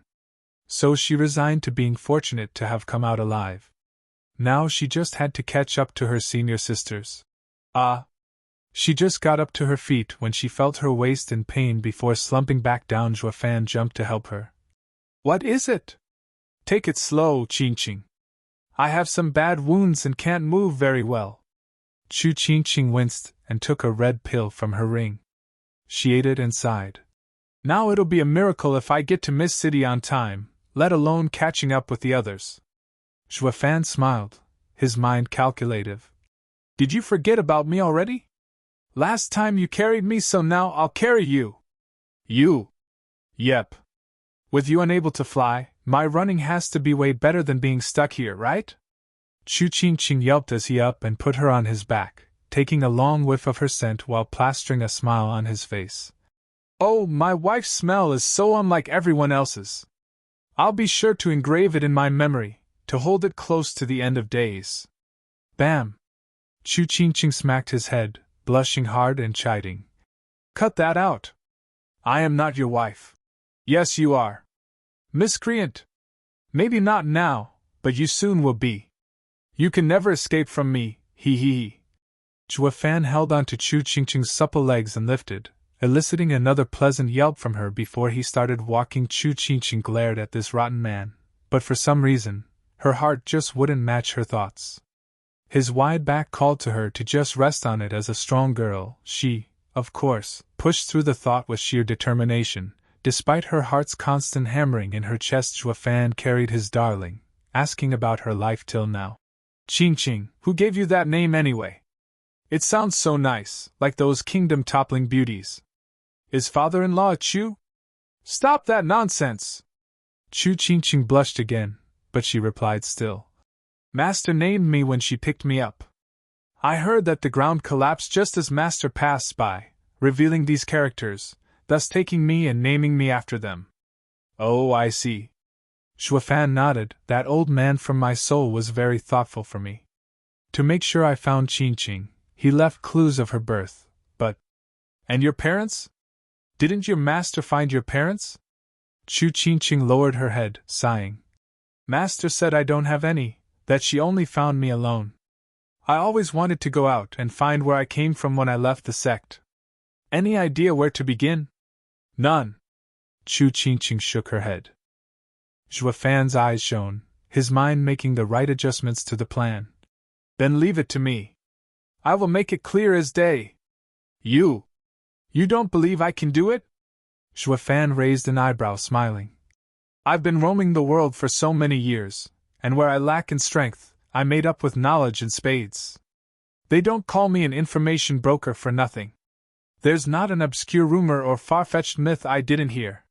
So she resigned to being fortunate to have come out alive. Now she just had to catch up to her senior sisters. She just got up to her feet when she felt her waist in pain before slumping back down. Zhuofan jumped to help her. What is it? Take it slow, Qingqing. I have some bad wounds and can't move very well. Chu Qingqing winced and took a red pill from her ring. She ate it and sighed. Now it'll be a miracle if I get to Mist City on time, let alone catching up with the others. Zhuofan smiled, his mind calculative. Did you forget about me already? Last time you carried me, so now I'll carry you. You? Yep. With you unable to fly, my running has to be way better than being stuck here, right? Chu Qingqing yelped as he up and put her on his back, taking a long whiff of her scent while plastering a smile on his face. "Oh, my wife's smell is so unlike everyone else's. I'll be sure to engrave it in my memory, to hold it close to the end of days." Bam! Chu Qingqing smacked his head, blushing hard and chiding. "Cut that out! I am not your wife." "Yes, you are. Miscreant! Maybe not now, but you soon will be. You can never escape from me, hee hee hee." Zhuo Fan held on to Chu Qingqing's supple legs and lifted, eliciting another pleasant yelp from her before he started walking. Chu Qingqing glared at this rotten man, but for some reason, her heart just wouldn't match her thoughts. His wide back called to her to just rest on it. As a strong girl, she, of course, pushed through the thought with sheer determination. Despite her heart's constant hammering in her chest, Zhuo Fan carried his darling, asking about her life till now. "Qingqing, who gave you that name anyway? It sounds so nice, like those kingdom-toppling beauties. Is father-in-law a Chu?" "Stop that nonsense!" Chu Qingqing blushed again, but she replied still. "Master named me when she picked me up. I heard that the ground collapsed just as Master passed by, revealing these characters, thus taking me and naming me after them." "Oh, I see." Zhuo Fan nodded. "That old man from my soul was very thoughtful for me. To make sure I found Qingqing, he left clues of her birth, but—" "And your parents? Didn't your master find your parents?" Chu Qingqing lowered her head, sighing. "Master said I don't have any, that she only found me alone. I always wanted to go out and find where I came from when I left the sect. Any idea where to begin?" "None." Chu Qingqing shook her head. Zhuo Fan's eyes shone, his mind making the right adjustments to the plan. "Then leave it to me. I will make it clear as day." You don't believe I can do it?" Zhuo Fan raised an eyebrow, smiling. "I've been roaming the world for so many years, and where I lack in strength, I made up with knowledge in spades. They don't call me an information broker for nothing. There's not an obscure rumor or far-fetched myth I didn't hear.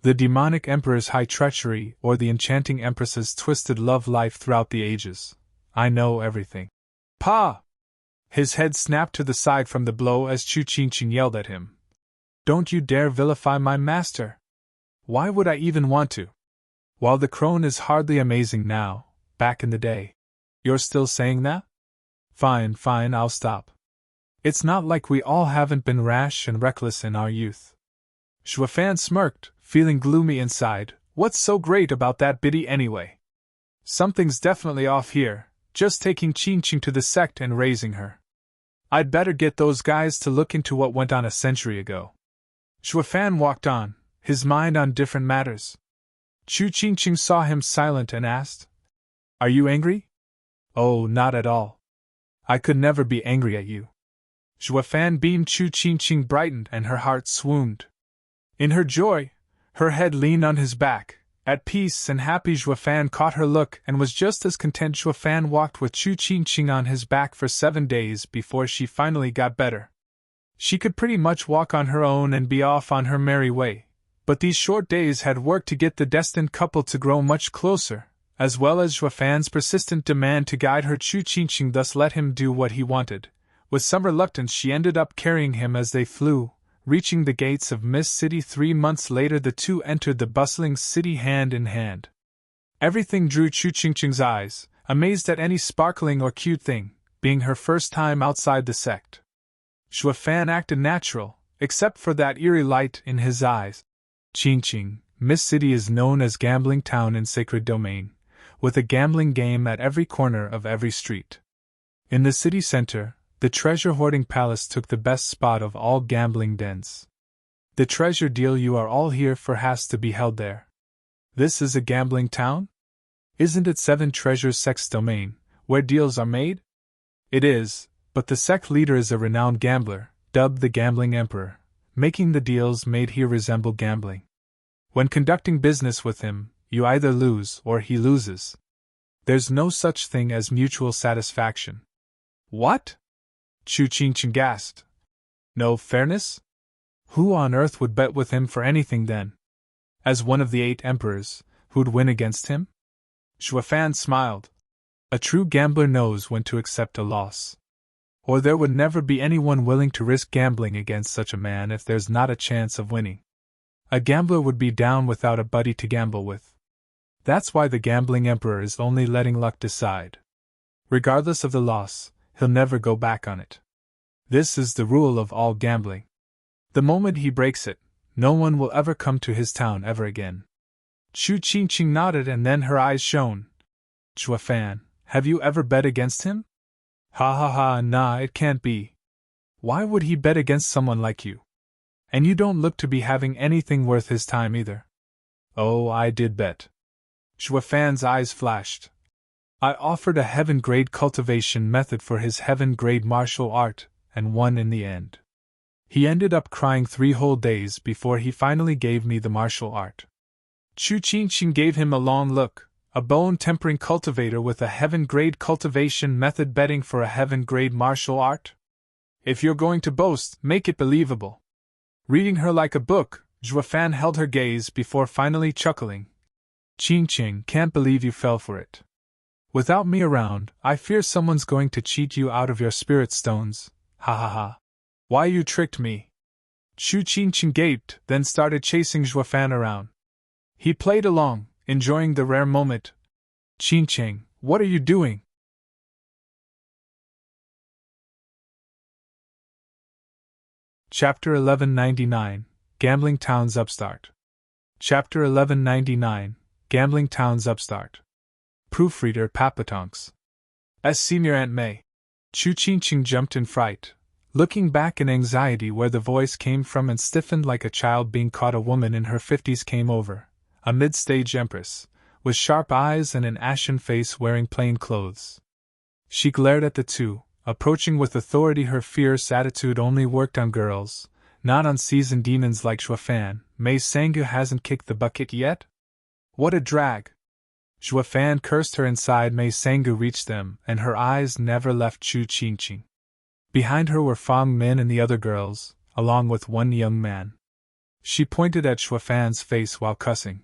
The demonic emperor's high treachery or the enchanting empress's twisted love life throughout the ages. I know everything." "Pa!" His head snapped to the side from the blow as Chu Qingqing yelled at him. "Don't you dare vilify my master! Why would I even want to? While the crone is hardly amazing now, back in the day. You're still saying that? Fine, I'll stop. It's not like we all haven't been rash and reckless in our youth." Zhuo Fan smirked, feeling gloomy inside. What's so great about that biddy anyway? Something's definitely off here, just taking Qingqing to the sect and raising her. I'd better get those guys to look into what went on a century ago. Zhuo Fan walked on, his mind on different matters. Chu Qingqing saw him silent and asked, "Are you angry?" "Oh, not at all. I could never be angry at you." Zhuo Fan beamed. Chu Qingqing brightened and her heart swooned. In her joy, her head leaned on his back. At peace and happy, Zhuo Fan caught her look and was just as content. Zhuo Fan walked with Chu Qingqing on his back for 7 days before she finally got better. She could pretty much walk on her own and be off on her merry way, but these short days had worked to get the destined couple to grow much closer, as well as Zhuo Fan's persistent demand to guide her. Chu Qingqing thus let him do what he wanted. With some reluctance, she ended up carrying him as they flew. Reaching the gates of Mist City 3 months later, the two entered the bustling city hand in hand. Everything drew Chu Qingqing's eyes, amazed at any sparkling or cute thing, being her first time outside the sect. Zhuo Fan acted natural, except for that eerie light in his eyes. Qingqing, Mist City is known as Gambling Town in Sacred Domain, with a gambling game at every corner of every street. In the city center, the treasure-hoarding palace took the best spot of all gambling dens. The treasure deal you are all here for has to be held there. This is a gambling town? Isn't it 7 Treasures Sect's domain, where deals are made? It is, but the sect leader is a renowned gambler, dubbed the Gambling Emperor, making the deals made here resemble gambling. When conducting business with him, you either lose or he loses. There's no such thing as mutual satisfaction. What? Chu Qingqing gasped. No fairness? Who on earth would bet with him for anything then? As one of the 8 emperors, who'd win against him? Zhuo Fan smiled. A true gambler knows when to accept a loss. Or there would never be anyone willing to risk gambling against such a man if there's not a chance of winning. A gambler would be down without a buddy to gamble with. That's why the gambling emperor is only letting luck decide. Regardless of the loss, he'll never go back on it. This is the rule of all gambling. The moment he breaks it, no one will ever come to his town ever again. Chu Qingqing nodded and then her eyes shone. Chuafan, have you ever bet against him? Ha ha ha, nah, it can't be. Why would he bet against someone like you? And you don't look to be having anything worth his time either. Oh, I did bet. Chuafan's eyes flashed. I offered a heaven-grade cultivation method for his heaven-grade martial art, and won in the end. He ended up crying 3 whole days before he finally gave me the martial art. Chu Qingqing gave him a long look. A bone-tempering cultivator with a heaven-grade cultivation method betting for a heaven-grade martial art? If you're going to boast, make it believable. Reading her like a book, Zhuofan held her gaze before finally chuckling. Qingqing, can't believe you fell for it. Without me around, I fear someone's going to cheat you out of your spirit stones. Ha ha ha. Why you tricked me? Chu Qingqing gaped, then started chasing Zhuofan around. He played along, enjoying the rare moment. Qingqing, what are you doing? Chapter 1199, Gambling Town's Upstart. Chapter 1199, Gambling Town's Upstart. Proofreader Papatonks. As Senior Aunt May. Chu Qingqing jumped in fright, looking back in anxiety where the voice came from and stiffened like a child being caught. A woman in her 50s came over, a mid-stage empress, with sharp eyes and an ashen face wearing plain clothes. She glared at the two, approaching with authority. Her fierce attitude only worked on girls, not on seasoned demons like Zhuofan. Mei Sangu hasn't kicked the bucket yet? What a drag! Zhuofan cursed her inside. Mei Sangu reached them, and her eyes never left Chu Qingqing. Behind her were Fang Min and the other girls, along with one young man. She pointed at Zhuofan's face while cussing.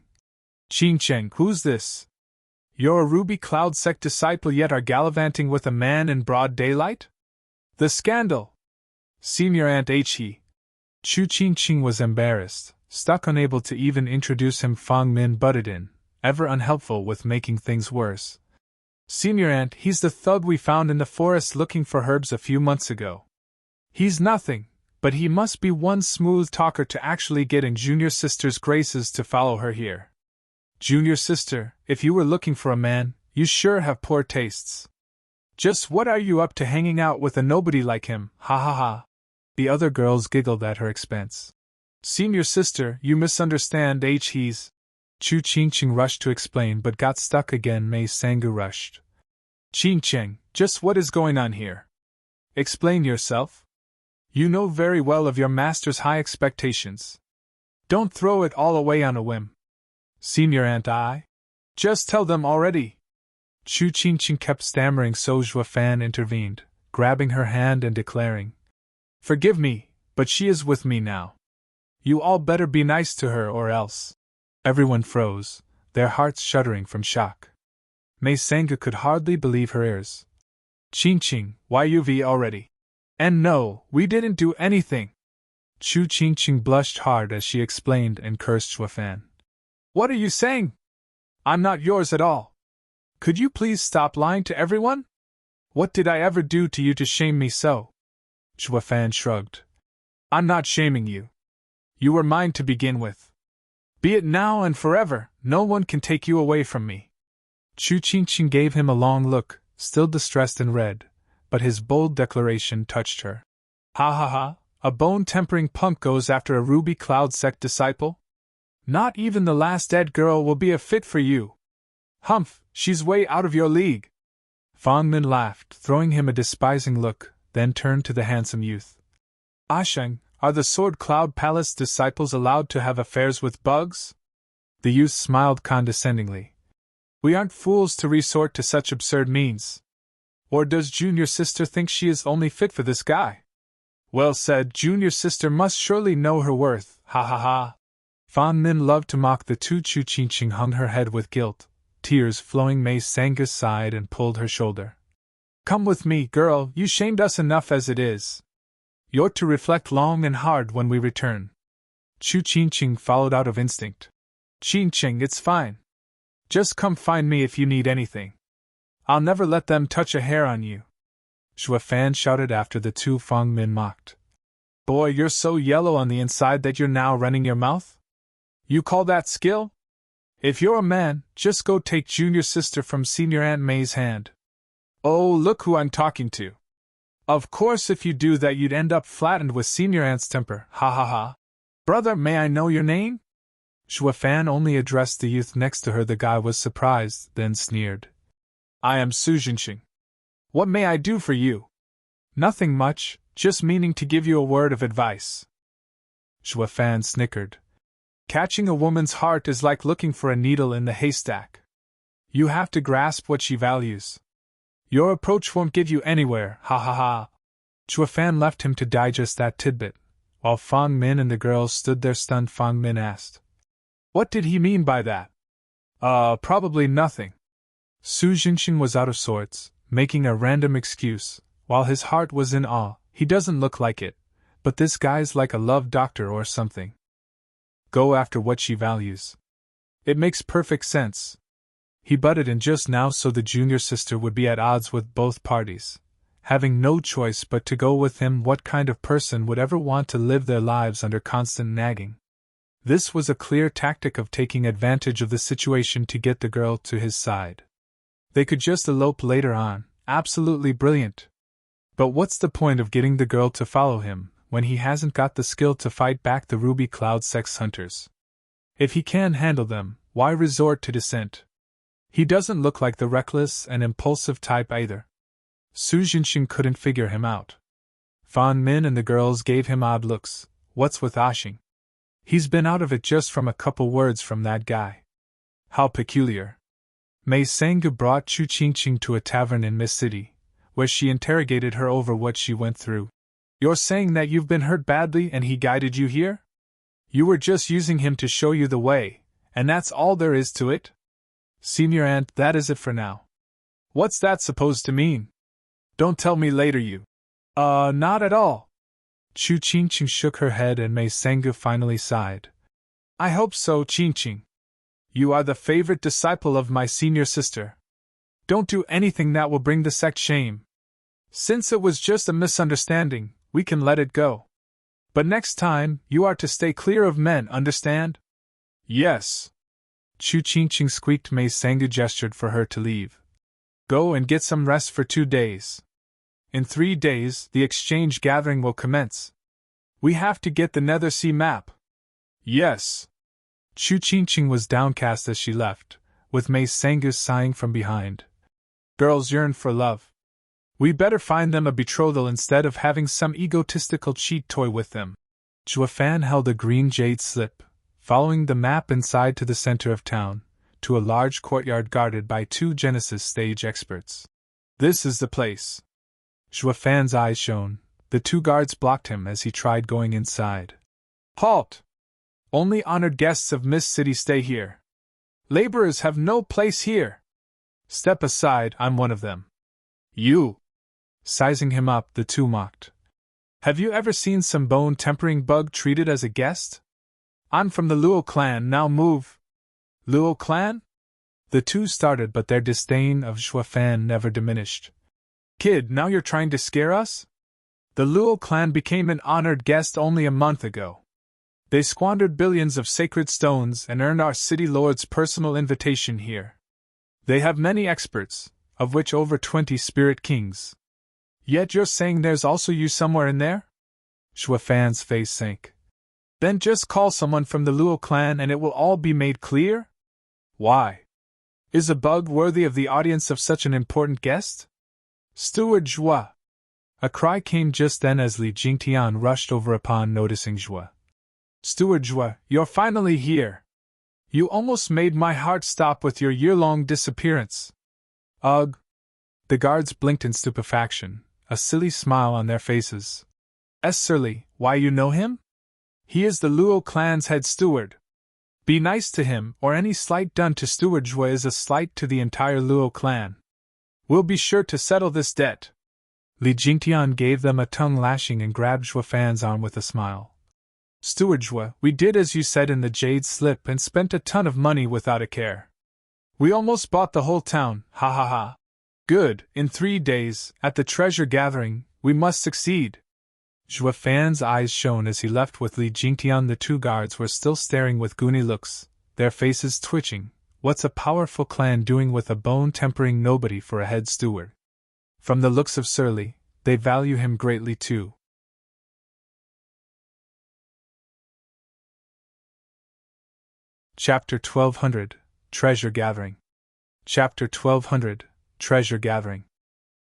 Qingqing, who's this? You're a Ruby Cloud Sect disciple yet are gallivanting with a man in broad daylight? The scandal! Senior Aunt He. Chu Qingqing was embarrassed, stuck unable to even introduce him. Fang Min butted in, ever unhelpful with making things worse. Senior Aunt, he's the thug we found in the forest looking for herbs a few months ago. He's nothing, but he must be one smooth talker to actually get in Junior Sister's graces to follow her here. Junior Sister, if you were looking for a man, you sure have poor tastes. Just what are you up to hanging out with a nobody like him, ha ha ha. The other girls giggled at her expense. Senior Sister, you misunderstand. He's. Chu Qingqing rushed to explain but got stuck again. Mei Sangu rushed. Qingqing, just what is going on here? Explain yourself. You know very well of your master's high expectations. Don't throw it all away on a whim. Senior Aunt I? Just tell them already. Chu Qingqing kept stammering, so Zhuofan intervened, grabbing her hand and declaring, Forgive me, but she is with me now. You all better be nice to her or else. Everyone froze, their hearts shuddering from shock. Mei Sangu could hardly believe her ears. Qingqing, why you've already? And no, we didn't do anything. Chu Qingqing blushed hard as she explained and cursed Zhuofan. What are you saying? I'm not yours at all. Could you please stop lying to everyone? What did I ever do to you to shame me so? Zhuofan shrugged. I'm not shaming you. You were mine to begin with. Be it now and forever, no one can take you away from me. Chu Qingqing gave him a long look, still distressed and red, but his bold declaration touched her. Ha ha ha, a bone-tempering punk goes after a Ruby Cloud Sect disciple? Not even the last dead girl will be a fit for you. Humph, she's way out of your league. Fang Min laughed, throwing him a despising look, then turned to the handsome youth. Asheng, are the Sword Cloud Palace disciples allowed to have affairs with bugs? The youth smiled condescendingly. We aren't fools to resort to such absurd means. Or does Junior Sister think she is only fit for this guy? Well said, Junior Sister must surely know her worth, ha ha ha. Fang Min loved to mock the two. Chu Qingqing hung her head with guilt, tears flowing. Mei Sangu sighed and pulled her shoulder. Come with me, girl, you shamed us enough as it is. You're to reflect long and hard when we return. Chu Qingqing followed out of instinct. Qingqing, it's fine. Just come find me if you need anything. I'll never let them touch a hair on you. Xue Fan shouted after the two. Fang Min mocked. Boy, you're so yellow on the inside that you're now running your mouth? You call that skill? If you're a man, just go take junior sister from senior Aunt May's hand. Oh, look who I'm talking to. Of course if you do that you'd end up flattened with senior aunt's temper, ha ha ha. Brother, may I know your name? Xue Fan only addressed the youth next to her. The guy was surprised, then sneered. I am Su Jinxing. What may I do for you? Nothing much, just meaning to give you a word of advice. Xue Fan snickered. Catching a woman's heart is like looking for a needle in the haystack. You have to grasp what she values. Your approach won't get you anywhere, ha ha ha. Xue Fan left him to digest that tidbit. While Fang Min and the girls stood there stunned, Fang Min asked, What did he mean by that? Probably nothing. Su Jinxing was out of sorts, making a random excuse, while his heart was in awe. He doesn't look like it, but this guy's like a love doctor or something. Go after what she values. It makes perfect sense. He butted in just now so the junior sister would be at odds with both parties, having no choice but to go with him. What kind of person would ever want to live their lives under constant nagging? This was a clear tactic of taking advantage of the situation to get the girl to his side. They could just elope later on, absolutely brilliant. But what's the point of getting the girl to follow him, when he hasn't got the skill to fight back the Ruby Cloud Sect's hunters? If he can handle them, why resort to dissent? He doesn't look like the reckless and impulsive type either. Su Jinxing couldn't figure him out. Fan Min and the girls gave him odd looks. What's with Ashing? He's been out of it just from a couple words from that guy. How peculiar. Mei Sanggu brought Chu Qingqing to a tavern in Mist City, where she interrogated her over what she went through. You're saying that you've been hurt badly and he guided you here? You were just using him to show you the way, and that's all there is to it? Senior Aunt, that is it for now. What's that supposed to mean? Don't tell me later you. Not at all. Chu Qingqing shook her head and Mei Sanggu finally sighed. I hope so, Qingqing. You are the favorite disciple of my senior sister. Don't do anything that will bring the sect shame. Since it was just a misunderstanding, we can let it go. But next time, you are to stay clear of men, understand? Yes. Chu Qingqing squeaked. Mei Sanggu gestured for her to leave. Go and get some rest for 2 days. In 3 days, the exchange gathering will commence. We have to get the Nether Sea map. Yes. Chu Qingqing was downcast as she left, with Mei Sanggu sighing from behind. Girls yearn for love. We better find them a betrothal instead of having some egotistical cheat toy with them. Xue Fan held a green jade slip, following the map inside to the center of town, to a large courtyard guarded by 2 Genesis stage experts. This is the place. Xue Fan's eyes shone. The 2 guards blocked him as he tried going inside. Halt! Only honored guests of Mist City stay here. Laborers have no place here. Step aside, I'm one of them. You! Sizing him up, the 2 mocked. Have you ever seen some bone-tempering bug treated as a guest? I'm from the Luo clan, now move. Luo clan? The 2 started, but their disdain of Xue Fan never diminished. Kid, now you're trying to scare us? The Luo clan became an honored guest only a month ago. They squandered billions of sacred stones and earned our city lord's personal invitation here. They have many experts, of which over 20 spirit kings. Yet you're saying there's also you somewhere in there? Xue Fan's face sank. Then just call someone from the Luo clan and it will all be made clear? Why? Is a bug worthy of the audience of such an important guest? Steward Zhua! A cry came just then as Li Jingtian rushed over upon noticing Zhua. Steward Zhua, you're finally here! You almost made my heart stop with your year-long disappearance. Ugh! The guards blinked in stupefaction, a silly smile on their faces. Surly, why you know him? He is the Luo clan's head steward. Be nice to him, or any slight done to Steward Zhua is a slight to the entire Luo clan. We'll be sure to settle this debt. Li Jingtian gave them a tongue lashing and grabbed Zhuo Fan's arm with a smile. Steward Zhuo, we did as you said in the jade slip and spent a ton of money without a care. We almost bought the whole town, ha ha ha. Good, in 3 days, at the treasure gathering, we must succeed. Zhuo Fan's eyes shone as he left with Li Jingtian. The 2 guards were still staring with goony looks, their faces twitching. What's a powerful clan doing with a bone-tempering nobody for a head steward? From the looks of Surly, they value him greatly too. Chapter 1200, Treasure Gathering. Chapter 1200, Treasure Gathering.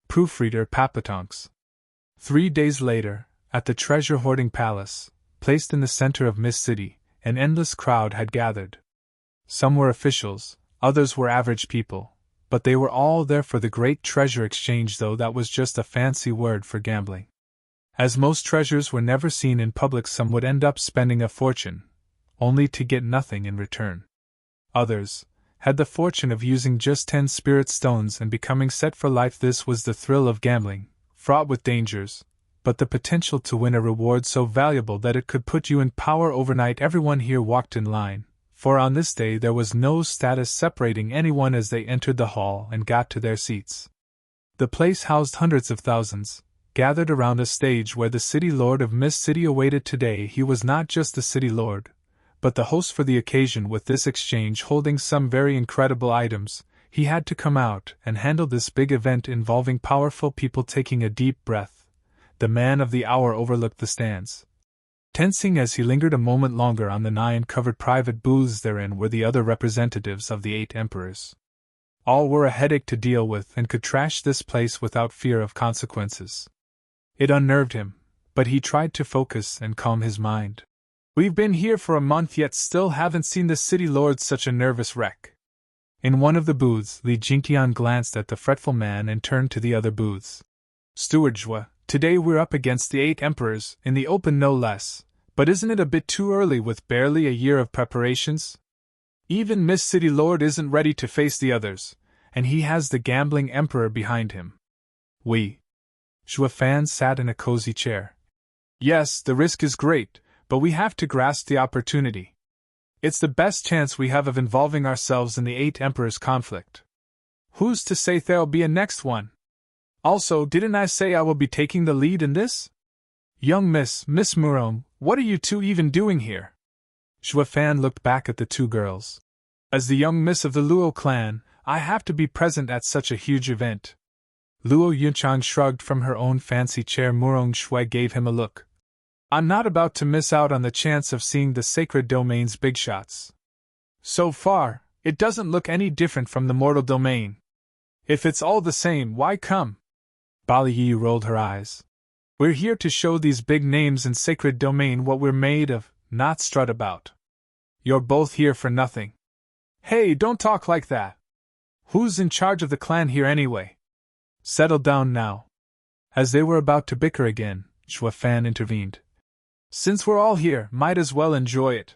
Proofreader Papatonks. 3 days later, at the treasure hoarding palace, placed in the center of Mist City, an endless crowd had gathered. Some were officials, others were average people, but they were all there for the great treasure exchange, though that was just a fancy word for gambling. As most treasures were never seen in public, some would end up spending a fortune, only to get nothing in return. Others had the fortune of using just 10 spirit stones and becoming set for life. This was the thrill of gambling, fraught with dangers, but the potential to win a reward so valuable that it could put you in power overnight. Everyone here walked in line, for on this day there was no status separating anyone as they entered the hall and got to their seats. The place housed hundreds of thousands, gathered around a stage where the city lord of Mist City awaited. Today he was not just the city lord, but the host for the occasion. With this exchange holding some very incredible items, he had to come out and handle this big event involving powerful people. Taking a deep breath, the man of the hour overlooked the stands, tensing as he lingered a moment longer on the 9 covered private booths. Therein were the other representatives of the 8 emperors. All were a headache to deal with and could trash this place without fear of consequences. It unnerved him, but he tried to focus and calm his mind. We've been here for a month yet still haven't seen the city lord such a nervous wreck. In one of the booths, Li Jingtian glanced at the fretful man and turned to the other booths. Steward Zhuo, today we're up against the 8 emperors, in the open no less, but isn't it a bit too early with barely a year of preparations? Even Mist City Lord isn't ready to face the others, and he has the gambling emperor behind him. Zhuo Fan sat in a cozy chair. Yes, the risk is great, but we have to grasp the opportunity. It's the best chance we have of involving ourselves in the 8 emperors' conflict. Who's to say there'll be a next one? Also, didn't I say I will be taking the lead in this? Young Miss Murong, what are you 2 even doing here? Zhuo Fan looked back at the 2 girls. As the young miss of the Luo clan, I have to be present at such a huge event. Luo Yunchang shrugged from her own fancy chair. Murong Shui gave him a look. I'm not about to miss out on the chance of seeing the sacred domain's big shots. So far, it doesn't look any different from the mortal domain. If it's all the same, why come? Bali Yi rolled her eyes. We're here to show these big names in sacred domain what we're made of, not strut about. You're both here for nothing. Hey, don't talk like that. Who's in charge of the clan here anyway? Settle down now. As they were about to bicker again, Zhuo Fan intervened. Since we're all here, might as well enjoy it.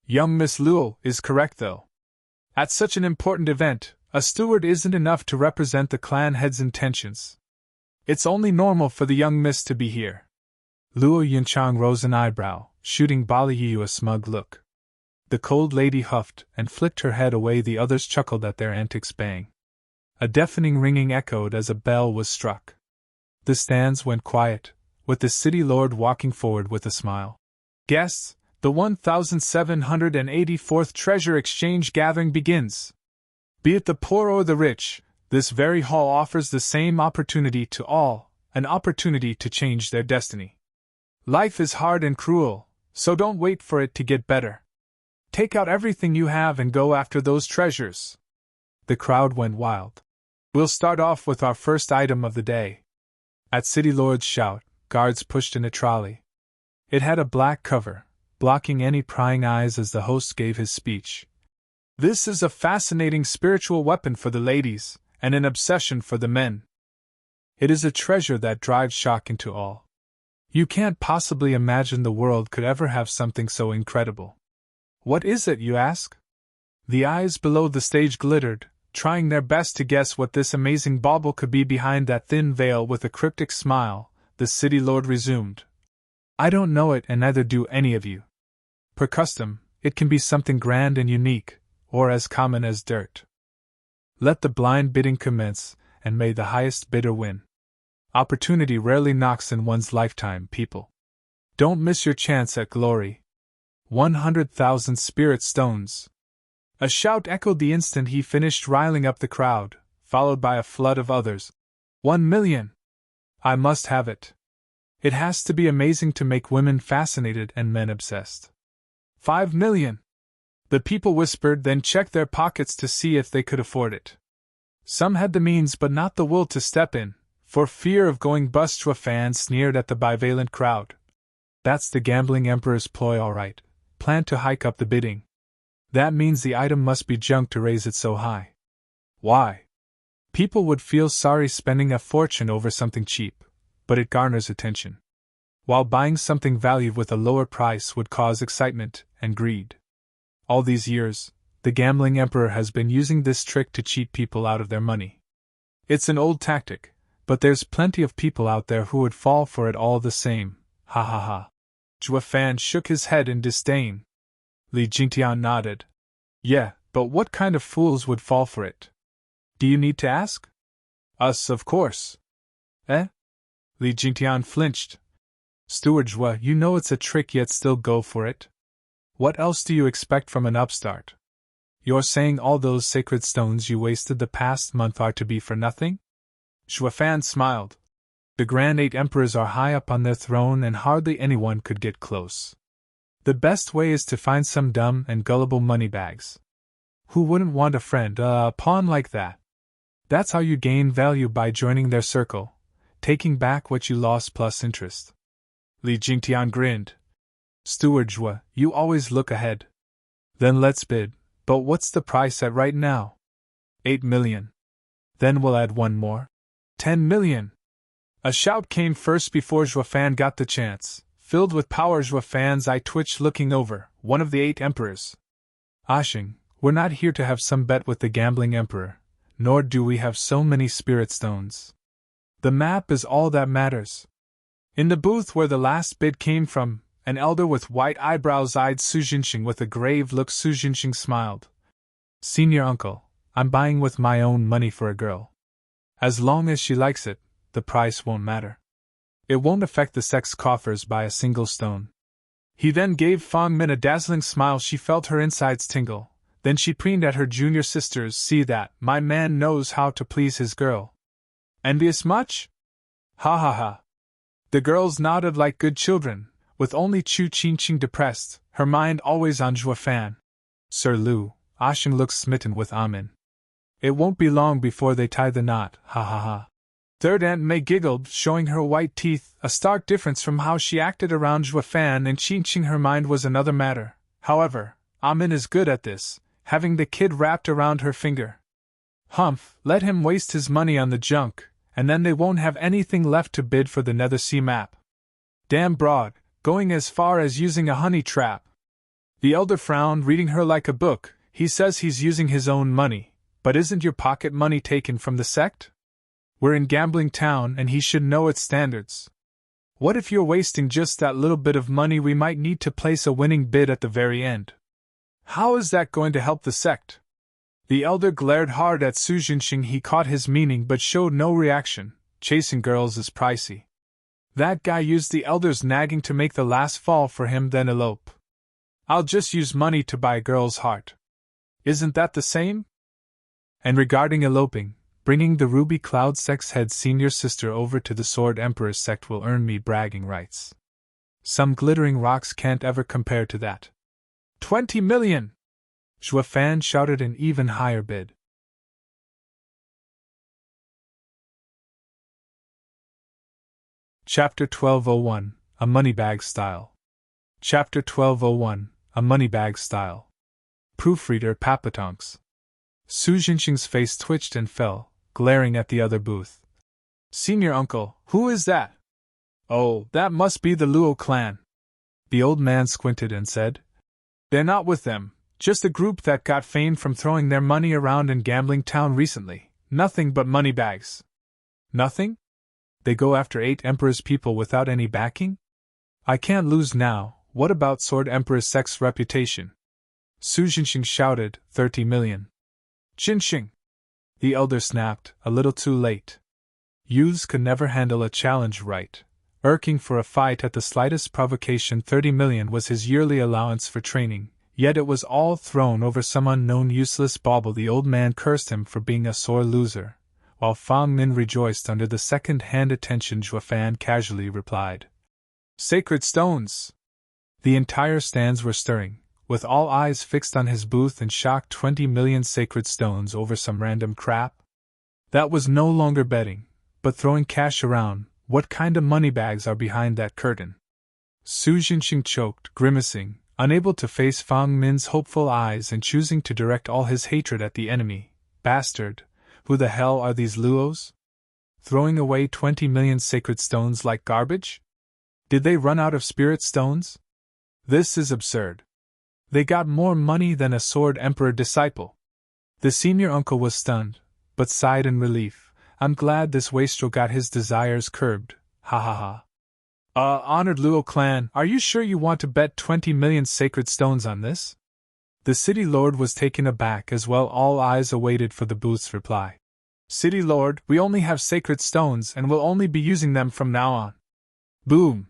Young Miss Luo is correct though. At such an important event, a steward isn't enough to represent the clan head's intentions. It's only normal for the young miss to be here. Luo Yunchang rose an eyebrow, shooting Bali Yu a smug look. The cold lady huffed and flicked her head away. The others chuckled at their antics. Bang! A deafening ringing echoed as a bell was struck. The stands went quiet, with the city lord walking forward with a smile. Guests, the 1784th Treasure Exchange Gathering begins. Be it the poor or the rich, this very hall offers the same opportunity to all, an opportunity to change their destiny. Life is hard and cruel, so don't wait for it to get better. Take out everything you have and go after those treasures. The crowd went wild. We'll start off with our first item of the day. At City Lord's shout, guards pushed in a trolley. It had a black cover, blocking any prying eyes as the host gave his speech. This is a fascinating spiritual weapon for the ladies, and an obsession for the men. It is a treasure that drives shock into all. You can't possibly imagine the world could ever have something so incredible. What is it, you ask? The eyes below the stage glittered, trying their best to guess what this amazing bauble could be behind that thin veil. With a cryptic smile, the city lord resumed. I don't know it, and neither do any of you. Per custom, it can be something grand and unique, or as common as dirt. Let the blind bidding commence, and may the highest bidder win. Opportunity rarely knocks in one's lifetime, people. Don't miss your chance at glory. 100,000 spirit stones. A shout echoed the instant he finished riling up the crowd, followed by a flood of others. 1,000,000! I must have it. It has to be amazing to make women fascinated and men obsessed. 5,000,000! The people whispered, then checked their pockets to see if they could afford it. Some had the means but not the will to step in, for fear of going bust. Fan sneered at the bivalent crowd. That's the gambling emperor's ploy, all right. Plan to hike up the bidding. That means the item must be junk to raise it so high. Why? People would feel sorry spending a fortune over something cheap, but it garners attention. While buying something valued with a lower price would cause excitement and greed. All these years, the gambling emperor has been using this trick to cheat people out of their money. It's an old tactic, but there's plenty of people out there who would fall for it all the same. Ha ha ha. Zhuo Fan shook his head in disdain. Li Jingtian nodded. Yeah, but what kind of fools would fall for it? Do you need to ask? Us, of course. Eh? Li Jingtian flinched. Steward Zhuo, you know it's a trick yet still go for it? What else do you expect from an upstart? You're saying all those sacred stones you wasted the past month are to be for nothing? Zhuo Fan smiled. The Grand Eight Emperors are high up on their throne and hardly anyone could get close. The best way is to find some dumb and gullible moneybags. Who wouldn't want a friend, a pawn like that? That's how you gain value, by joining their circle, taking back what you lost plus interest. Li Jingtian grinned. Steward Zhuo, you always look ahead. Then let's bid, but what's the price at right now? 8,000,000. Then we'll add one more. 10,000,000. A shout came first before Zhuo Fan got the chance. Filled with power, Zhuo Fan's eye twitched, looking over, one of the 8 emperors. Ashing, we're not here to have some bet with the gambling emperor, nor do we have so many spirit stones. The map is all that matters. In the booth where the last bid came from, an elder with white eyebrows eyed Su Jinxing with a grave look. Su Jinxing smiled. Senior uncle, I'm buying with my own money for a girl. As long as she likes it, the price won't matter. It won't affect the Sect's coffers by a single stone. He then gave Fang Min a dazzling smile. She felt her insides tingle. Then she preened at her junior sisters. See that, my man knows how to please his girl. Envious much? Ha ha ha. The girls nodded like good children, with only Chu Qingqing depressed, her mind always on Zhuo Fan. Sir Lu, Ashing looked smitten with Amin. It won't be long before they tie the knot, ha ha ha. Third Aunt May giggled, showing her white teeth, a stark difference from how she acted around Zhuo Fan and Qingqing. Her mind was another matter. However, Amin is good at this, having the kid wrapped around her finger. Humph, let him waste his money on the junk, and then they won't have anything left to bid for the Nether Sea map. Damn broad, going as far as using a honey trap. The elder frowned, reading her like a book. He says he's using his own money, but isn't your pocket money taken from the sect? We're in gambling town and he should know its standards. What if you're wasting just that little bit of money? We might need to place a winning bid at the very end. How is that going to help the sect? The elder glared hard at Su Jinxing. He caught his meaning but showed no reaction. Chasing girls is pricey. That guy used the elder's nagging to make the last fall for him, then elope. I'll just use money to buy a girl's heart. Isn't that the same? And regarding eloping, bringing the Ruby Cloud Sect's head senior sister over to the Sword Emperor's sect will earn me bragging rights. Some glittering rocks can't ever compare to that. 20,000,000! Zhuo Fan shouted an even higher bid. Chapter 1201, A Moneybag Style. Chapter 1201, A Moneybag Style. Proofreader Papatonks. Su Jinxing's face twitched and fell, glaring at the other booth. Senior uncle, who is that? Oh, that must be the Luo clan. The old man squinted and said, They're not with them, Just a group that got fame from throwing their money around in gambling town recently. Nothing but Moneybags. Nothing? They go after 8 Emperor's people without any backing? I can't lose now. What about Sword Emperor Sect's reputation? Su Jinxing shouted, 30 million. Jinxing! The elder snapped, a little too late. Youths could never handle a challenge right. Irking for a fight at the slightest provocation, 30 million was his yearly allowance for training, yet it was all thrown over some unknown useless bauble. The old man cursed him for being a sore loser, while Fang Min rejoiced under the second-hand attention. Zhua Fan casually replied, Sacred stones! The entire stands were stirring, with all eyes fixed on his booth in shock. 20 million sacred stones over some random crap? That was no longer betting, but throwing cash around. What kind of moneybags are behind that curtain? Su Jinxing choked, grimacing, unable to face Fang Min's hopeful eyes and choosing to direct all his hatred at the enemy. Bastard! Who the hell are these Luos? Throwing away 20 million sacred stones like garbage? Did they run out of spirit stones? This is absurd. They got more money than a Sword Emperor disciple. The senior uncle was stunned, but sighed in relief. I'm glad this wastrel got his desires curbed. Ha ha ha. Honored Luo clan, are you sure you want to bet 20 million sacred stones on this? The city lord was taken aback as well. All eyes awaited for the booth's reply. City lord, we only have sacred stones and will only be using them from now on. Boom!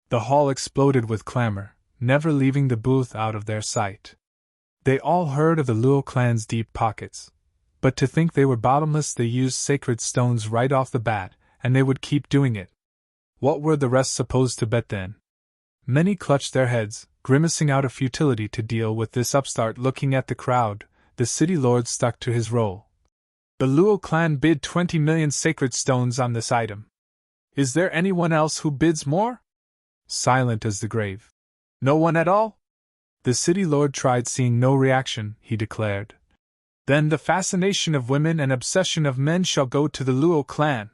The hall exploded with clamor, never leaving the booth out of their sight. They all heard of the Luo clan's deep pockets, but to think they were bottomless. They used sacred stones right off the bat, and they would keep doing it. What were the rest supposed to bet then? Many clutched their heads, grimacing out of futility to deal with this upstart. Looking at the crowd, the city lord stuck to his role. The Luo clan bid 20 million sacred stones on this item. Is there anyone else who bids more? Silent as the grave. No one at all? The city lord tried. Seeing no reaction, he declared. Then the fascination of women and obsession of men shall go to the Luo clan.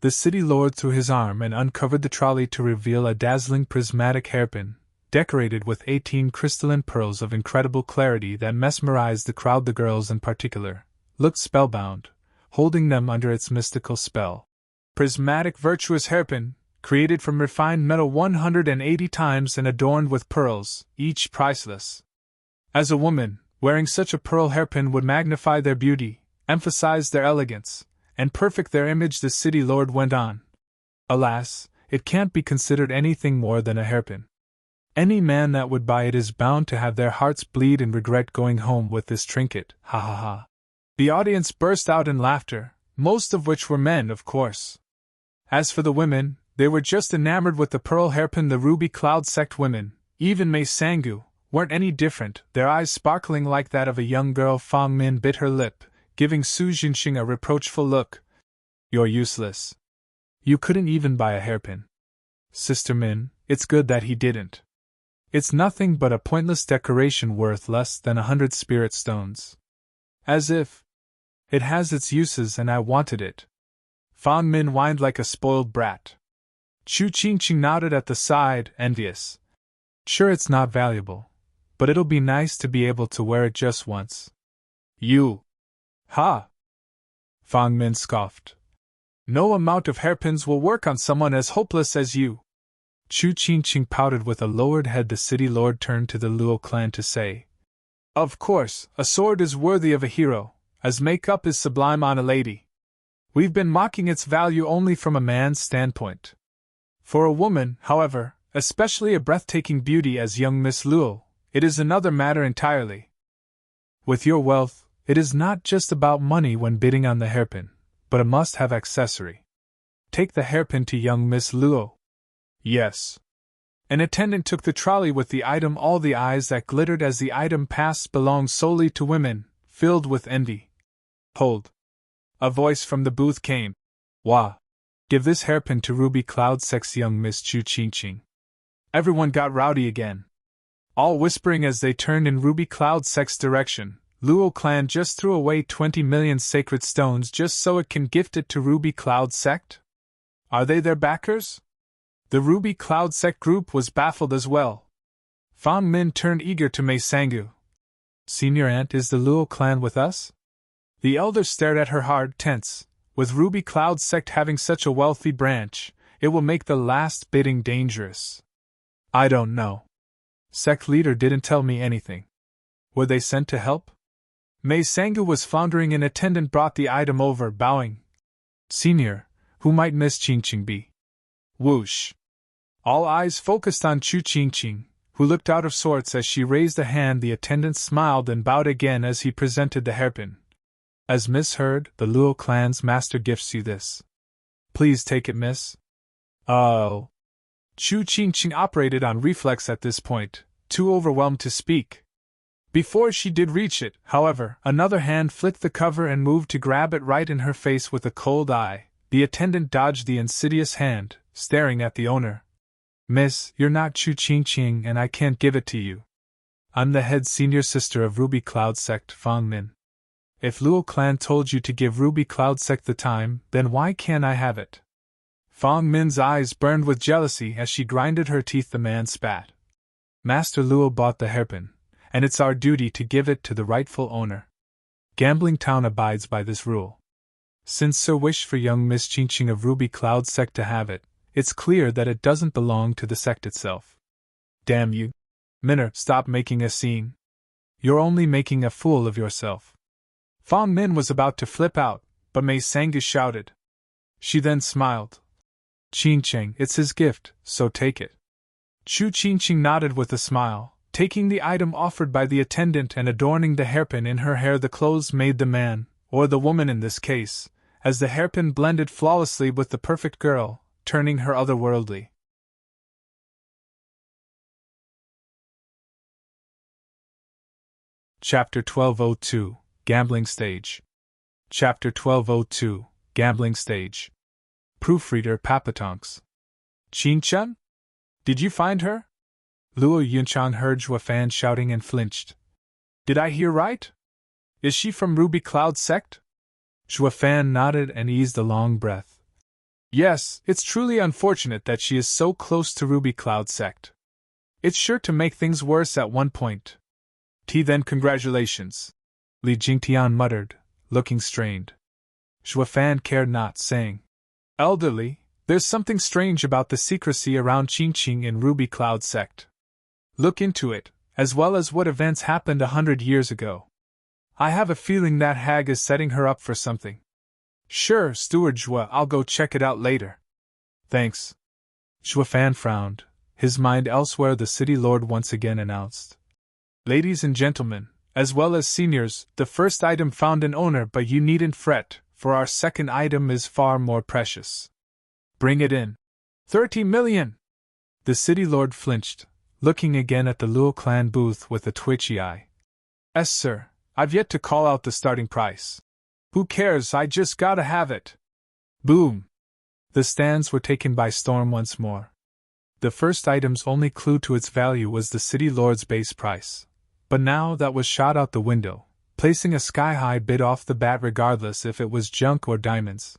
The city lord threw his arm and uncovered the trolley to reveal a dazzling prismatic hairpin, decorated with 18 crystalline pearls of incredible clarity that mesmerized the crowd. The girls in particular looked spellbound, holding them under its mystical spell. Prismatic virtuous hairpin, created from refined metal 180 times and adorned with pearls, each priceless. As a woman, wearing such a pearl hairpin would magnify their beauty, emphasize their elegance, and perfect their image. The city lord went on. Alas, it can't be considered anything more than a hairpin. Any man that would buy it is bound to have their hearts bleed and regret going home with this trinket. Ha ha ha. The audience burst out in laughter, most of which were men, of course. As for the women, they were just enamored with the pearl hairpin. The Ruby Cloud Sect women, even Mei Sangu, weren't any different, their eyes sparkling like that of a young girl. Fang Min bit her lip, giving Su Jinxing a reproachful look. You're useless. You couldn't even buy a hairpin. Sister Min, it's good that he didn't. It's nothing but a pointless decoration worth less than 100 spirit stones. As if. It has its uses and I wanted it. Fang Min whined like a spoiled brat. Chu Qingqing nodded at the side, envious. Sure, it's not valuable, but it'll be nice to be able to wear it just once. You. Ha! Fang Min scoffed. No amount of hairpins will work on someone as hopeless as you. Chu Qingqing pouted with a lowered head. The city lord turned to the Luo clan to say, Of course, a sword is worthy of a hero, as makeup is sublime on a lady. We've been mocking its value only from a man's standpoint. For a woman, however, especially a breathtaking beauty as young Miss Luo, it is another matter entirely. With your wealth, it is not just about money when bidding on the hairpin, but a must-have accessory. Take the hairpin to young Miss Luo. Yes. An attendant took the trolley with the item. All the eyes that glittered as the item passed belonged solely to women, filled with envy. Hold. A voice from the booth came. Wah. Give this hairpin to Ruby Cloud Sect's young Miss Chu Qingqing. Everyone got rowdy again. All whispering as they turned in Ruby Cloud Sect's direction. Luo clan just threw away 20 million sacred stones just so it can gift it to Ruby Cloud Sect? Are they their backers? The Ruby Cloud Sect group was baffled as well. Fang Min turned eager to Mei Sangu. Senior Aunt, is the Luo clan with us? The elder stared at her hard, tense. With Ruby Cloud Sect having such a wealthy branch, it will make the last bidding dangerous. I don't know. Sect leader didn't tell me anything. Were they sent to help? Mei Sangu was floundering. An attendant brought the item over, bowing. Senior, who might Miss Qingqing be? Whoosh. All eyes focused on Chu Qingqing, who looked out of sorts as she raised a hand. The attendant smiled and bowed again as he presented the hairpin. As Miss Heard, the Luo clan's master, gifts you this. Please take it, miss. Oh. Chu Qingqing operated on reflex at this point, too overwhelmed to speak. Before she did reach it, however, another hand flicked the cover and moved to grab it right in her face with a cold eye. The attendant dodged the insidious hand, staring at the owner. Miss, you're not Chu Qingqing and I can't give it to you. I'm the head senior sister of Ruby Cloud Sect, Fang Min. If Luo clan told you to give Ruby Cloud Sect the time, then why can't I have it? Fang Min's eyes burned with jealousy as she grinded her teeth. The man spat. Master Luo bought the hairpin, and it's our duty to give it to the rightful owner. Gambling Town abides by this rule. Since Sir wished for young Miss Qingqing of Ruby Cloud Sect to have it, it's clear that it doesn't belong to the sect itself. Damn you. Minner, stop making a scene. You're only making a fool of yourself. Fang Min was about to flip out, but Mei Sangu shouted. She then smiled. Qingqing, it's his gift, so take it. Chu Qingqing nodded with a smile, taking the item offered by the attendant and adorning the hairpin in her hair. The clothes made the man, or the woman in this case, as the hairpin blended flawlessly with the perfect girl, turning her otherworldly. Chapter 1202, Gambling Stage. Chapter 1202, Gambling Stage. Proofreader Papatonks. Qin-chun? Did you find her? Luo Yunchang heard Zhuofan shouting and flinched. Did I hear right? Is she from Ruby Cloud Sect? Zhuofan nodded and eased a long breath. Yes, it's truly unfortunate that she is so close to Ruby Cloud Sect. It's sure to make things worse at one point. Then congratulations. Li Jingtian muttered, looking strained. Zhuofan cared not, saying, Elderly, there's something strange about the secrecy around Qingqing in Ruby Cloud Sect. Look into it, as well as what events happened 100 years ago. I have a feeling that hag is setting her up for something. Sure, Steward Zhua, I'll go check it out later. Thanks. Zhuofan frowned, his mind elsewhere. The city lord once again announced. Ladies and gentlemen, as well as seniors, the first item found an owner, but you needn't fret, for our second item is far more precious. Bring it in. 30 million! The city lord flinched, looking again at the Luo clan booth with a twitchy eye. Yes, sir, I've yet to call out the starting price. Who cares, I just gotta have it. Boom! The stands were taken by storm once more. The first item's only clue to its value was the city lord's base price. But now that was shot out the window, placing a sky-high bid off the bat regardless if it was junk or diamonds.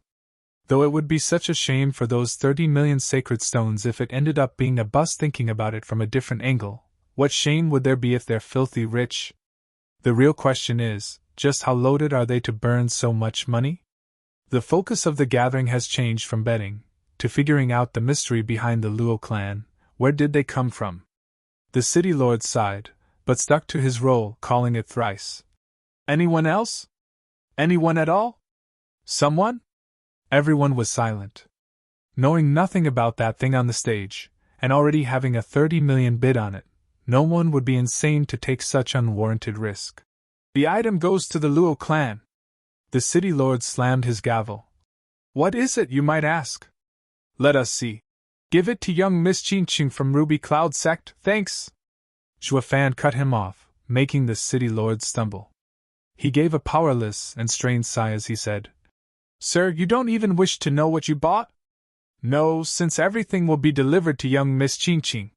Though it would be such a shame for those 30 million sacred stones if it ended up being a bust. Thinking about it from a different angle, what shame would there be if they're filthy rich? The real question is, just how loaded are they to burn so much money? The focus of the gathering has changed from betting to figuring out the mystery behind the Luo clan. Where did they come from? The city lord sighed, but stuck to his role, calling it thrice. Anyone else? Anyone at all? Someone? Everyone was silent. Knowing nothing about that thing on the stage, and already having a 30 million bid on it, no one would be insane to take such unwarranted risk. The item goes to the Luo clan. The city lord slammed his gavel. What is it, you might ask? Let us see. Give it to young Miss Qingqing from Ruby Cloud Sect, thanks. Zhuofan cut him off, making the city lord stumble. He gave a powerless and strained sigh as he said, Sir, you don't even wish to know what you bought? No, since everything will be delivered to young Miss Qingqing.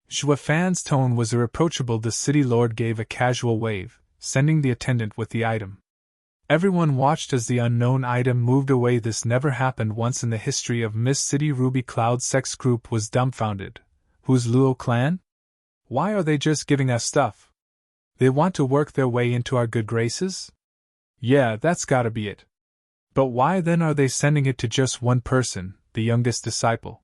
Zhuofan's tone was irreproachable. The city lord gave a casual wave, sending the attendant with the item. Everyone watched as the unknown item moved away. This never happened once in the history of Miss City. Ruby Cloud Sect's group was dumbfounded. Who's Luo clan? Why are they just giving us stuff? They want to work their way into our good graces? Yeah, that's gotta be it. But why then are they sending it to just one person, the youngest disciple?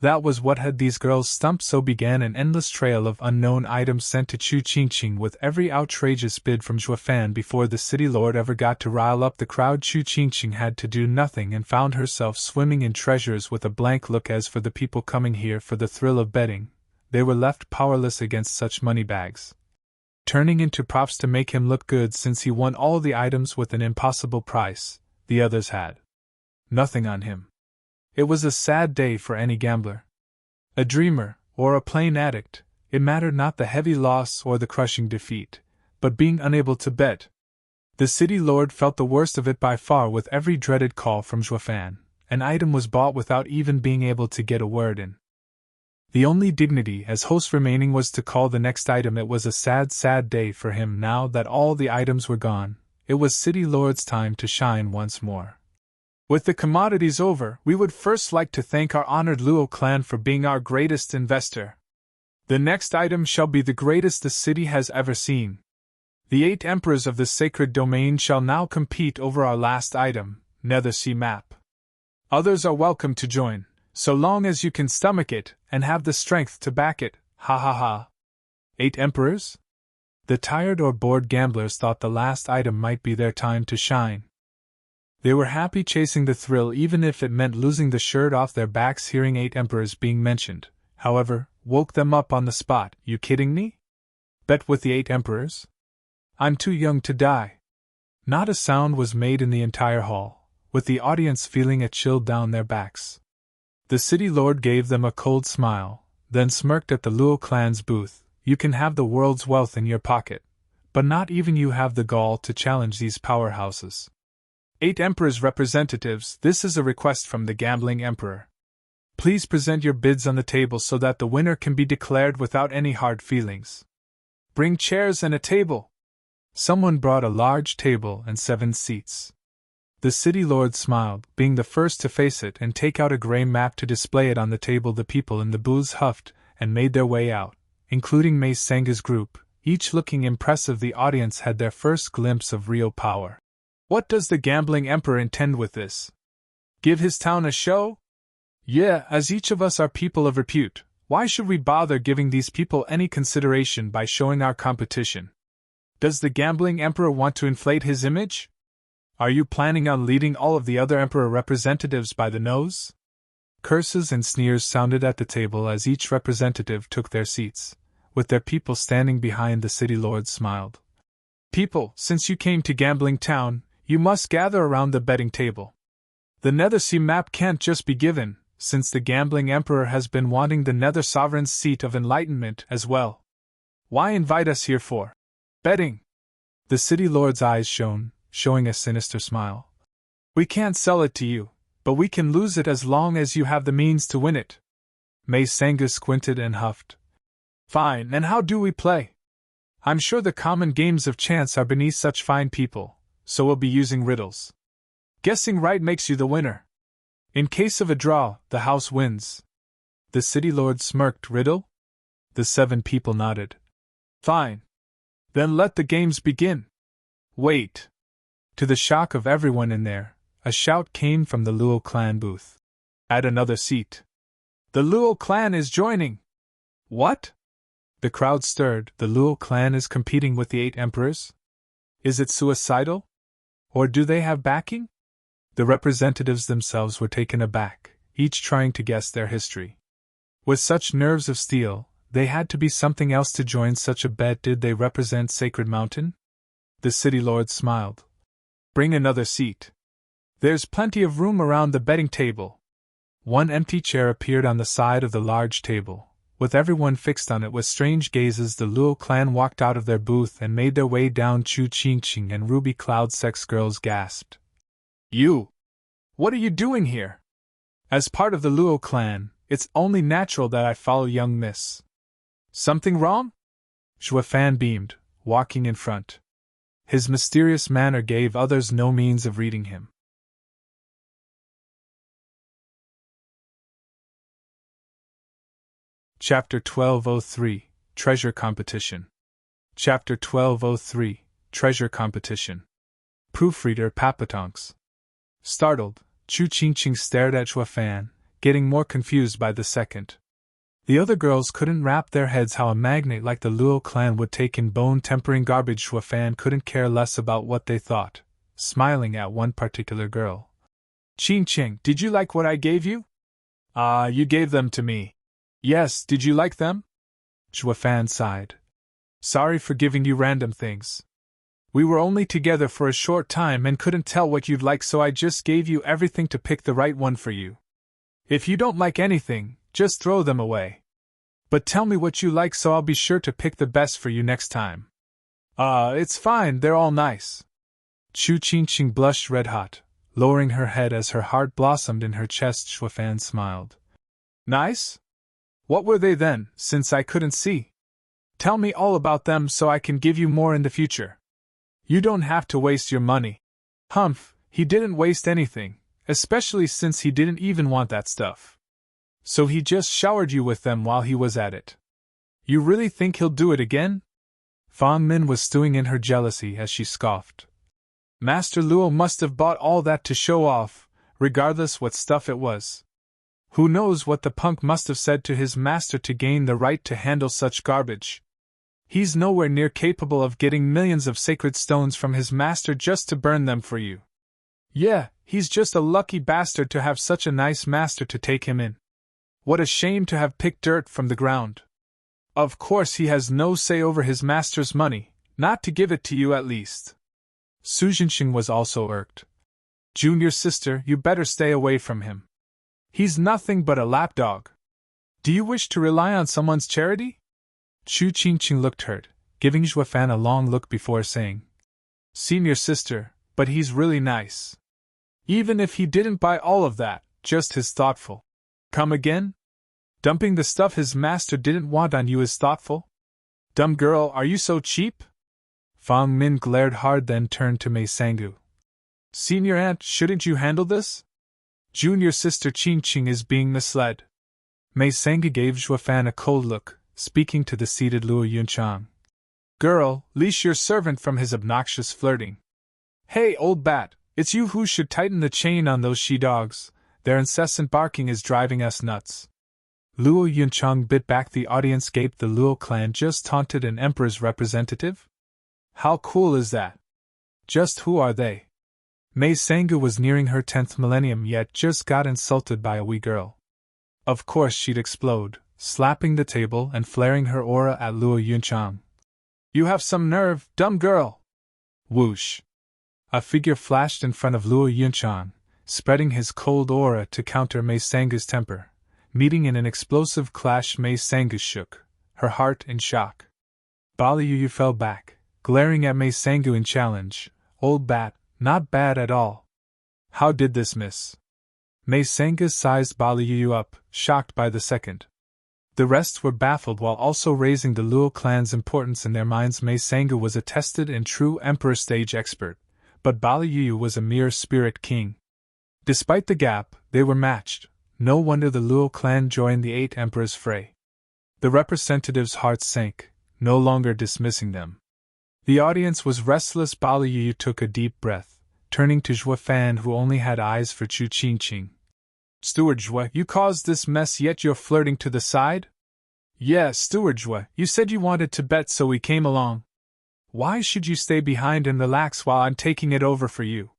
That was what had these girls stumped, so began an endless trail of unknown items sent to Qingqing with every outrageous bid from Zhuofan before the city lord ever got to rile up the crowd. Qingqing had to do nothing and found herself swimming in treasures with a blank look. As for the people coming here for the thrill of betting, they were left powerless against such moneybags, turning into props to make him look good since he won all the items with an impossible price. The others had nothing on him. It was a sad day for any gambler. A dreamer, or a plain addict, it mattered not the heavy loss or the crushing defeat, but being unable to bet. The city lord felt the worst of it by far with every dreaded call from Zhuofan. An item was bought without even being able to get a word in. The only dignity as host remaining was to call the next item. It was a sad, sad day for him now that all the items were gone. It was city lord's time to shine once more. With the commodities over, we would first like to thank our honored Luo clan for being our greatest investor. The next item shall be the greatest the city has ever seen. The 8 emperors of the sacred domain shall now compete over our last item, Nether Sea Map. Others are welcome to join, so long as you can stomach it and have the strength to back it. Ha ha ha. 8 emperors? The tired or bored gamblers thought the last item might be their time to shine. They were happy chasing the thrill even if it meant losing the shirt off their backs. Hearing 8 emperors being mentioned, however, woke them up on the spot. You kidding me? Bet with the 8 emperors? I'm too young to die. Not a sound was made in the entire hall, with the audience feeling a chill down their backs. The city lord gave them a cold smile, then smirked at the Luo clan's booth. You can have the world's wealth in your pocket, but not even you have the gall to challenge these powerhouses. 8 Emperor's representatives, this is a request from the Gambling Emperor. Please present your bids on the table so that the winner can be declared without any hard feelings. Bring chairs and a table. Someone brought a large table and 7 seats. The city lord smiled, being the first to face it and take out a gray map to display it on the table. The people in the booths huffed and made their way out, including Mei Sanga's group, each looking impressive. The audience had their first glimpse of real power. What does the Gambling Emperor intend with this? Give his town a show? Yeah, as each of us are people of repute, why should we bother giving these people any consideration by showing our competition? Does the Gambling Emperor want to inflate his image? Are you planning on leading all of the other Emperor representatives by the nose? Curses and sneers sounded at the table as each representative took their seats, with their people standing behind. The city lord smiled. People, since you came to Gambling Town, you must gather around the betting table. The Nether Sea Map can't just be given, since the Gambling Emperor has been wanting the Nether Sovereign's seat of enlightenment as well. Why invite us here for betting? The city lord's eyes shone, showing a sinister smile. We can't sell it to you, but we can lose it as long as you have the means to win it. Mei Sanga squinted and huffed. Fine, and how do we play? I'm sure the common games of chance are beneath such fine people, so we'll be using riddles. Guessing right makes you the winner. In case of a draw, the house wins. The city lord smirked. Riddle? The 7 people nodded. Fine. Then let the games begin. Wait. To the shock of everyone in there, a shout came from the Luo clan booth. Add another seat. The Luo clan is joining. What? The crowd stirred. The Luo clan is competing with the 8 emperors? Is it suicidal? Or do they have backing? The representatives themselves were taken aback, each trying to guess their history. With such nerves of steel, they had to be something else to join such a bet. Did they represent Sacred Mountain? The city lord smiled. Bring another seat. There's plenty of room around the betting table. One empty chair appeared on the side of the large table. With everyone fixed on it with strange gazes, the Luo clan walked out of their booth and made their way down. Qingqing and Ruby Cloud Sect's girls gasped. You! What are you doing here? As part of the Luo clan, it's only natural that I follow young miss. Something wrong? Zhuofan beamed, walking in front. His mysterious manner gave others no means of reading him. Chapter 1203, Treasure Competition. Chapter 1203, Treasure Competition. Proofreader Papatonks. Startled, Chu Qingqing stared at Xuefan, getting more confused by the second. The other girls couldn't wrap their heads how a magnate like the Luo clan would take in bone-tempering garbage. Xuefan couldn't care less about what they thought, smiling at one particular girl. Qingqing, did you like what I gave you? You gave them to me. Yes, did you like them? Xuefan sighed. Sorry for giving you random things. We were only together for a short time and couldn't tell what you'd like, so I just gave you everything to pick the right one for you. If you don't like anything, just throw them away. But tell me what you like so I'll be sure to pick the best for you next time. It's fine, they're all nice. Chu Qingqing blushed red-hot, lowering her head as her heart blossomed in her chest. Xuefan smiled. Nice? What were they then, since I couldn't see? Tell me all about them so I can give you more in the future. You don't have to waste your money. Humph, he didn't waste anything, especially since he didn't even want that stuff. So he just showered you with them while he was at it. You really think he'll do it again? Fang Min was stewing in her jealousy as she scoffed. Master Luo must have bought all that to show off, regardless what stuff it was. Who knows what the punk must have said to his master to gain the right to handle such garbage. He's nowhere near capable of getting millions of sacred stones from his master just to burn them for you. Yeah, he's just a lucky bastard to have such a nice master to take him in. What a shame to have picked dirt from the ground. Of course he has no say over his master's money, not to give it to you at least. Su Jinxing was also irked. Junior sister, you better stay away from him. He's nothing but a lapdog. Do you wish to rely on someone's charity? Chu Qingqing looked hurt, giving Xuefan a long look before saying, Senior sister, but he's really nice. Even if he didn't buy all of that, just his thoughtful. Come again? Dumping the stuff his master didn't want on you is thoughtful? Dumb girl, are you so cheap? Fang Min glared hard, then turned to Mei Sangu. Senior aunt, shouldn't you handle this? Junior sister Qingqing is being misled. Mei Sangu gave Xuefan a cold look, speaking to the seated Luo Yunchang. Girl, leash your servant from his obnoxious flirting. Hey, old bat, it's you who should tighten the chain on those she-dogs. Their incessant barking is driving us nuts. Luo Yunchang bit back. The audience gaped. The Luo clan just taunted an emperor's representative? How cool is that? Just who are they? Mei Sangu was nearing her 10th millennium yet just got insulted by a wee girl. Of course she'd explode, slapping the table and flaring her aura at Luo Yunchang. You have some nerve, dumb girl! Whoosh! A figure flashed in front of Luo Yunchang, spreading his cold aura to counter Mei Sangu's temper. Meeting in an explosive clash, Mei Sangu shook, her heart in shock. Baliuyu fell back, glaring at Mei Sangu in challenge. Old bat, not bad at all. How did this miss? Mei Sangu sized Baliuyu up, shocked by the second. The rest were baffled while also raising the Luo clan's importance in their minds. Mei Sangu was a tested and true emperor stage expert, but Baliuyu was a mere spirit king. Despite the gap, they were matched. No wonder the Luo clan joined the 8 emperors' fray. The representatives' hearts sank, no longer dismissing them. The audience was restless. Baliuyu took a deep breath, turning to Xuefan, who only had eyes for Chu Qingqing. Steward Xue, you caused this mess yet you're flirting to the side? Yeah, Steward Xue, you said you wanted to bet so we came along. Why should you stay behind and relax while I'm taking it over for you?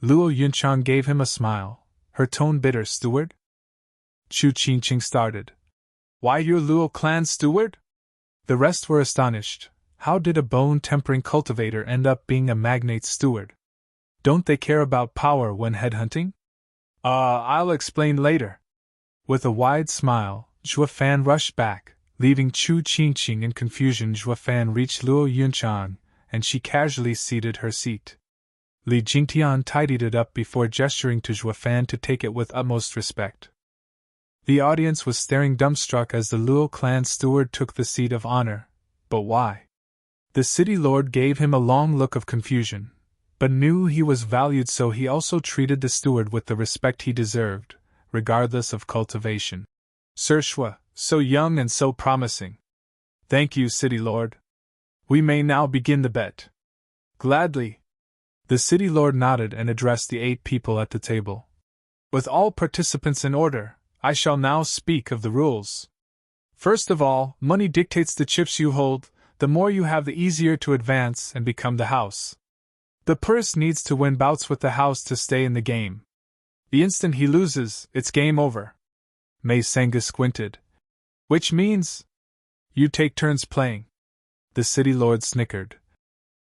Luo Yunchang gave him a smile, her tone bitter. Steward? Chu Qingqing started. Why, you're Luo clan steward? The rest were astonished. How did a bone-tempering cultivator end up being a magnate's steward? Don't they care about power when headhunting? I'll explain later. With a wide smile, Xuefan rushed back, leaving Chu Qingqing in confusion. Xuefan reached Luo Yunchang, and she casually ceded her seat. Li Jingtian tidied it up before gesturing to Xuefan to take it with utmost respect. The audience was staring dumbstruck as the Luo clan steward took the seat of honor. But why? The city lord gave him a long look of confusion, but knew he was valued, so he also treated the steward with the respect he deserved, regardless of cultivation. Sir Xue, so young and so promising. Thank you, city lord. We may now begin the bet. Gladly. The city lord nodded and addressed the 8 people at the table. With all participants in order, I shall now speak of the rules. First of all, money dictates the chips you hold. The more you have, the easier to advance and become the house. The purse needs to win bouts with the house to stay in the game. The instant he loses, it's game over. Mei Senga squinted. Which means? You take turns playing. The city lord snickered.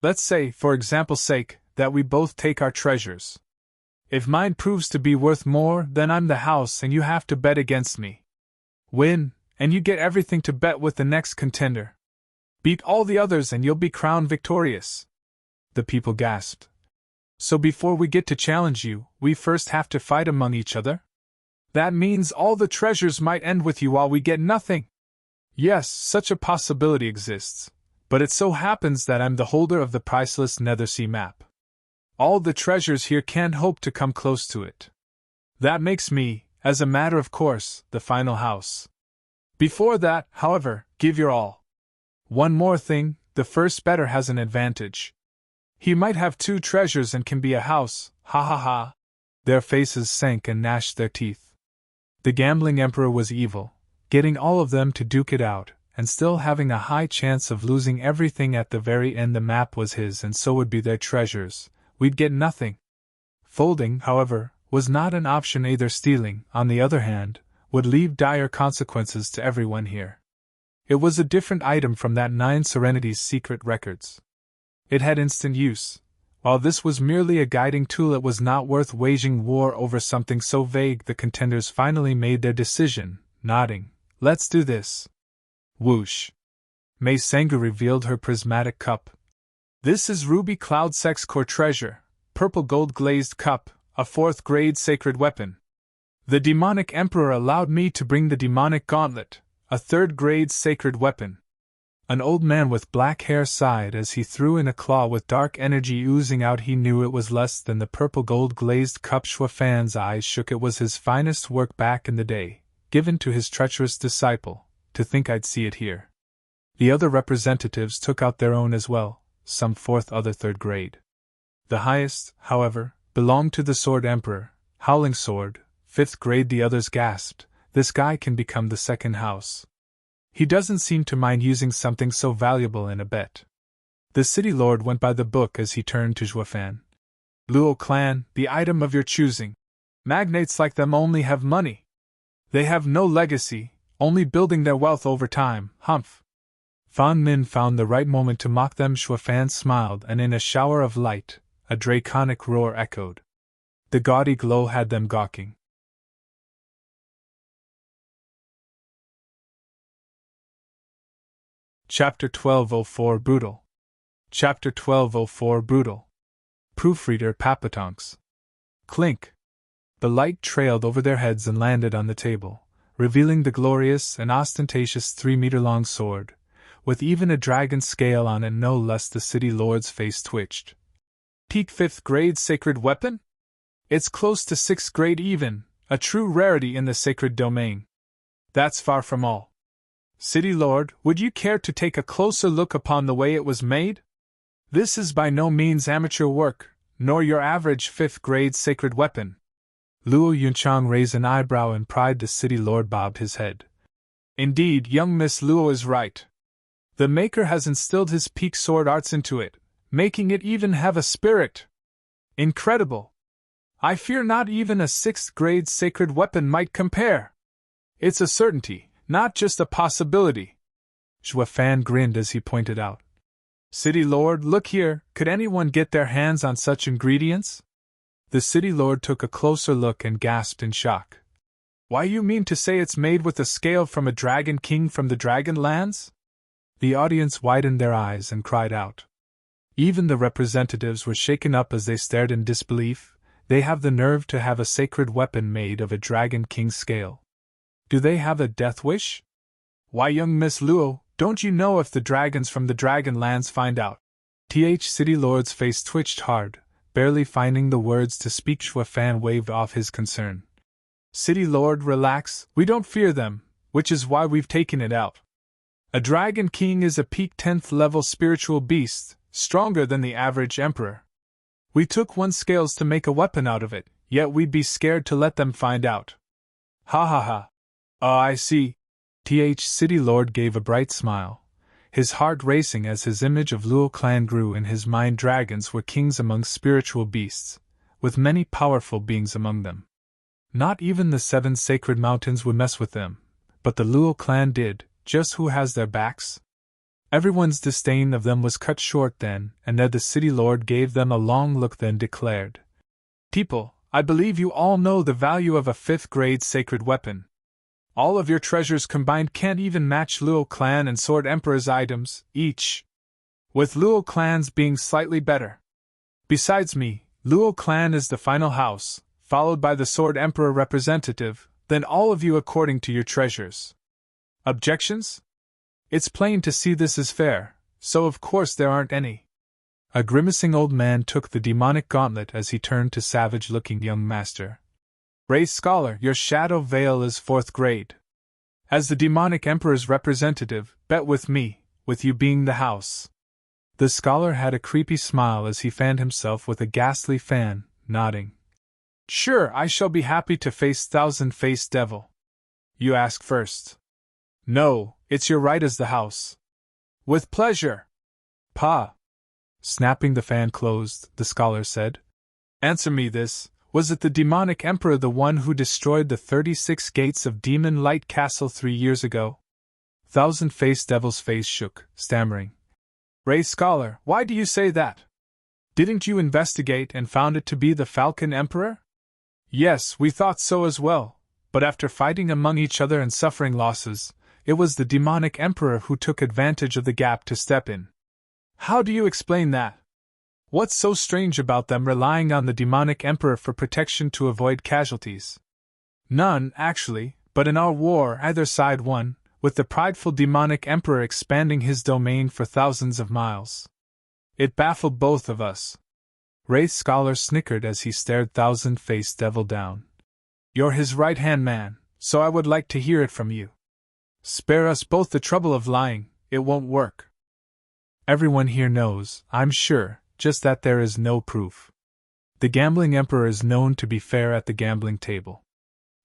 Let's say, for example's sake, that we both take our treasures. If mine proves to be worth more, then I'm the house and you have to bet against me. Win, and you get everything to bet with the next contender. Beat all the others and you'll be crowned victorious. The people gasped. So before we get to challenge you, we first have to fight among each other? That means all the treasures might end with you while we get nothing. Yes, such a possibility exists, but it so happens that I'm the holder of the priceless Nethersea map. All the treasures here can't hope to come close to it. That makes me, as a matter of course, the final house. Before that, however, give your all. One more thing, the first bettor has an advantage. He might have 2 treasures and can be a house, ha ha ha. Their faces sank and gnashed their teeth. The gambling emperor was evil, getting all of them to duke it out, and still having a high chance of losing everything at the very end. The map was his and so would be their treasures. We'd get nothing. Folding, however, was not an option either. Stealing, on the other hand, would leave dire consequences to everyone here. It was a different item from that 9 Serenity's secret records. It had instant use. While this was merely a guiding tool, it was not worth waging war over something so vague. The contenders finally made their decision, nodding. Let's do this. Whoosh. Mei Sengu revealed her prismatic cup. This is Ruby Cloud Sect's core treasure, purple gold glazed cup, a 4th grade sacred weapon. The demonic emperor allowed me to bring the demonic gauntlet, a 3rd grade sacred weapon. An old man with black hair sighed as he threw in a claw with dark energy oozing out. He knew it was less than the purple gold glazed cup. Shuafan's eyes shook. It was his finest work back in the day, given to his treacherous disciple. To think I'd see it here. The other representatives took out their own as well, some 4th, other 3rd grade. The highest, however, belonged to the Sword Emperor, Howling Sword, 5th grade. The others gasped. This guy can become the second house. He doesn't seem to mind using something so valuable in a bet. The city lord went by the book as he turned to Zhuofan. Luo clan, the item of your choosing. Magnates like them only have money. They have no legacy, only building their wealth over time, humph. Fan Min found the right moment to mock them. Zhuofan smiled, and in a shower of light, a draconic roar echoed. The gaudy glow had them gawking. Chapter 1204 Brutal. Chapter 1204 Brutal. Proofreader Papatonks. Clink. The light trailed over their heads and landed on the table, revealing the glorious and ostentatious 3-meter-long sword, with even a dragon scale on it. No less. The city lord's face twitched. Peak 5th grade sacred weapon? It's close to 6th grade even, a true rarity in the sacred domain. That's far from all. City Lord, would you care to take a closer look upon the way it was made? This is by no means amateur work, nor your average 5th grade sacred weapon. Luo Yunchang raised an eyebrow in pride. The City Lord bobbed his head. Indeed, young Miss Luo is right. The maker has instilled his peak sword arts into it, making it even have a spirit. Incredible. I fear not even a 6th grade sacred weapon might compare. It's a certainty, not just a possibility. Zhuofan grinned as he pointed out. City Lord, look here, could anyone get their hands on such ingredients? The City Lord took a closer look and gasped in shock. Why, you mean to say it's made with a scale from a dragon king from the Dragon Lands? The audience widened their eyes and cried out. Even the representatives were shaken up as they stared in disbelief. They have the nerve to have a sacred weapon made of a dragon king's scale. Do they have a death wish? Why, young Miss Luo, don't you know if the dragons from the Dragon Lands find out? City Lord's face twitched hard, barely finding the words to speak. Zhuofan waved off his concern. City Lord, relax, we don't fear them, which is why we've taken it out. A Dragon King is a peak 10th level spiritual beast, stronger than the average emperor. We took one scales to make a weapon out of it, yet we'd be scared to let them find out. Ha ha ha. Oh, I see. City Lord gave a bright smile, his heart racing as his image of Luo clan grew in his mind. Dragons were kings among spiritual beasts, with many powerful beings among them. Not even the 7 sacred mountains would mess with them, but the Luo clan did. Just who has their backs? Everyone's disdain of them was cut short then, and the city lord gave them a long look, then declared, "People, I believe you all know the value of a 5th-grade sacred weapon. All of your treasures combined can't even match Luo clan and Sword Emperor's items, each, with Luo clans being slightly better. Besides me, Luo clan is the final house, followed by the Sword Emperor representative, then all of you according to your treasures. Objections? It's plain to see this is fair, so of course there aren't any." A grimacing old man took the demonic gauntlet as he turned to savage-looking young master. "Wraith Scholar, your shadow veil is 4th grade. As the demonic emperor's representative, bet with me, with you being the house." The scholar had a creepy smile as he fanned himself with a ghastly fan, nodding. "Sure, I shall be happy to face Thousand-Faced Devil. You ask first." "No, it's your right as the house." "With pleasure." "Pa." Snapping the fan closed, the scholar said, "Answer me this, was it the demonic emperor the one who destroyed the 36 gates of Demon Light Castle 3 years ago?" Thousand-Faced Devil's face shook, stammering. "Wraith Scholar, why do you say that? Didn't you investigate and found it to be the Falcon Emperor?" "Yes, we thought so as well, but after fighting among each other and suffering losses, it was the demonic emperor who took advantage of the gap to step in." "How do you explain that? What's so strange about them relying on the demonic emperor for protection to avoid casualties?" "None, actually, but in our war either side won, with the prideful demonic emperor expanding his domain for thousands of miles. It baffled both of us." Wraith Scholar snickered as he stared Thousand-Faced Devil down. "You're his right-hand man, so I would like to hear it from you. Spare us both the trouble of lying, it won't work." "Everyone here knows, I'm sure, just that there is no proof. The gambling emperor is known to be fair at the gambling table.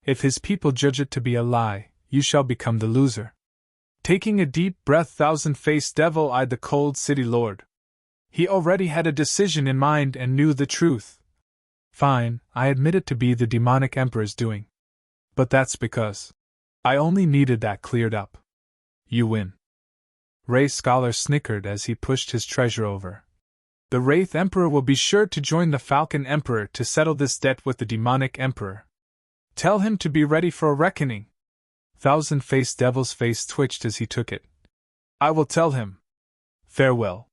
If his people judge it to be a lie, you shall become the loser." Taking a deep breath, Thousand-Faced Devil eyed the cold city lord. He already had a decision in mind and knew the truth. "Fine, I admit it to be the demonic emperor's doing. But that's because I only needed that cleared up. You win." Wraith Scholar snickered as he pushed his treasure over. "The Wraith Emperor will be sure to join the Falcon Emperor to settle this debt with the demonic emperor. Tell him to be ready for a reckoning." Thousand-Faced Devil's face twitched as he took it. "I will tell him. Farewell."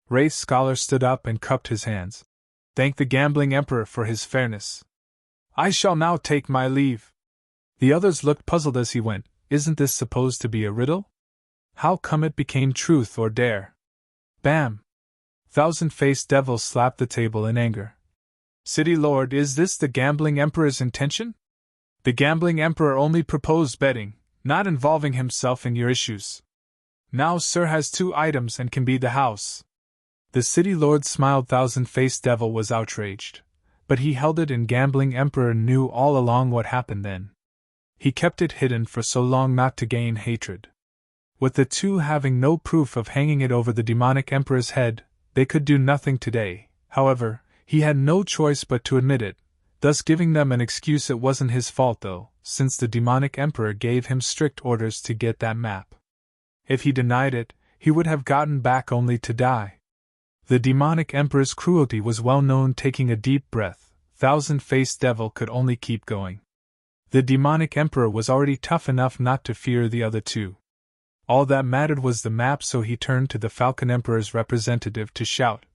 Wraith Scholar stood up and cupped his hands. "Thank the gambling emperor for his fairness. I shall now take my leave." The others looked puzzled as he went. Isn't this supposed to be a riddle? How come it became truth or dare? Bam! Thousand-Faced Devil slapped the table in anger. "City Lord, is this the gambling emperor's intention? The gambling emperor only proposed betting, not involving himself in your issues. Now Sir has 2 items and can be the house." The city lord smiled. Thousand-Faced Devil was outraged, but he held it in. Gambling emperor knew all along what happened then. He kept it hidden for so long not to gain hatred. With the 2 having no proof of hanging it over the demonic emperor's head, they could do nothing today. However, he had no choice but to admit it, thus giving them an excuse. It wasn't his fault though, since the demonic emperor gave him strict orders to get that map. If he denied it, he would have gotten back only to die. The demonic emperor's cruelty was well known. Taking a deep breath, Thousand-Faced Devil could only keep going. The demonic emperor was already tough enough not to fear the other 2. All that mattered was the map, so he turned to the Falcon Emperor's representative to shout,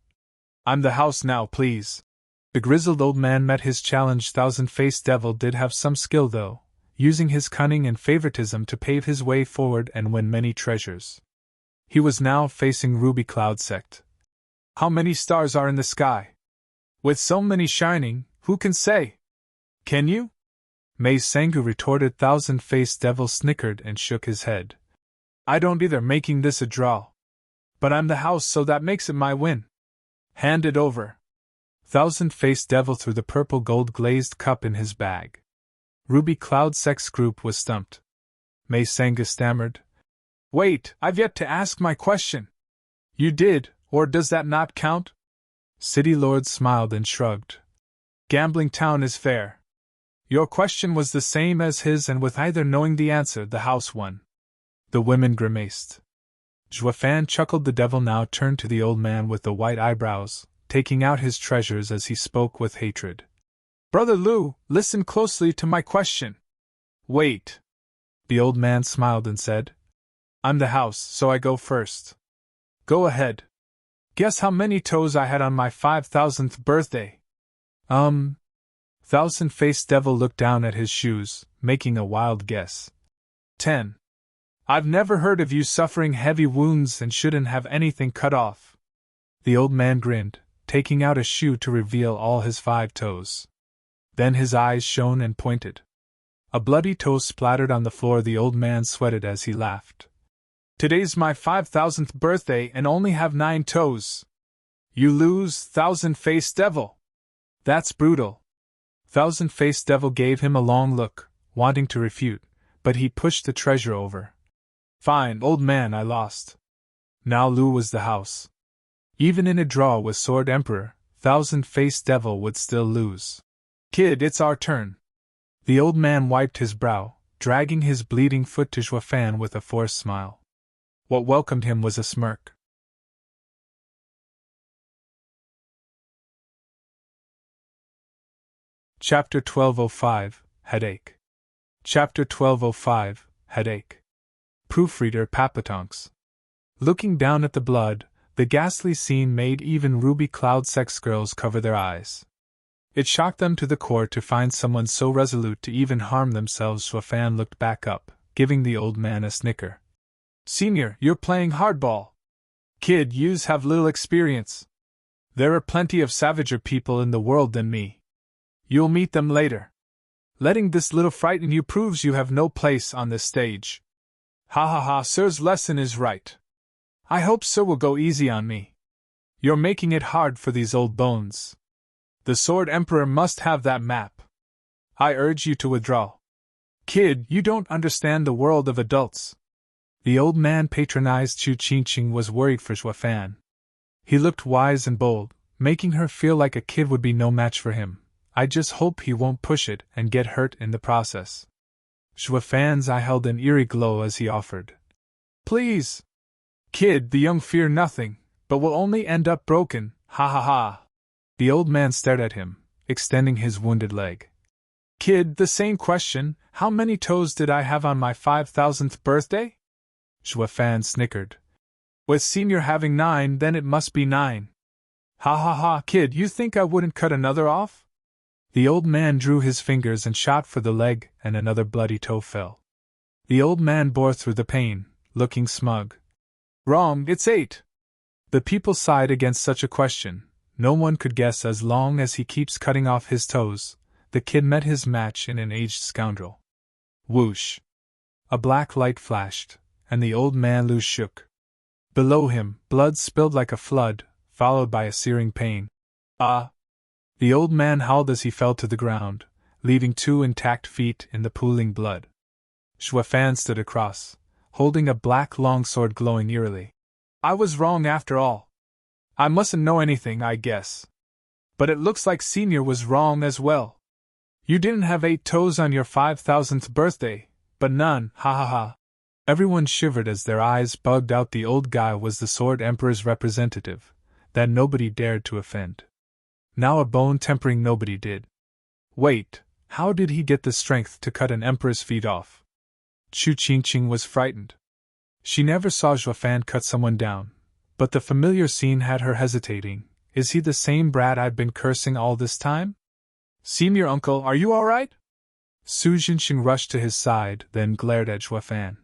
"I'm the house now, please." The grizzled old man met his challenge. Thousand-Faced Devil did have some skill though, using his cunning and favoritism to pave his way forward and win many treasures. He was now facing Ruby Cloud Sect. How many stars are in the sky? With so many shining, who can say? Can you? Mei Sangu retorted. Thousand-Faced Devil snickered and shook his head. I don't either, making this a draw. But I'm the house, so that makes it my win. Hand it over. Thousand-faced devil threw the purple gold-glazed cup in his bag. Ruby Cloud Sect's group was stumped. May Sanga stammered. Wait, I've yet to ask my question. You did, or does that not count? City Lord smiled and shrugged. Gambling town is fair. Your question was the same as his, and with either knowing the answer, the house won. The women grimaced. Juefan chuckled. The devil now turned to the old man with the white eyebrows, taking out his treasures as he spoke with hatred. Brother Lu, listen closely to my question. Wait. The old man smiled and said, I'm the house, so I go first. Go ahead. Guess how many toes I had on my 5,000th birthday? Thousand-faced devil looked down at his shoes, making a wild guess. 10. I've never heard of you suffering heavy wounds and shouldn't have anything cut off. The old man grinned, taking out a shoe to reveal all his 5 toes. Then his eyes shone and pointed. A bloody toe splattered on the floor. The old man sweated as he laughed. Today's my 5,000th birthday and only have 9 toes. You lose, thousand-faced devil. That's brutal. Thousand-faced devil gave him a long look, wanting to refute, but he pushed the treasure over. Fine, old man, I lost. Now Lu was the house. Even in a draw with Sword Emperor, thousand-faced devil would still lose. Kid, it's our turn. The old man wiped his brow, dragging his bleeding foot to Juefan with a forced smile. What welcomed him was a smirk. Chapter 1205, Headache. Chapter 1205, Headache. Proofreader Papatonks. Looking down at the blood, the ghastly scene made even Ruby Cloud Sect's girls cover their eyes. It shocked them to the core to find someone so resolute to even harm themselves. Juefan looked back up, giving the old man a snicker. Senior, you're playing hardball. Kid, yous have little experience. There are plenty of savager people in the world than me. You'll meet them later. Letting this little frighten you proves you have no place on this stage. Ha ha ha, sir's lesson is right. I hope sir will go easy on me. You're making it hard for these old bones. The Sword Emperor must have that map. I urge you to withdraw. Kid, you don't understand the world of adults. The old man patronized Chu Qingqing was worried for Juefan. He looked wise and bold, making her feel like a kid would be no match for him. I just hope he won't push it and get hurt in the process. Juefan's eye held an eerie glow as he offered. Please. Kid, the young fear nothing, but will only end up broken, ha ha ha. The old man stared at him, extending his wounded leg. Kid, the same question, how many toes did I have on my 5,000th birthday? Juefan snickered. With senior having 9, then it must be 9. Ha ha ha, kid, you think I wouldn't cut another off? The old man drew his fingers and shot for the leg, and another bloody toe fell. The old man bore through the pain, looking smug. Wrong, it's 8. The people sighed against such a question. No one could guess. As long as he keeps cutting off his toes. The kid met his match in an aged scoundrel. Whoosh! A black light flashed, and the old man Lu shook. Below him, blood spilled like a flood, followed by a searing pain. Ah! The old man howled as he fell to the ground, leaving 2 intact feet in the pooling blood. Juefan stood across, holding a black longsword glowing eerily. I was wrong after all. I mustn't know anything, I guess. But it looks like Senior was wrong as well. You didn't have 8 toes on your 5,000th birthday, but none, ha ha ha. Everyone shivered as their eyes bugged out. The old guy was the Sword Emperor's representative, that nobody dared to offend. Now a bone-tempering nobody did. Wait, how did he get the strength to cut an emperor's feet off? Chu Qingqing was frightened. She never saw Juefan cut someone down, but the familiar scene had her hesitating. Is he the same brat I've been cursing all this time? Senior uncle, are you all right? Su Jinxing rushed to his side, then glared at Juefan.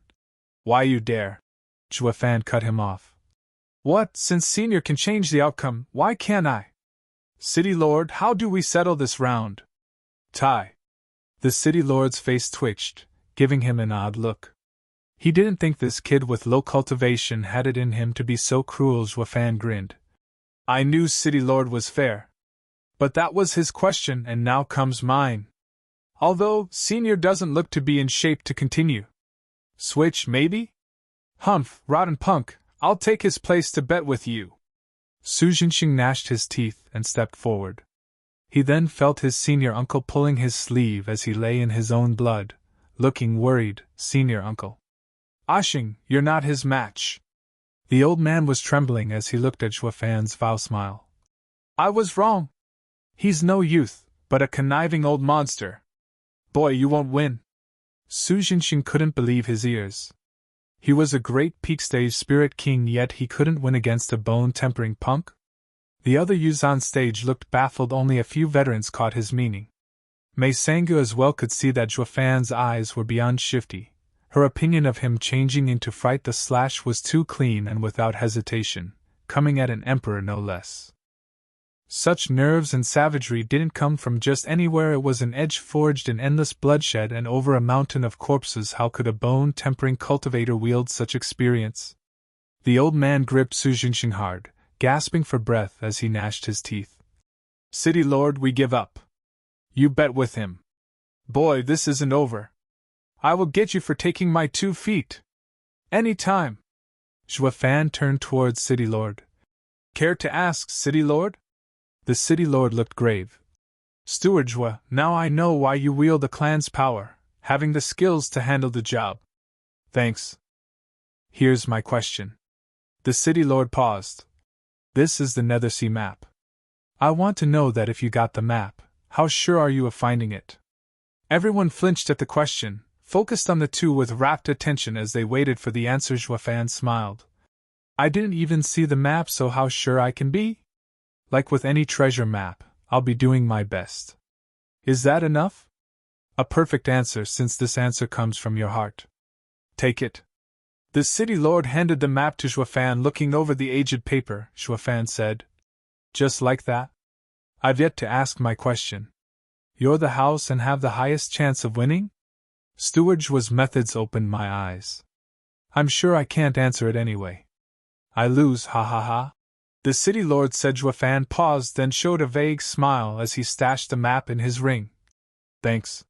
Why you dare? Juefan cut him off. What, since Senior can change the outcome, why can't I? City Lord, how do we settle this round? Tai. The City Lord's face twitched, giving him an odd look. He didn't think this kid with low cultivation had it in him to be so cruel. Zhuafan grinned. I knew City Lord was fair. But that was his question, and now comes mine. Although, Senior doesn't look to be in shape to continue. Switch, maybe? Humph, rotten punk, I'll take his place to bet with you. Su Jinxing gnashed his teeth and stepped forward. He then felt his senior uncle pulling his sleeve as he lay in his own blood, looking worried. Senior uncle. Ashing, you're not his match. The old man was trembling as he looked at Zhuafan's foul smile. I was wrong. He's no youth, but a conniving old monster. Boy, you won't win. Su Jinxing couldn't believe his ears. He was a great peak stage spirit king, yet he couldn't win against a bone-tempering punk? The other youths on stage looked baffled. Only a few veterans caught his meaning. Mei Sangu as well could see that Zhuafan's eyes were beyond shifty. Her opinion of him changing into fright the slash was too clean and without hesitation, coming at an emperor no less. Such nerves and savagery didn't come from just anywhere. It was an edge forged in endless bloodshed and over a mountain of corpses. How could a bone-tempering cultivator wield such experience? The old man gripped Su Jinxing hard, gasping for breath as he gnashed his teeth. City Lord, we give up. You bet with him. Boy, this isn't over. I will get you for taking my 2 feet. Any time. Zhuafan turned towards City Lord. Care to ask, City Lord? The City Lord looked grave. Steward Zhua, now I know why you wield the clan's power, having the skills to handle the job. Thanks. Here's my question. The City Lord paused. This is the Nethersea map. I want to know that if you got the map, how sure are you of finding it? Everyone flinched at the question, focused on the two with rapt attention as they waited for the answer. Zhuafan smiled. I didn't even see the map, so how sure I can be? Like with any treasure map, I'll be doing my best. Is that enough? A perfect answer, since this answer comes from your heart. Take it. The City Lord handed the map to Zhuafan. Looking over the aged paper, Zhuafan said, Just like that? I've yet to ask my question. You're the house and have the highest chance of winning? Steward Zhua's methods opened my eyes. I'm sure I can't answer it anyway. I lose, ha ha ha. The City Lord said. Zhuafan paused, then showed a vague smile as he stashed the map in his ring. Thanks.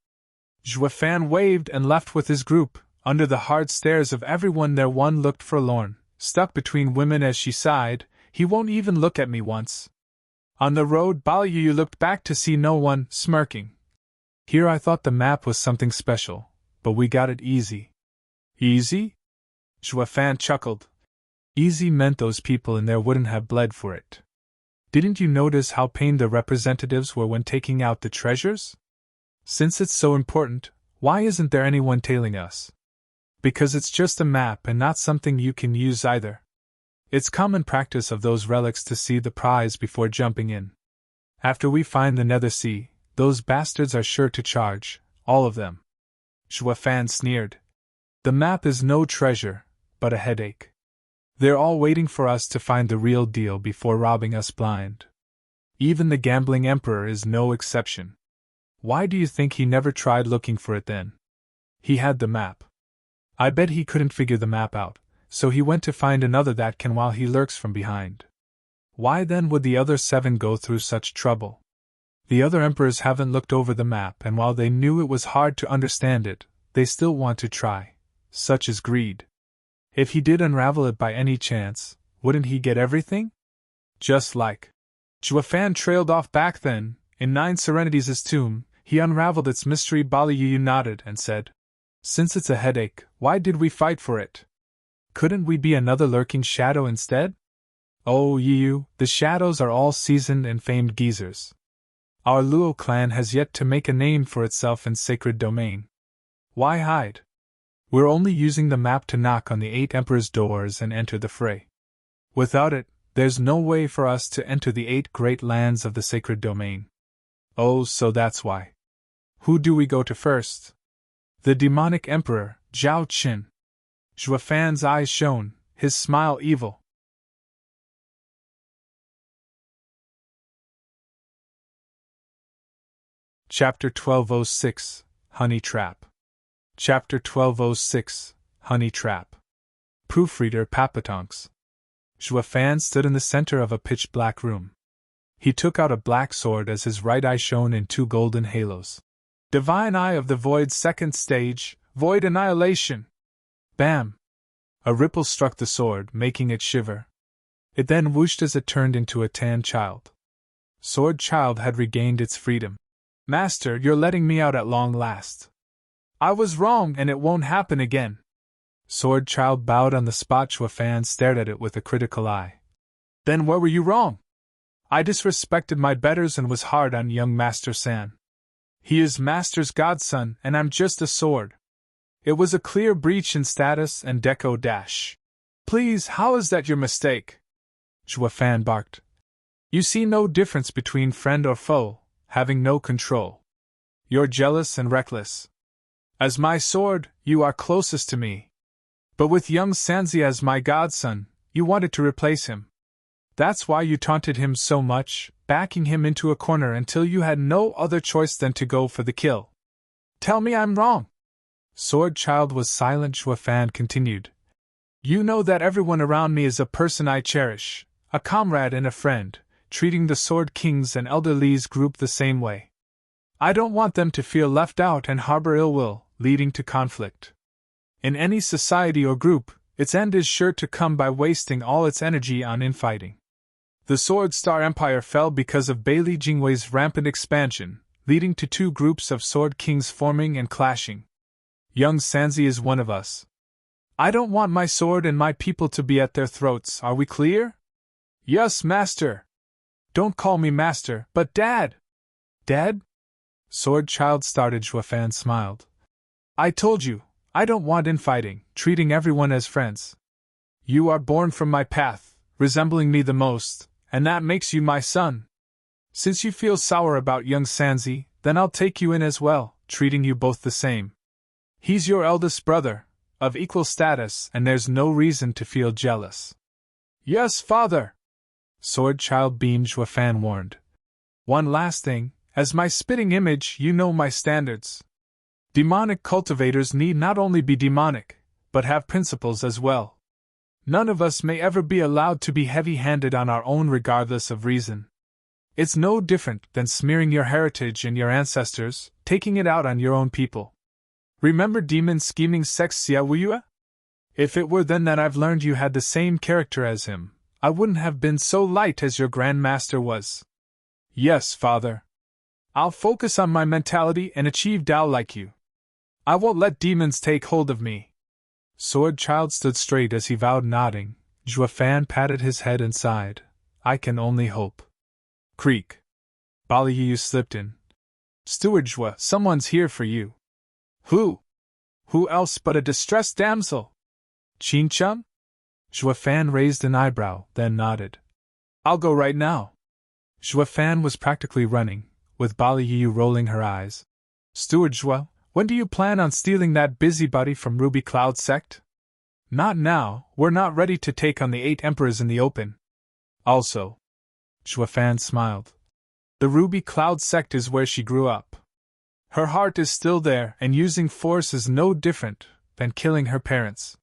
Zhuafan waved and left with his group. Under the hard stares of everyone there, one looked forlorn, stuck between women as she sighed, He won't even look at me once. On the road, Balyu looked back to see no one, smirking. Here I thought the map was something special, but we got it easy. Easy? Zhuafan chuckled. Easy meant those people in there wouldn't have bled for it. Didn't you notice how pained the representatives were when taking out the treasures? Since it's so important, why isn't there anyone tailing us? Because it's just a map and not something you can use either. It's common practice of those relics to see the prize before jumping in. After we find the Nether Sea, those bastards are sure to charge, all of them. Zhuafan sneered. The map is no treasure, but a headache. They're all waiting for us to find the real deal before robbing us blind. Even the gambling emperor is no exception. Why do you think he never tried looking for it then? He had the map. I bet he couldn't figure the map out, so he went to find another that can while he lurks from behind. Why then would the other 7 go through such trouble? The other emperors haven't looked over the map, and while they knew it was hard to understand it, they still want to try. Such is greed. If he did unravel it by any chance, wouldn't he get everything? Just like Zhuafan trailed off back then, in 9 Serenities' tomb, he unraveled its mystery. Balyu nodded and said, Since it's a headache, why did we fight for it? Couldn't we be another lurking shadow instead? Oh, Yu, the shadows are all seasoned and famed geezers. Our Luo clan has yet to make a name for itself in sacred domain. Why hide? We're only using the map to knock on the 8 emperors' doors and enter the fray. Without it, there's no way for us to enter the 8 great lands of the sacred domain. Oh, so that's why. Who do we go to first? The demonic emperor, Zhao Qin. Zhuafan's eyes shone, his smile evil. Chapter 1206, Honey Trap. Chapter 1206, Honey trap. Proofreader Papatonks. Zhua Fan stood in the center of a pitch-black room. He took out a black sword as his right eye shone in 2 golden halos. Divine Eye of the Void's 2nd stage, Void Annihilation! Bam! A ripple struck the sword, making it shiver. It then whooshed as it turned into a tan child. Sword Child had regained its freedom. Master, you're letting me out at long last. I was wrong and it won't happen again. Sword Child bowed on the spot. Zhua Fan stared at it with a critical eye. Then where were you wrong? I disrespected my betters and was hard on young Master San. He is Master's godson and I'm just a sword. It was a clear breach in status and deco dash. Please, how is that your mistake? Zhua Fan barked. You see no difference between friend or foe, having no control. You're jealous and reckless. As my sword, you are closest to me. But with young Sanzi as my godson, you wanted to replace him. That's why you taunted him so much, backing him into a corner until you had no other choice than to go for the kill. Tell me I'm wrong. Sword Child was silent. Zhua Fan continued. You know that everyone around me is a person I cherish, a comrade and a friend, treating the Sword Kings and Elderlies group the same way. I don't want them to feel left out and harbor ill will, leading to conflict. In any society or group, its end is sure to come by wasting all its energy on infighting. The Sword Star Empire fell because of Bailey Jingwei's rampant expansion, leading to 2 groups of Sword Kings forming and clashing. Young Sanzi is one of us. I don't want my sword and my people to be at their throats, are we clear? Yes, Master. Don't call me Master, but Dad. Dad? Sword Child started. Zhua Fan smiled. I told you, I don't want infighting, treating everyone as friends. You are born from my path, resembling me the most, and that makes you my son. Since you feel sour about young Sanzi, then I'll take you in as well, treating you both the same. He's your eldest brother, of equal status, and there's no reason to feel jealous. Yes, father! Sword Child beamed. Zhua Fan warned. One last thing, as my spitting image, you know my standards. Demonic cultivators need not only be demonic, but have principles as well. None of us may ever be allowed to be heavy-handed on our own regardless of reason. It's no different than smearing your heritage and your ancestors, taking it out on your own people. Remember demon scheming Sect Xiaoyue? If it were then that I've learned you had the same character as him, I wouldn't have been so light as your Grandmaster was. Yes, father. I'll focus on my mentality and achieve Tao like you. I won't let demons take hold of me. Sword Child stood straight as he vowed, nodding. Zhua Fan patted his head and sighed. I can only hope. Creak. Baliyu slipped in. Steward Zhua, someone's here for you. Who? Who else but a distressed damsel? Qin-chun? Zhua Fan raised an eyebrow, then nodded. I'll go right now. Zhua Fan was practically running, with Baliyu rolling her eyes. Steward Zhua, when do you plan on stealing that busybody from Ruby Cloud Sect? Not now, we're not ready to take on the 8 emperors in the open. Also, Zhua Fan smiled. The Ruby Cloud Sect is where she grew up. Her heart is still there, and using force is no different than killing her parents.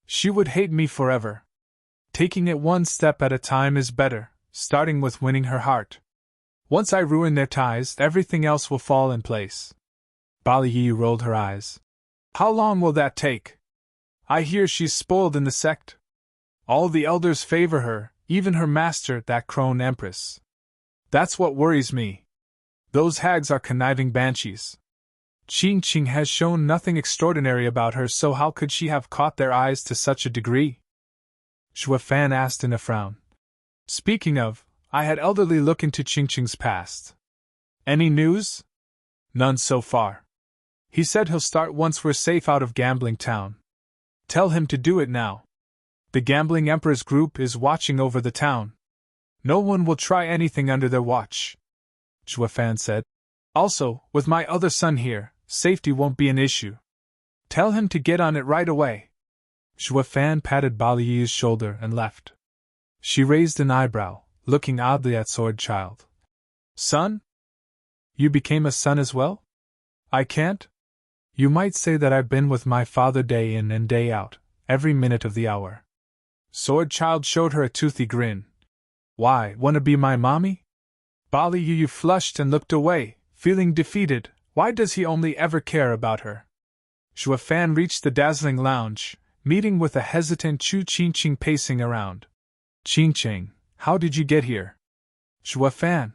She would hate me forever. Taking it one step at a time is better, starting with winning her heart. Once I ruin their ties, everything else will fall in place. Baliyu rolled her eyes. How long will that take? I hear she's spoiled in the sect. All the elders favor her, even her master, that crone empress. That's what worries me. Those hags are conniving banshees. Qing has shown nothing extraordinary about her, so how could she have caught their eyes to such a degree? Zhua Fan asked in a frown. Speaking of, I had Elderly look into Qing's past. Any news? None so far. He said he'll start once we're safe out of Gambling Town. Tell him to do it now. The Gambling Emperor's group is watching over the town. No one will try anything under their watch. Zhua Fan said. Also, with my other son here, safety won't be an issue. Tell him to get on it right away. Zhua Fan patted Baliyu's shoulder and left. She raised an eyebrow, looking oddly at Sword Child. Son? You became a son as well? I can't? You might say that I've been with my father day in and day out, every minute of the hour. Sword Child showed her a toothy grin. Why, wanna be my mommy? Bali Yu flushed and looked away, feeling defeated. Why does he only ever care about her? Xue Fan reached the dazzling lounge, meeting with a hesitant Chu Qingqing pacing around. Qingqing, how did you get here? Xue Fan.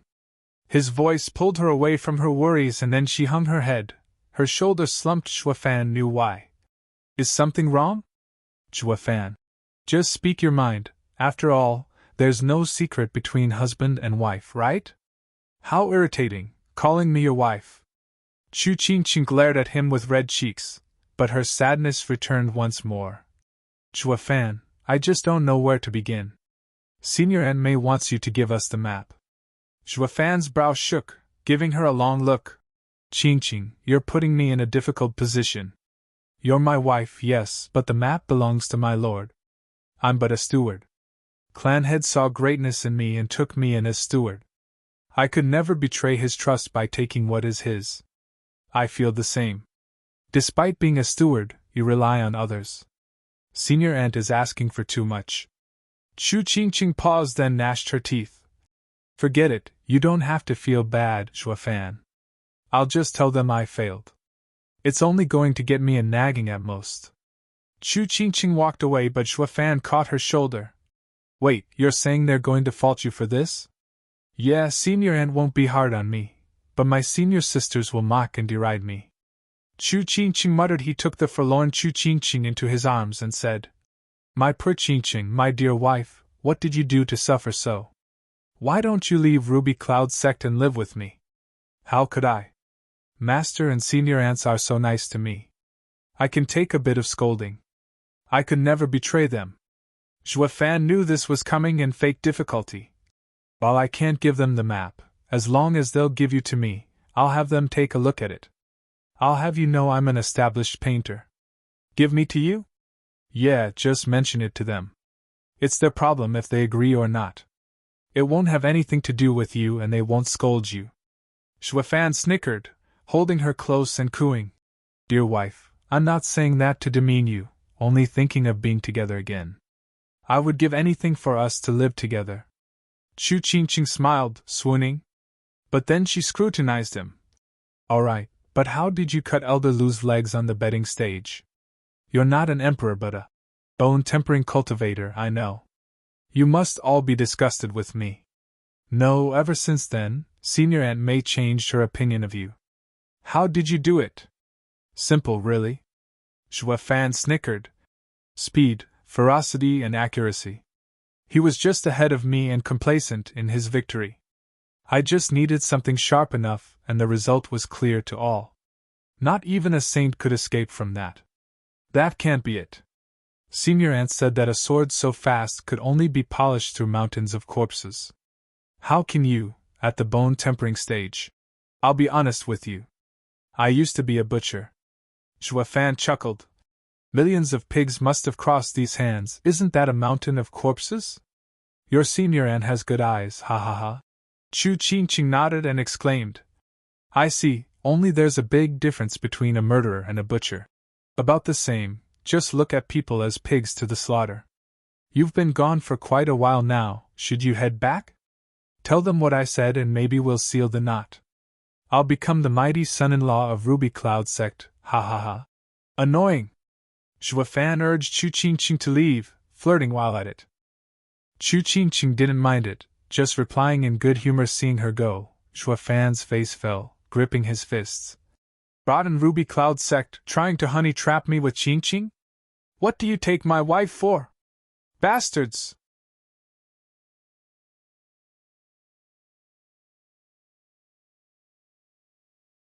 His voice pulled her away from her worries and then she hung her head. Her shoulders slumped. Xue Fan knew why. Is something wrong? Xue Fan. Just speak your mind. After all, there's no secret between husband and wife, right? How irritating, calling me your wife. Chu Qingqing glared at him with red cheeks, but her sadness returned once more. Xue Fan, I just don't know where to begin. Senior Aunt Mei wants you to give us the map. Xue Fan's brow shook, giving her a long look. Qingqing, you're putting me in a difficult position. You're my wife, yes, but the map belongs to my lord. I'm but a steward. Clanhead saw greatness in me and took me in as steward. I could never betray his trust by taking what is his. I feel the same. Despite being a steward, you rely on others. Senior Aunt is asking for too much. Chu Qingqing paused, then gnashed her teeth. Forget it, you don't have to feel bad, Xue Fan. I'll just tell them I failed. It's only going to get me a nagging at most. Chu Qingqing walked away, but Xue Fan caught her shoulder. Wait, you're saying they're going to fault you for this? Yeah, Senior Aunt won't be hard on me, but my senior sisters will mock and deride me. Chu Qingqing muttered. He took the forlorn Chu Qingqing into his arms and said, My poor Qingqing, my dear wife, what did you do to suffer so? Why don't you leave Ruby Cloud Sect and live with me? How could I? Master and Senior Aunts are so nice to me. I can take a bit of scolding. I could never betray them. Xue Fan knew this was coming and faked difficulty. While I can't give them the map, as long as they'll give you to me, I'll have them take a look at it. I'll have you know I'm an established painter. Give me to you? Yeah, just mention it to them. It's their problem if they agree or not. It won't have anything to do with you and they won't scold you. Xue Fan snickered, holding her close and cooing. Dear wife, I'm not saying that to demean you, only thinking of being together again. I would give anything for us to live together. Chu Qingqing smiled, swooning. But then she scrutinized him. All right, but how did you cut Elder Lu's legs on the betting stage? You're not an emperor but a bone-tempering cultivator, I know. You must all be disgusted with me. No, ever since then, Senior Aunt Mei changed her opinion of you. How did you do it? Simple, really. Xue Fan snickered. Speed, ferocity, and accuracy. He was just ahead of me and complacent in his victory. I just needed something sharp enough, and the result was clear to all. Not even a saint could escape from that. That can't be it. Senior Aunt said that a sword so fast could only be polished through mountains of corpses. How can you, at the bone-tempering stage? I'll be honest with you. I used to be a butcher. Xue Fan chuckled. Millions of pigs must have crossed these hands. Isn't that a mountain of corpses? Your Senior Aunt has good eyes, ha ha ha. Chu Qingqing nodded and exclaimed. I see, only there's a big difference between a murderer and a butcher. About the same, just look at people as pigs to the slaughter. You've been gone for quite a while now, should you head back? Tell them what I said and maybe we'll seal the knot. I'll become the mighty son-in-law of Ruby Cloud Sect, ha ha ha. Annoying! Xue Fan urged Chu Qingqing to leave, flirting while at it. Chu Qingqing didn't mind it, just replying in good humor. Seeing her go, Xue Fan's face fell, gripping his fists. Rotten Ruby Cloud Sect, trying to honey trap me with Qingqing? What do you take my wife for? Bastards!